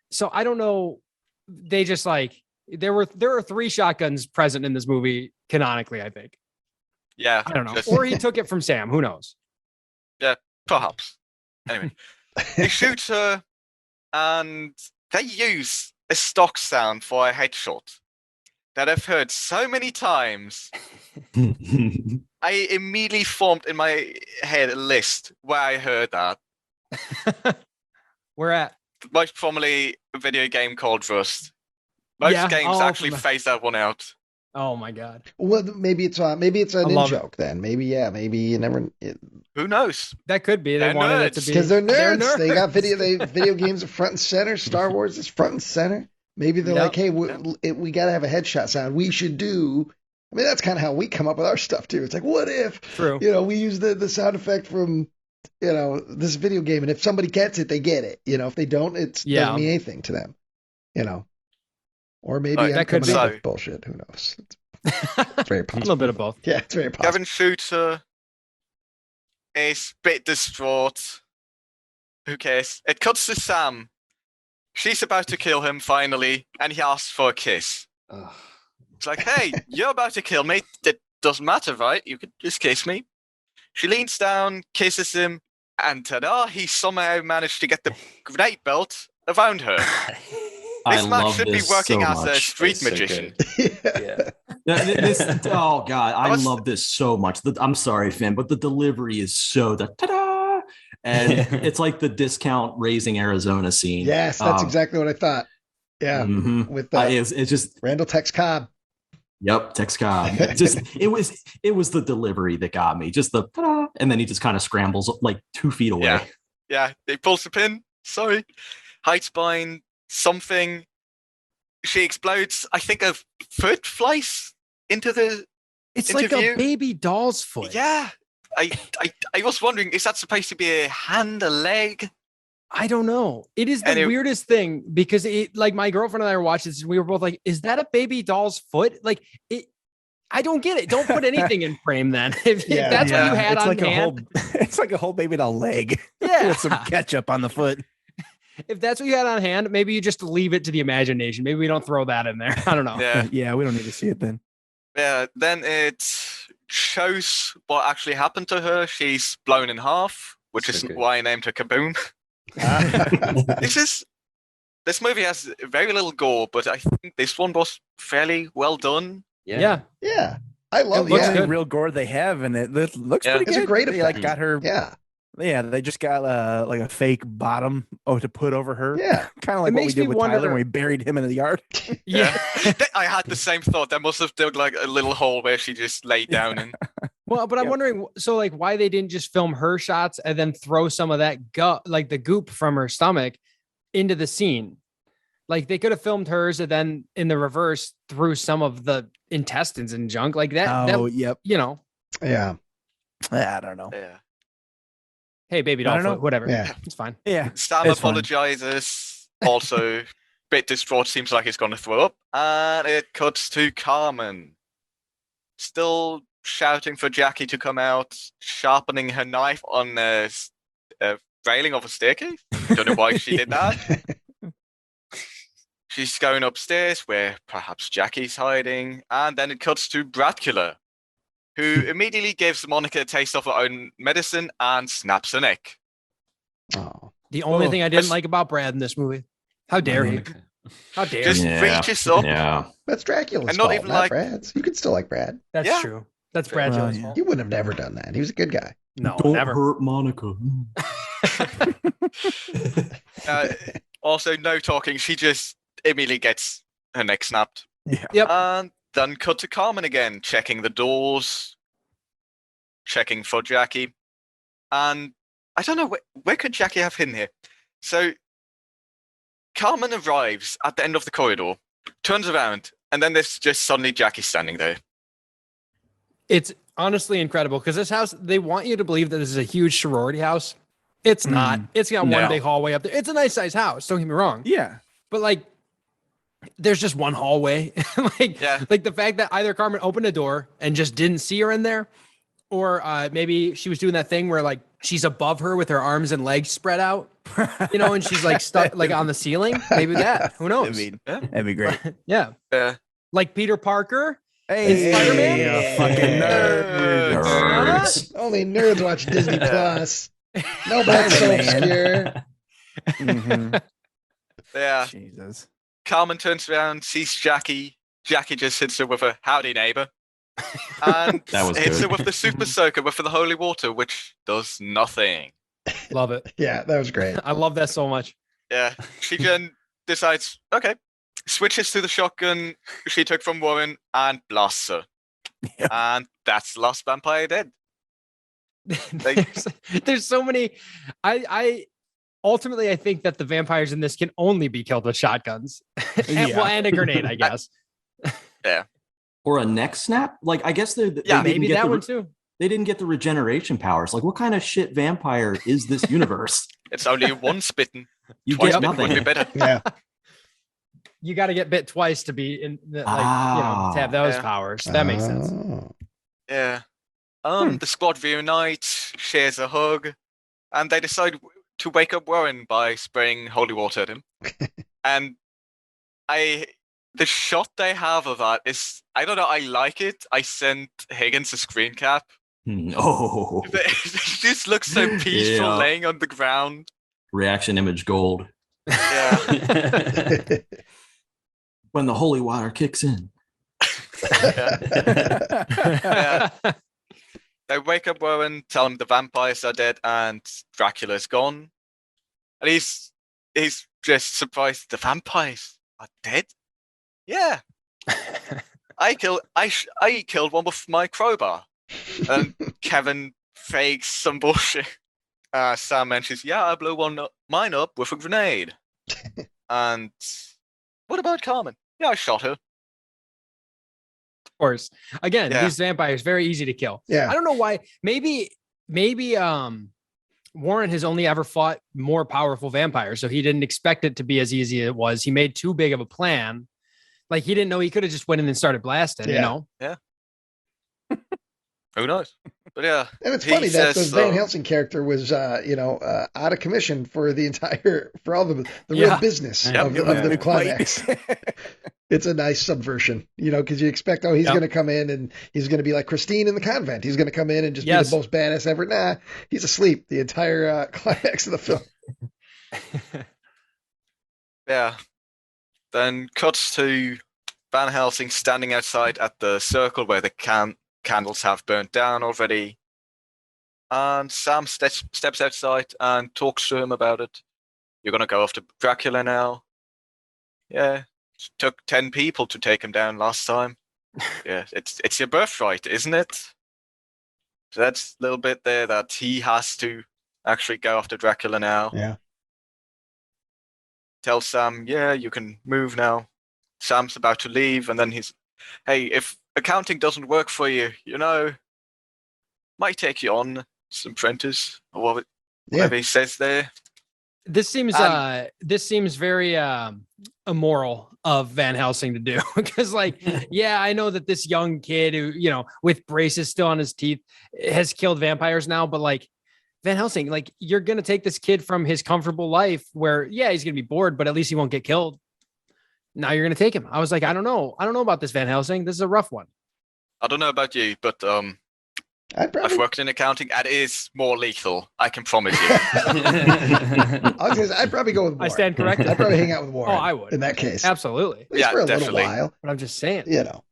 So I don't know. They just like there are 3 shotguns present in this movie canonically, I think. Yeah. I don't know. Or he took it from Sam. Who knows? Yeah, perhaps. Anyway, they shoot her and they use a stock sound for a headshot that I've heard so many times. I immediately formed in my head a list where I heard that. Where at? Most formerly a video game called Rust. Most games actually phase that one out. Oh my god. Well, maybe it's an in joke then. Maybe you never. Who knows? That could be. They wanted it to be because they're nerds. They got video games are front and center. Star Wars is front and center. Maybe they're like, hey, we got to have a headshot sound. We should do. I mean, that's kind of how we come up with our stuff too. It's like, what if? True. We use the sound effect from this video game, and if somebody gets it, they get it. If they don't, it doesn't mean anything to them. Or maybe I'm coming up with bullshit. Who knows? It's very possible. A little bit of both. Yeah, it's very possible. Kevin Shooter is a bit distraught. Who cares? It cuts to Sam. She's about to kill him finally, and he asks for a kiss. It's like, hey, you're about to kill me. It doesn't matter, right? You could just kiss me. She leans down, kisses him, and ta-da, he somehow managed to get the grenade belt around her. This man should be working as a street magician. Oh god, I love this so much. I'm sorry, Finn, but the delivery is so ta-da, and it's like the discount Raising Arizona scene. Yes, that's exactly what I thought. Yeah, with it's just Randall Tex Cobb. Yep, Tex Cobb. It was the delivery that got me. Just the ta-da, and then he just kind of scrambles like 2 feet away. Yeah. He pulls the pin. Sorry, hides behind something. She explodes, I think, a foot flies into the It's like a baby doll's foot. Yeah. I was wondering, is that supposed to be a hand, a leg? I don't know. It is the weirdest thing because like my girlfriend and I were watching this and we were both like, is that a baby doll's foot? Like I don't get it. Don't put anything in frame then. If that's what you had on hand. It's like a whole baby doll leg. Yeah. With some ketchup on the foot. If that's what you had on hand, maybe you just leave it to the imagination. Maybe we don't throw that in there. I don't know. Yeah, we don't need to see it then. Yeah, then it shows what actually happened to her. She's blown in half, which is why I named her Kaboom. This movie has very little gore, but I think this one was fairly well done. Yeah. I love It looks yeah. good. Real gore they have, and it looks Yeah. pretty It's good. a great They effect. like got her. Yeah. Yeah, they just got like a fake bottom to put over her. Yeah. Kind of It like what we makes did me with wonder- Tyler when we buried him in the yard. Yeah. I had the same thought. They must have dug like a little hole where she just laid down in. Well, but I'm wondering, so like, why they didn't just film her shots and then throw some of that gut, like the goop from her stomach, into the scene. Like they could have filmed hers and then in the reverse threw some of the intestines and junk like that. Oh, that, yep. you know, Yeah. I don't know. Yeah. hey, baby I don't doll, know. whatever. Yeah. It's fine. Yeah, Sam it's fine. apologizes. Also, bit distraught. Seems like he's going to throw up. And it cuts to Carmen, still shouting for Jackie to come out, sharpening her knife on the railing of a staircase. Don't know why she did that. She's going upstairs where perhaps Jackie's hiding, and then it cuts to Dracula, who immediately gives Monica a taste of her own medicine and snaps her neck. Oh. The only thing I didn't That's- like about Brad in this movie. How dare he? How dare Just he? reaches up. Yeah. That's Dracula's And not fault, even not like- Brad's. You could still like Brad. That's Yeah. true. That's Brad Well, Jones' yeah. fault. He wouldn't have never done that. He was a good guy. No, Don't never. hurt Monica. Also, no talking. She just immediately gets her neck snapped. Yeah. Yep. And then cut to Carmen again, checking the doors, checking for Jackie. And I don't know, where could Jackie have hidden here? So Carmen arrives at the end of the corridor, turns around, and then there's just suddenly Jackie standing there. It's honestly incredible because this house, they want you to believe that this is a huge sorority house. It's not. It's got one No. big hallway up there. It's a nice size house. Don't get me wrong. Yeah. But like, there's just one hallway. Yeah. Like the fact that either Carmen opened a door and just didn't see her in there, or maybe she was doing that thing where like she's above her with her arms and legs spread out, and she's like stuck like on the ceiling. Maybe that. Who knows? That'd be great. Yeah. Yeah. Like Peter Parker. Hey, Spider-Man? yeah, fucking nerd. Nerds. Only nerds watch Disney Plus. No, that's so obscure. Mhm. Yeah. Jesus. Carmen turns around, sees Jackie. Jackie just hits her with a howdy neighbor. And That was hits her good. with the super soaker, with the holy water, which does nothing. Love it. Yeah, that was great. I love that so much. Yeah. She then decides, okay, switches to the shotgun she took from Warren and blasts her. Yeah. And that's the last vampire dead. There's so many. I ultimately I think that the vampires in this can only be killed with shotguns. And a grenade, I guess. Or a neck snap? Like, I guess they Yeah, didn't Maybe get that the, one too. They didn't get the regeneration powers. Like, what kind of shit vampire is this universe? It's only one spitting. You Twice get bitten would be nothing. better. Yeah. You got to get bit twice to be in the, to have those Yeah. powers. That makes sense. Oh. Yeah. The squad reunites, shares a hug, and they decide to wake up Warren by spraying holy water at him. And the shot they have of that is, I don't know, I like it. I sent Higgins a screen cap. No. It just looks so peaceful Yeah. laying on the ground. Reaction image gold. Yeah. When the holy water kicks in. Yeah. They wake up Warren, tell him the vampires are dead and Dracula's gone. And he's just surprised the vampires are dead. Yeah. I killed one with my crowbar. And Kevin fakes some bullshit. Sam mentions, yeah, I blew mine up with a grenade. And what about Carmen? Yeah, I shot her. Of course. Again, Yeah. these vampires very easy to kill. Yeah. I don't know why. Maybe Warren has only ever fought more powerful vampires, so he didn't expect it to be as easy as it was. He made too big of a plan. Like he didn't know he could have just went in and started blasting, Yeah. Who knows? But yeah. And it's He funny that the says, Van Helsing character was, out of commission for all the real business Yep. of the climax. It's a nice subversion, because you expect, he's going to come in and he's going to be like Christine in the convent. He's going to come in and just be the most badass ever. Nah, he's asleep the entire climax of the film. Yeah. Then cuts to Van Helsing standing outside at the circle where the candles have burnt down already. And Sam steps outside and talks to him about it. You're going to go after Dracula now? Yeah. It took 10 people to take him down last time. Yeah, it's your birthright, isn't it? So that's a little bit there that he has to actually go after Dracula now. Yeah. Tell Sam, yeah, you can move now. Sam's about to leave, and then he's, hey, if accounting doesn't work for you, might take you on some apprentice or whatever he says there. This seems very immoral of Van Helsing to do because, like, yeah, I know that this young kid who, with braces still on his teeth has killed vampires now, but like Van Helsing, like, you're gonna take this kid from his comfortable life where, yeah, he's gonna be bored, but at least he won't get killed. Now you're gonna take him. I was like, I don't know about this, Van Helsing. This is a rough one. I don't know about you, but I've worked in accounting and it is more lethal. I can promise you. I'd probably go with Warren. I stand corrected. I'd probably hang out with Warren. Oh, I would. In that case. Absolutely. At least for a definitely. little while. But I'm just saying. But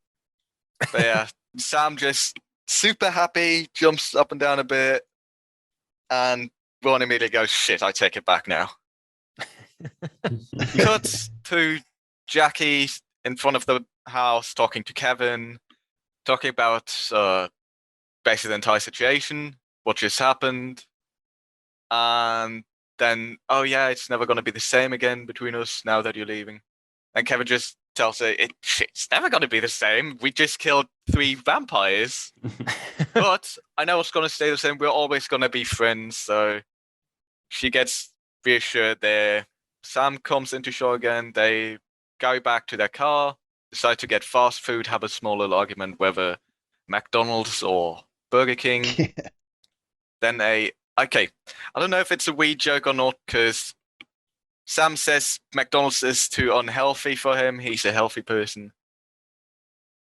yeah, Sam just super happy, jumps up and down a bit, and Ron immediately goes, shit, I take it back now. Cuts to Jackie in front of the house talking to Kevin, talking about basically the entire situation, what just happened, and then, oh yeah, it's never going to be the same again between us now that you're leaving. And Kevin just tells her, it's never going to be the same. We just killed 3 vampires. But I know it's going to stay the same. We're always going to be friends. So she gets reassured there. Sam comes into shore again. They go back to their car, decide to get fast food, have a small little argument whether McDonald's or Burger King. Then okay, I don't know if it's a weed joke or not, because Sam says McDonald's is too unhealthy for him. He's a healthy person.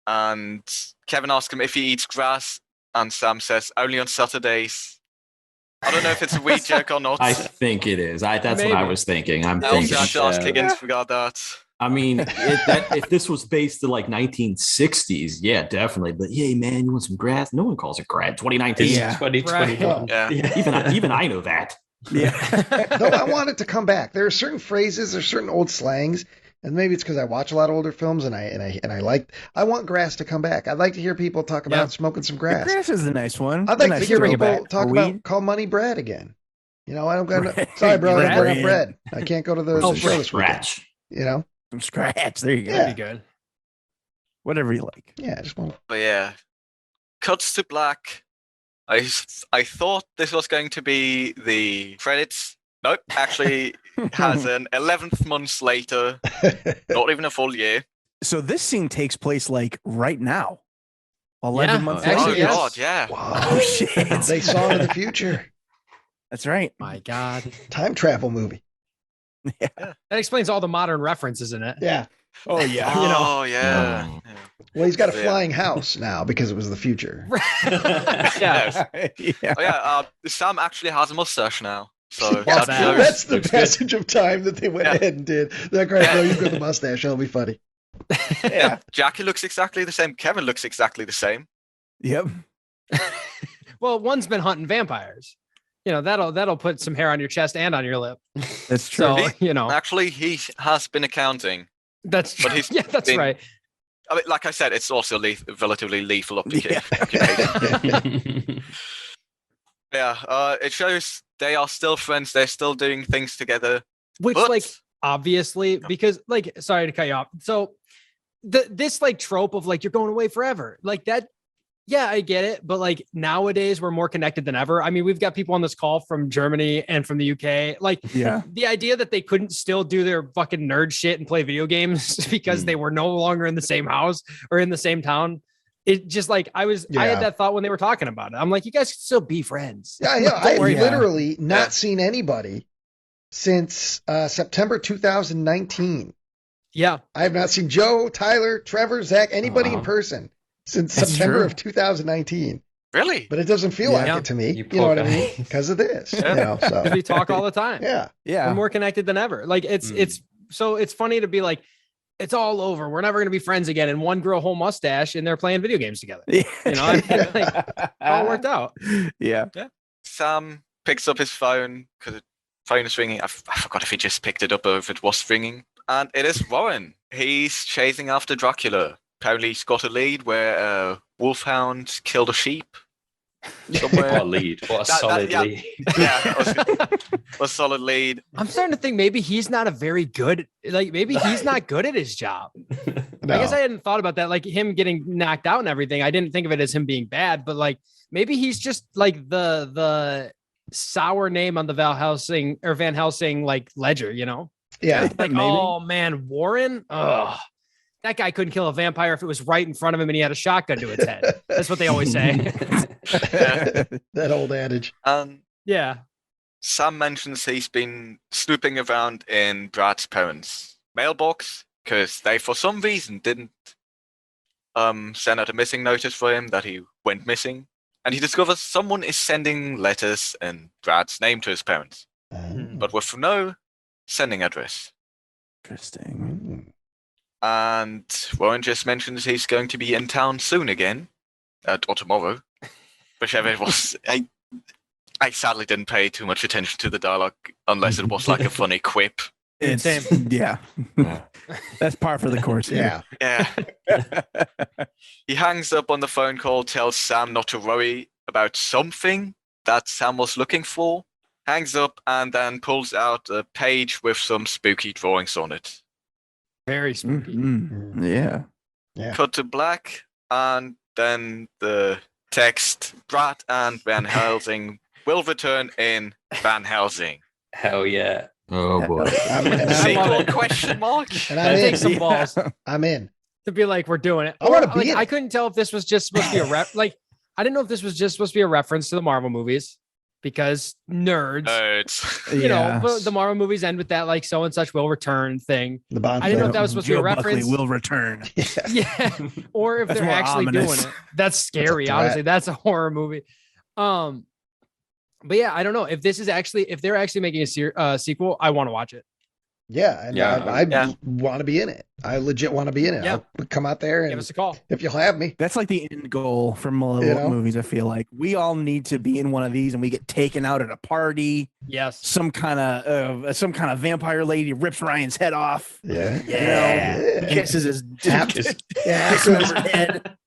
And Kevin asks him if he eats grass, and Sam says only on Saturdays. I don't know if it's a weed joke or not. I think it is. That's Maybe. what I was thinking. I'm I thinking. also ask Higgins regard that. I mean, if this was based in like 1960s, yeah, definitely. But yeah, man, you want some grass? No one calls it grass. 2019. It's Yeah. 2021. Yeah. Even I know that. Yeah. No, I want it to come back. There are certain phrases, there's certain old slangs, and maybe it's because I watch a lot of older films and I want grass to come back. I'd like to hear people talk about smoking some grass. Grass is a nice one. I'd like to hear bring people talk about call money bread again. I don't got sorry, bro, I don't have bread. I can't go to the show this weekend. Scratch. Some scratch. There you go. Yeah. That'd be good. Whatever you like. Yeah, I just want. But yeah, cuts to black. I thought this was going to be the credits. Nope, actually has an 11th months later, not even a full year. So this scene takes place like right now. 11 months actually, later. Oh yes. God, yeah. Wow. Oh shit. They saw into the future. That's right. My God. Time travel movie. That explains all the modern references in it. Yeah. Oh yeah. Oh yeah. Well, he's got a Yeah. flying house now because it was the future. Yeah. Yeah. Oh yeah. Sam actually has a mustache now. So Yeah, that shows- that's the Looks good. passage of time that they went ahead and did. That great, bro, you've got the mustache. That'll be funny. Yeah. Jackie looks exactly the same. Kevin looks exactly the same. Yep. Well, one's been hunting vampires. That'll put some hair on your chest and on your lip. That's true. So, Actually, he has been accounting. that's But he's yeah, that's been- right. I mean, like I said, it's also relatively lethal occupation. Yeah, it shows they are still friends. They're still doing things together. Which, But- like, obviously, because, like, sorry to cut you off. So, this like trope of like you're going away forever, like that. Yeah, I get it, but like nowadays we're more connected than ever. I mean, we've got people on this call from Germany and from the UK. Like, Yeah. the idea that they couldn't still do their fucking nerd shit and play video games because they were no longer in the same house or in the same town. It just like I had that thought when they were talking about it. I'm like, you guys can still be friends. Yeah, yeah. Don't I've worry about it. literally not seen anybody since September 2019. Yeah. I have not seen Joe, Tyler, Trevor, Zach, anybody in person since That's September true. of 2019. Really? But it doesn't feel like Yeah. it to me. You You know what I poor mean? guy. Because of this. Yeah. So We talk all the time. yeah. Yeah. We're more connected than ever. Like it's so it's funny to be like, it's all over. We're never going to be friends again. And one grew a whole mustache and they're playing video games together. Yeah. Like, all worked out. Yeah. Sam picks up his phone because the phone is ringing. I forgot if he just picked it up or if it was ringing. And it is Warren. He's chasing after Dracula. Apparently he's got a lead where a wolfhound killed a sheep. Somewhere. What a lead. What a solid lead. Yeah, a solid lead. I'm starting to think maybe he's not maybe he's not good at his job. No. I guess I hadn't thought about that. Like him getting knocked out and everything. I didn't think of it as him being bad, but like maybe he's just like the sour name on the Van Helsing like ledger, you know? Yeah. Like, Maybe. oh man, Warren. Oh, that guy couldn't kill a vampire if it was right in front of him and he had a shotgun to its head. That's what they always say. That old adage. Yeah. Sam mentions he's been snooping around in Brad's parents' mailbox because they, for some reason, didn't send out a missing notice for him that he went missing. And he discovers someone is sending letters in Brad's name to his parents, but with no sending address. Interesting. And Warren just mentions he's going to be in town soon again, or tomorrow, whichever it was. I sadly didn't pay too much attention to the dialogue unless it was like a funny quip. It's, yeah. That's par for the course. Yeah. Yeah. He hangs up on the phone call, tells Sam not to worry about something that Sam was looking for, hangs up, and then pulls out a page with some spooky drawings on it. Very spooky. Yeah. Cut to black, and then the text, Brad and Van Helsing will return in Van Helsing. Hell yeah. Oh boy. Sequel question mark? And That I'm takes in. some balls I'm in. to be like, we're doing it. I wanna be Like, in it. I couldn't tell if this was just supposed to be I didn't know if this was just supposed to be a reference to the Marvel movies because nerds. You know, but the Marvel movies end with that like so and such will return thing. The Bond I didn't know film. if that was supposed to be a Joe Buckley reference. will return. Yeah, or if That's they're more actually ominous. doing it. That's scary. threat. Honestly, that's a horror movie. But yeah, I don't know if they're actually making a sequel. I want to watch it. Yeah, and Yeah. I want to be in it. I legit want to be in it. Yeah. I'll come out there Give and us a call. if you'll have me. That's like the end goal for Malevolent movies. I feel like we all need to be in one of these, and we get taken out at a party. Yes. Some kind of vampire lady rips Ryan's head off. Yeah. Kisses his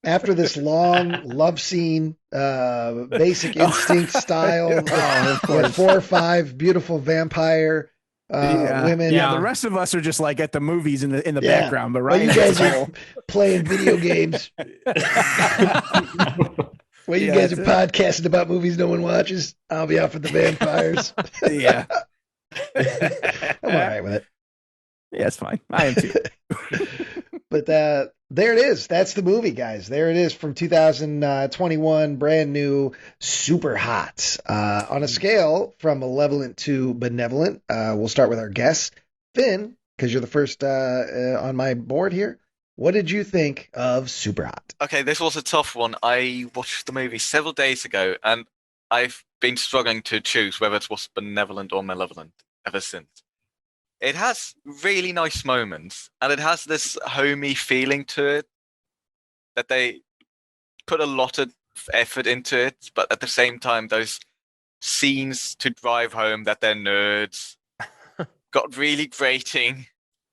After this long love scene, Basic Instinct style, with 4 or 5 beautiful vampire women. Yeah, the rest of us are just like at the movies in the Yeah. background. But While Ryan, you guys are playing video games. While you guys are podcasting about movies no one watches, I'll be out for the vampires. yeah, I'm all right with it. yeah, it's fine. I am too. But there it is. That's the movie, guys. There it is from 2021, brand new, super hot. On a scale from malevolent to benevolent, we'll start with our guests. Finn, because you're the first on my board here. What did you think of Super Hot? Okay, this was a tough one. I watched the movie several days ago, and I've been struggling to choose whether it was benevolent or malevolent ever since. It has really nice moments, and it has this homey feeling to it that they put a lot of effort into it, but at the same time, those scenes to drive home that they're nerds got really grating.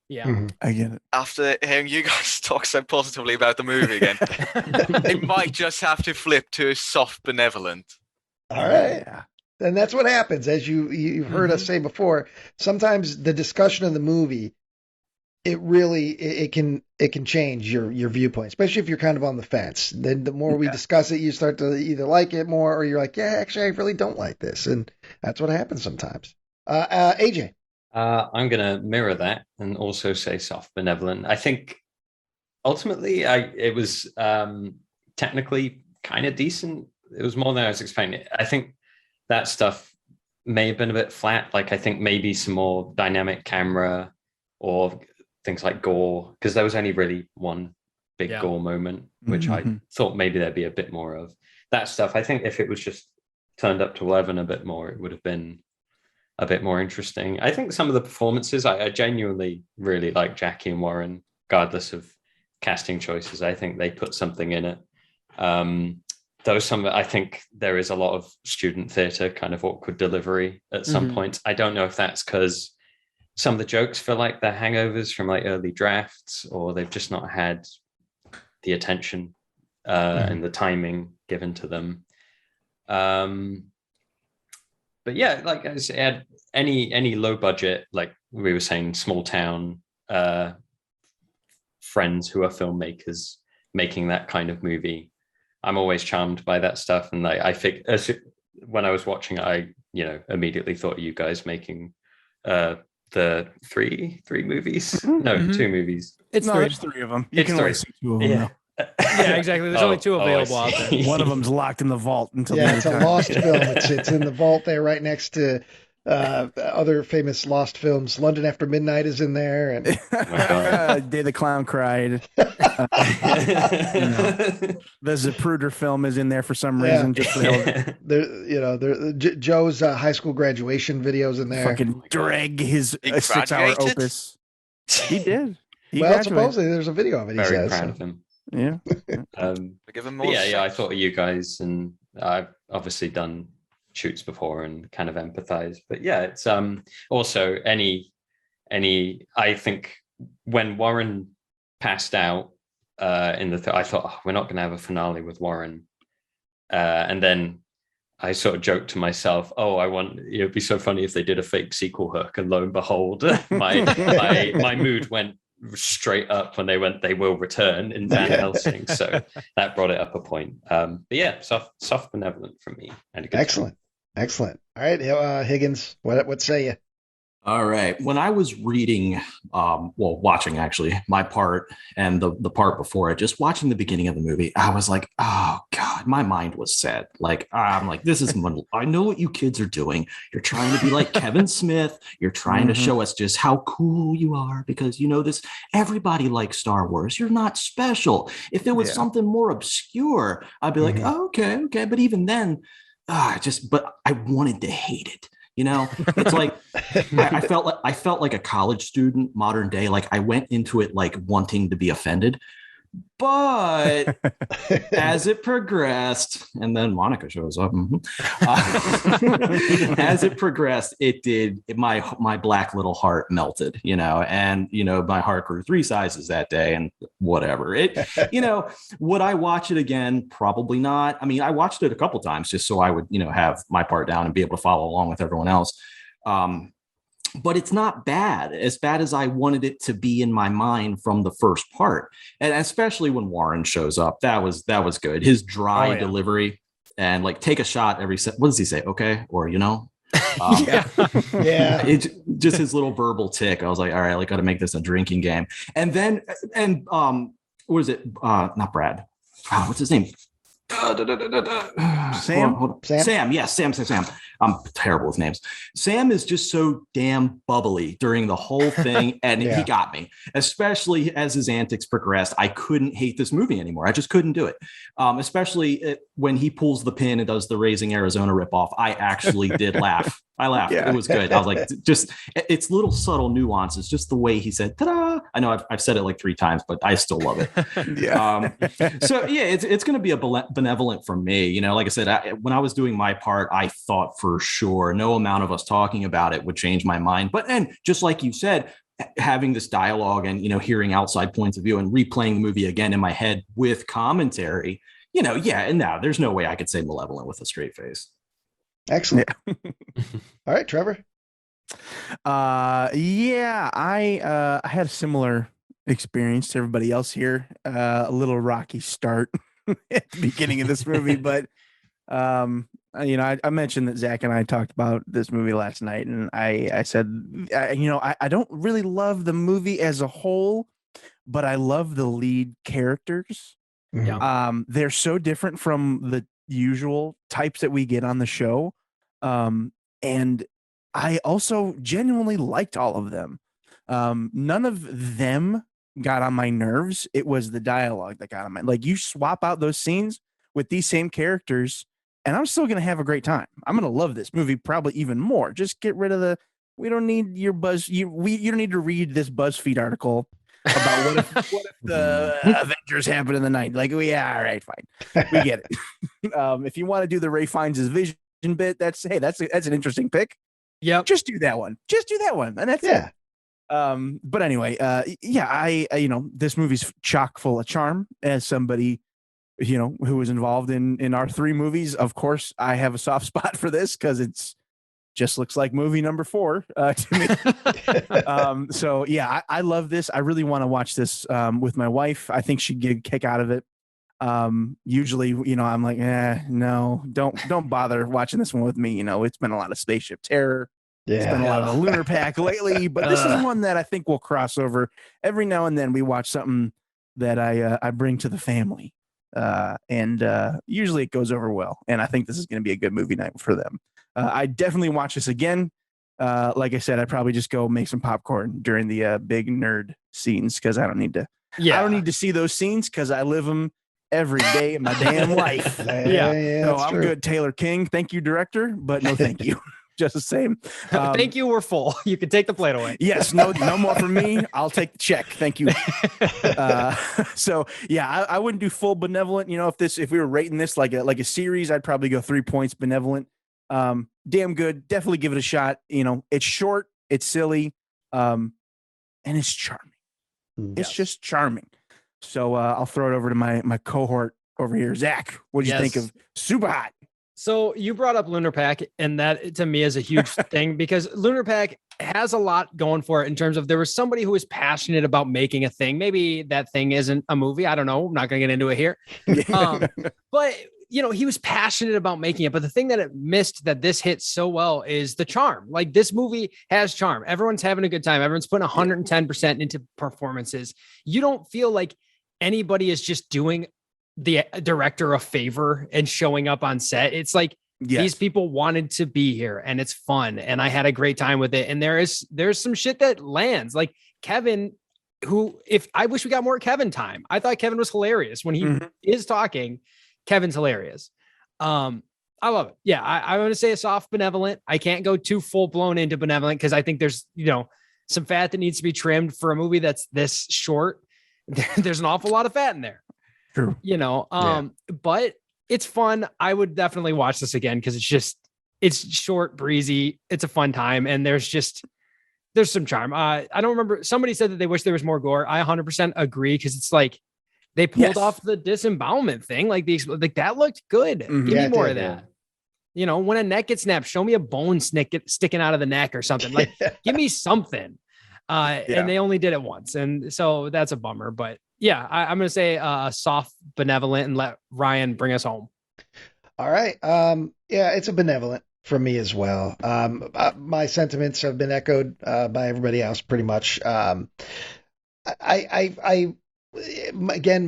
Yeah. I get it. After hearing you guys talk so positively about the movie again, it might just have to flip to a soft benevolent. All right. And that's what happens, as you've heard us say before. Sometimes the discussion of the movie, it can change your viewpoint, especially if you're kind of on the fence. Then the more we discuss it, you start to either like it more, or you're like, yeah, actually, I really don't like this, and that's what happens sometimes. AJ. I'm going to mirror that and also say soft benevolent. I think ultimately it was technically kind of decent. It was more than I was expecting. I think that stuff may have been a bit flat. Like I think maybe some more dynamic camera or things like gore, because there was only really one big gore moment, which I thought maybe there'd be a bit more of. That stuff, I think if it was just turned up to 11 a bit more, it would have been a bit more interesting. I think some of the performances, I genuinely really like Jackie and Warren regardless of casting choices. I think they put something in it. I think there is a lot of student theater kind of awkward delivery at some points. I don't know if that's because some of the jokes feel like they're hangovers from like early drafts, or they've just not had the attention and the timing given to them. But yeah, like I said, any low budget, like we were saying, small town friends who are filmmakers making that kind of movie, I'm always charmed by that stuff. And like, I think when I was watching it, I immediately thought of you guys making the three movies. No, 2 movies. There's 3 of them. You can only see 2 of them though. Yeah, exactly. There's only 2 available out there. One of them's locked in the vault until it's a lost film. It's in the vault there, right next to other famous lost films. London After Midnight is in there, and Day the Clown Cried. The Zapruder film is in there for some reason. Just for Joe's high school graduation videos in there. Fucking drag his 6-hour opus. He did. Supposedly there's a video of it. Very proud of him. Yeah. Give him more. I thought of you guys, and I've obviously done shoots before and kind of empathize. But yeah, it's also any. I think when Warren passed out I thought, we're not going to have a finale with Warren, and then I sort of joked to myself, it'd be so funny if they did a fake sequel hook, and lo and behold, my mood went straight up when they will return in Van Helsing. So that brought it up a point. But yeah, soft benevolent from me. And excellent. All right, Higgins, what say you? All right. When I was reading, watching actually my part and the part before it, just watching the beginning of the movie, I was like, oh God, my mind was set. Like, I'm like, this is, I know what you kids are doing. You're trying to be like Kevin Smith. You're trying to show us just how cool you are because this, everybody likes Star Wars. You're not special. If there was something more obscure, I'd be like, okay. But even then, but I wanted to hate it. It's like I felt like a college student, modern day. Like I went into it like wanting to be offended, but as it progressed, and then Monica shows up. As it progressed, my black little heart melted, and my heart grew 3 sizes that day, and whatever. Would I watch it again? Probably not. I mean, I watched it a couple times just so I would, have my part down and be able to follow along with everyone else. But it's not as bad as I wanted it to be in my mind from the first part. And especially when Warren shows up, that was good. His dry delivery and like take a shot every set. What does he say? Okay. Or, just his little verbal tick. I was like, all right, I got to make this a drinking game. And then, what is it? Not Brad. What's his name? Sam? Hold on. Sam. Yes, Sam. I'm terrible with names. Sam is just so damn bubbly during the whole thing, and he got me. Especially as his antics progressed, I couldn't hate this movie anymore. I just couldn't do it. Especially when he pulls the pin and does the Raising Arizona ripoff. I actually did laugh. I laughed. Yeah. It was good. I was like, just it's little subtle nuances, just the way he said "ta-da." I know I've said it like 3 times, but I still love it. It's going to be a benevolent from me. Like I said, when I was doing my part, I thought for sure no amount of us talking about it would change my mind. But and just like you said, having this dialogue and hearing outside points of view and replaying the movie again in my head with commentary, and now there's no way I could say Malevolent with a straight face. Excellent. All right, Trevor. I had a similar experience to everybody else here. A little rocky start at the beginning of this movie, but I mentioned that Zach and I talked about this movie last night, and I said, I don't really love the movie as a whole, but I love the lead characters. Yeah. They're so different from the usual types that we get on the show. And I also genuinely liked all of them. None of them got on my nerves. It was the dialogue that got on my, like, you swap out those scenes with these same characters and I'm still going to have a great time. I'm going to love this movie probably even more. Just get rid of we don't need your buzz. You don't need to read this BuzzFeed article about what if the Avengers happen in the night. Like, yeah, all right, fine, we get it. If you want to do the Ray finds his vision bit, that's an interesting pick. Yep. Just do that one, and that's it. But anyway, I this movie's chock full of charm. As somebody who was involved in our 3 movies, of course I have a soft spot for this because it's just looks like movie number 4 to me. So yeah, I love this. I really want to watch this with my wife. I think she'd get a kick out of it. Usually, I'm like, no, don't bother watching this one with me. It's been a lot of Spaceship Terror. Yeah. It's been a lot of the Lunar Pack lately, but this is one that I think will cross over. Every now and then we watch something that I bring to the family. And usually it goes over well. And I think this is going to be a good movie night for them. I definitely watch this again. Like I said, I'd probably just go make some popcorn during the big nerd scenes because I don't need to. Yeah. I don't need to see those scenes because I live them every day of my damn life. So I'm good, Taylor King. Thank you, director, but no, thank you. Just the same. Thank you. We're full. You can take the plate away. Yes. No more from me. I'll take the check. Thank you. So yeah, I wouldn't do full Benevolent. If we were rating this like a series, I'd probably go 3 points Benevolent. Damn good. Definitely give it a shot. It's short, it's silly, and it's charming. It's just charming. So I'll throw it over to my cohort over here. Zach, what do you think of Super Hot? So you brought up Lunar Pack, and that to me is a huge thing because Lunar Pack has a lot going for it in terms of there was somebody who was passionate about making a thing. Maybe that thing isn't a movie. I don't know. I'm not going to get into it here. But he was passionate about making it. But the thing that it missed that this hit so well is the charm. Like this movie has charm. Everyone's having a good time. Everyone's putting 110% into performances. You don't feel like anybody is just doing the director a favor and showing up on set. It's like these people wanted to be here and it's fun. And I had a great time with it. And there's some shit that lands like Kevin, I wish we got more Kevin time. I thought Kevin was hilarious when he is talking. Kevin's hilarious. I love it. Yeah. I want to say a soft Benevolent. I can't go too full blown into Benevolent because I think there's, some fat that needs to be trimmed for a movie that's this short. There's an awful lot of fat in there. True. But it's fun. I would definitely watch this again because it's short, breezy. It's a fun time. And there's some charm. I don't remember. Somebody said that they wish there was more gore. I 100% agree. Cause it's like they pulled off the disembowelment thing. Like that looked good. Give me more of that. When a neck gets snapped, show me a bone sticking out of the neck or something. Like give me something. And they only did it once. And so that's a bummer, but yeah, I'm going to say a soft Benevolent and let Ryan bring us home. All right. It's a Benevolent from me as well. My sentiments have been echoed by everybody else pretty much. Again,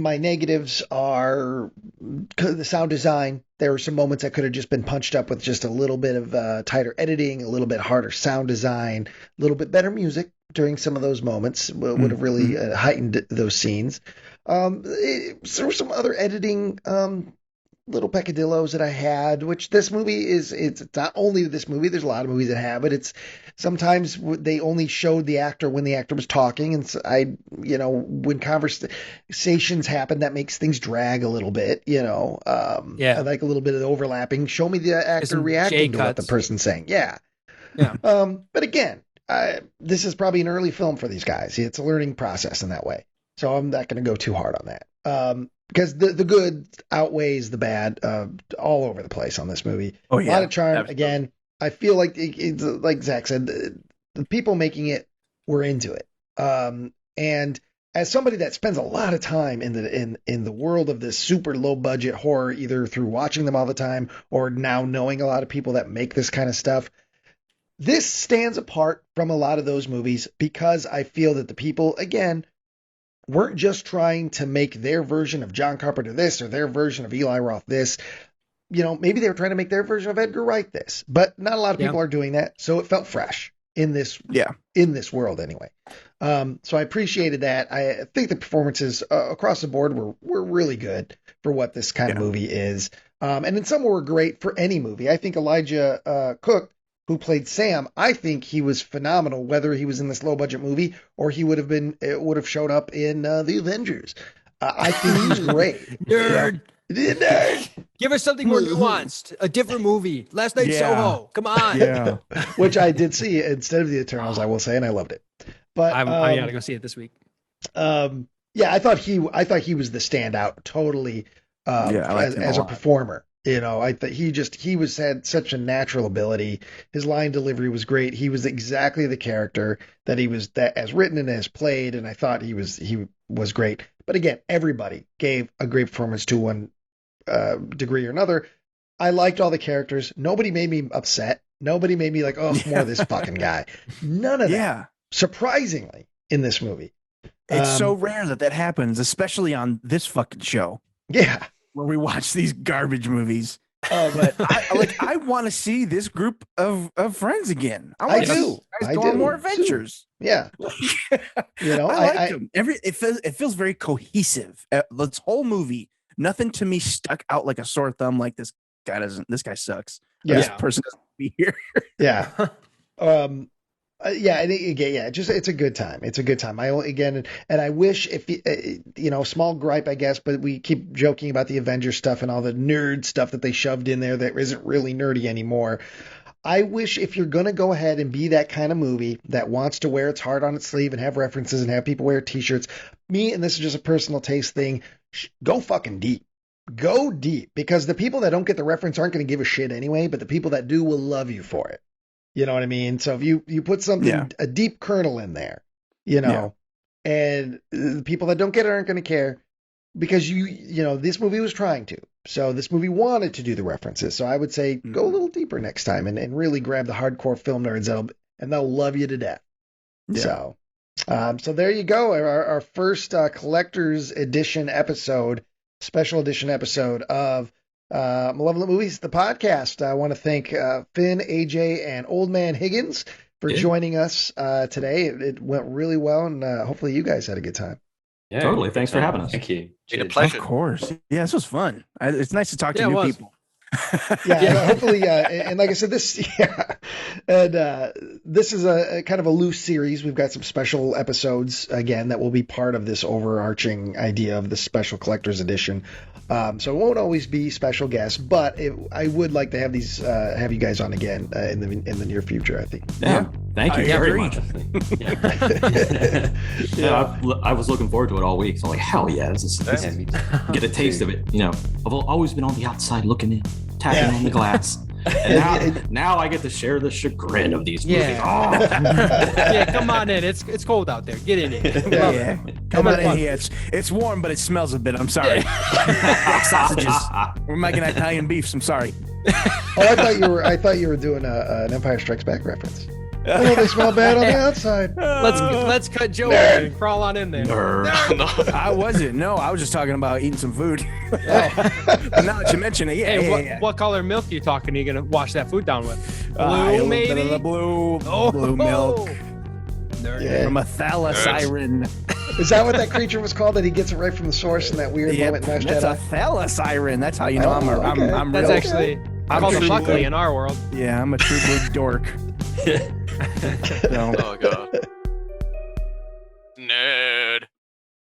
my negatives are the sound design. There were some moments that could have just been punched up with just a little bit of tighter editing, a little bit harder sound design, a little bit better music during some of those moments would have really heightened those scenes. There were some other editing little peccadillos that I had, which this movie it's not only this movie, there's a lot of movies that have it. It's sometimes they only showed the actor when the actor was talking. And so when conversations happen, that makes things drag a little bit, I like a little bit of overlapping. Show me the actor reacting to what the person's saying. Yeah. But again, this is probably an early film for these guys. It's a learning process in that way. So I'm not going to go too hard on that. Because the good outweighs the bad all over the place on this movie. Oh, yeah. A lot of charm. Absolutely. Again, I feel like, like Zach said, the people making it were into it. And as somebody that spends a lot of time in the world of this super low budget horror, either through watching them all the time or now knowing a lot of people that make this kind of stuff, this stands apart from a lot of those movies because I feel that the people, again, weren't just trying to make their version of John Carpenter this or their version of Eli Roth this. Maybe they were trying to make their version of Edgar Wright this, but not a lot of people are doing that. So it felt fresh in this world anyway. So I appreciated that. I think the performances across the board were really good for what this kind of movie is. And in some were great for any movie. I think Elijah Cook who played Sam, I think he was phenomenal, whether he was in this low budget movie or he would have showed up in the Avengers. I think he was great. Nerd. Nerd. Give us something more nuanced. A different movie. Last Night Soho. Come on. Yeah. Which I did see instead of the Eternals, I will say, and I loved it. But I gotta go see it this week. Yeah, I thought he was the standout totally as a performer. You know, I thought he had such a natural ability. His line delivery was great. He was exactly the character that he was as written and as played, and I thought he was great. But again, everybody gave a great performance to one degree or another. I liked all the characters. Nobody made me upset. Nobody made me like, oh, more of this fucking guy. None of that. Yeah. Surprisingly, in this movie. It's so rare that happens, especially on this fucking show. Yeah. Where we watch these garbage movies. But I want to see this group of friends again. I do. Go on more adventures. Too. Yeah. You know, I like them. It feels very cohesive. This whole movie, nothing to me stuck out like a sore thumb. Like this guy sucks. Yeah. This person doesn't be here. Yeah. It's a good time. It's a good time. I wish small gripe, I guess, but we keep joking about the Avengers stuff and all the nerd stuff that they shoved in there that isn't really nerdy anymore. I wish if you're going to go ahead and be that kind of movie that wants to wear its heart on its sleeve and have references and have people wear t-shirts, and this is just a personal taste thing, go fucking deep. Go deep, because the people that don't get the reference aren't going to give a shit anyway, but the people that do will love you for it. You know what I mean? So if you put something, a deep kernel in there, and the people that don't get it aren't going to care, because this movie was trying to. So this movie wanted to do the references. So I would say go a little deeper next time and really grab the hardcore film nerds and they'll love you to death. Yeah. So there you go. Our first collector's edition episode, special edition episode of Malevolent Movies, the podcast. I want to thank Finn, AJ, and Old Man Higgins for joining us today. It went really well, and hopefully you guys had a good time. Yeah, totally. Thanks for having us. Thank you. It's a pleasure. Of course. Yeah, this was fun. It's nice to talk to new people. Hopefully, and like I said, this is a kind of a loose series. We've got some special episodes again that will be part of this overarching idea of the special collector's edition. So it won't always be special guests, but I would like to have these have you guys on again in the near future, I think. Yeah. Thank you very much. I was looking forward to it all week. So I'm like, hell yeah, this is get a taste of it. I've always been on the outside looking in, tapping on the glass. And now I get to share the chagrin of these movies. Yeah, come on in. It's cold out there. Get in here. Come on in here. It's warm, but it smells a bit. I'm sorry. Sausages. We're making Italian beefs. I'm sorry. I thought you were doing an Empire Strikes Back reference. Oh, they smell bad on the outside. Let's cut Joe and crawl on in there. Nerd. I wasn't. No, I was just talking about eating some food. But now that you mention it, what color milk are you talking? Are you gonna wash that food down with? Blue, maybe. Blue milk. Nerd. From a thalassiren. Is that what that creature was called? That he gets it right from the source in that weird moment in Last Jedi? That's a thalassiren. That's how you know I'm That's real. Actually called a Buckley in our world. Yeah, I'm a true blue dork. Oh god.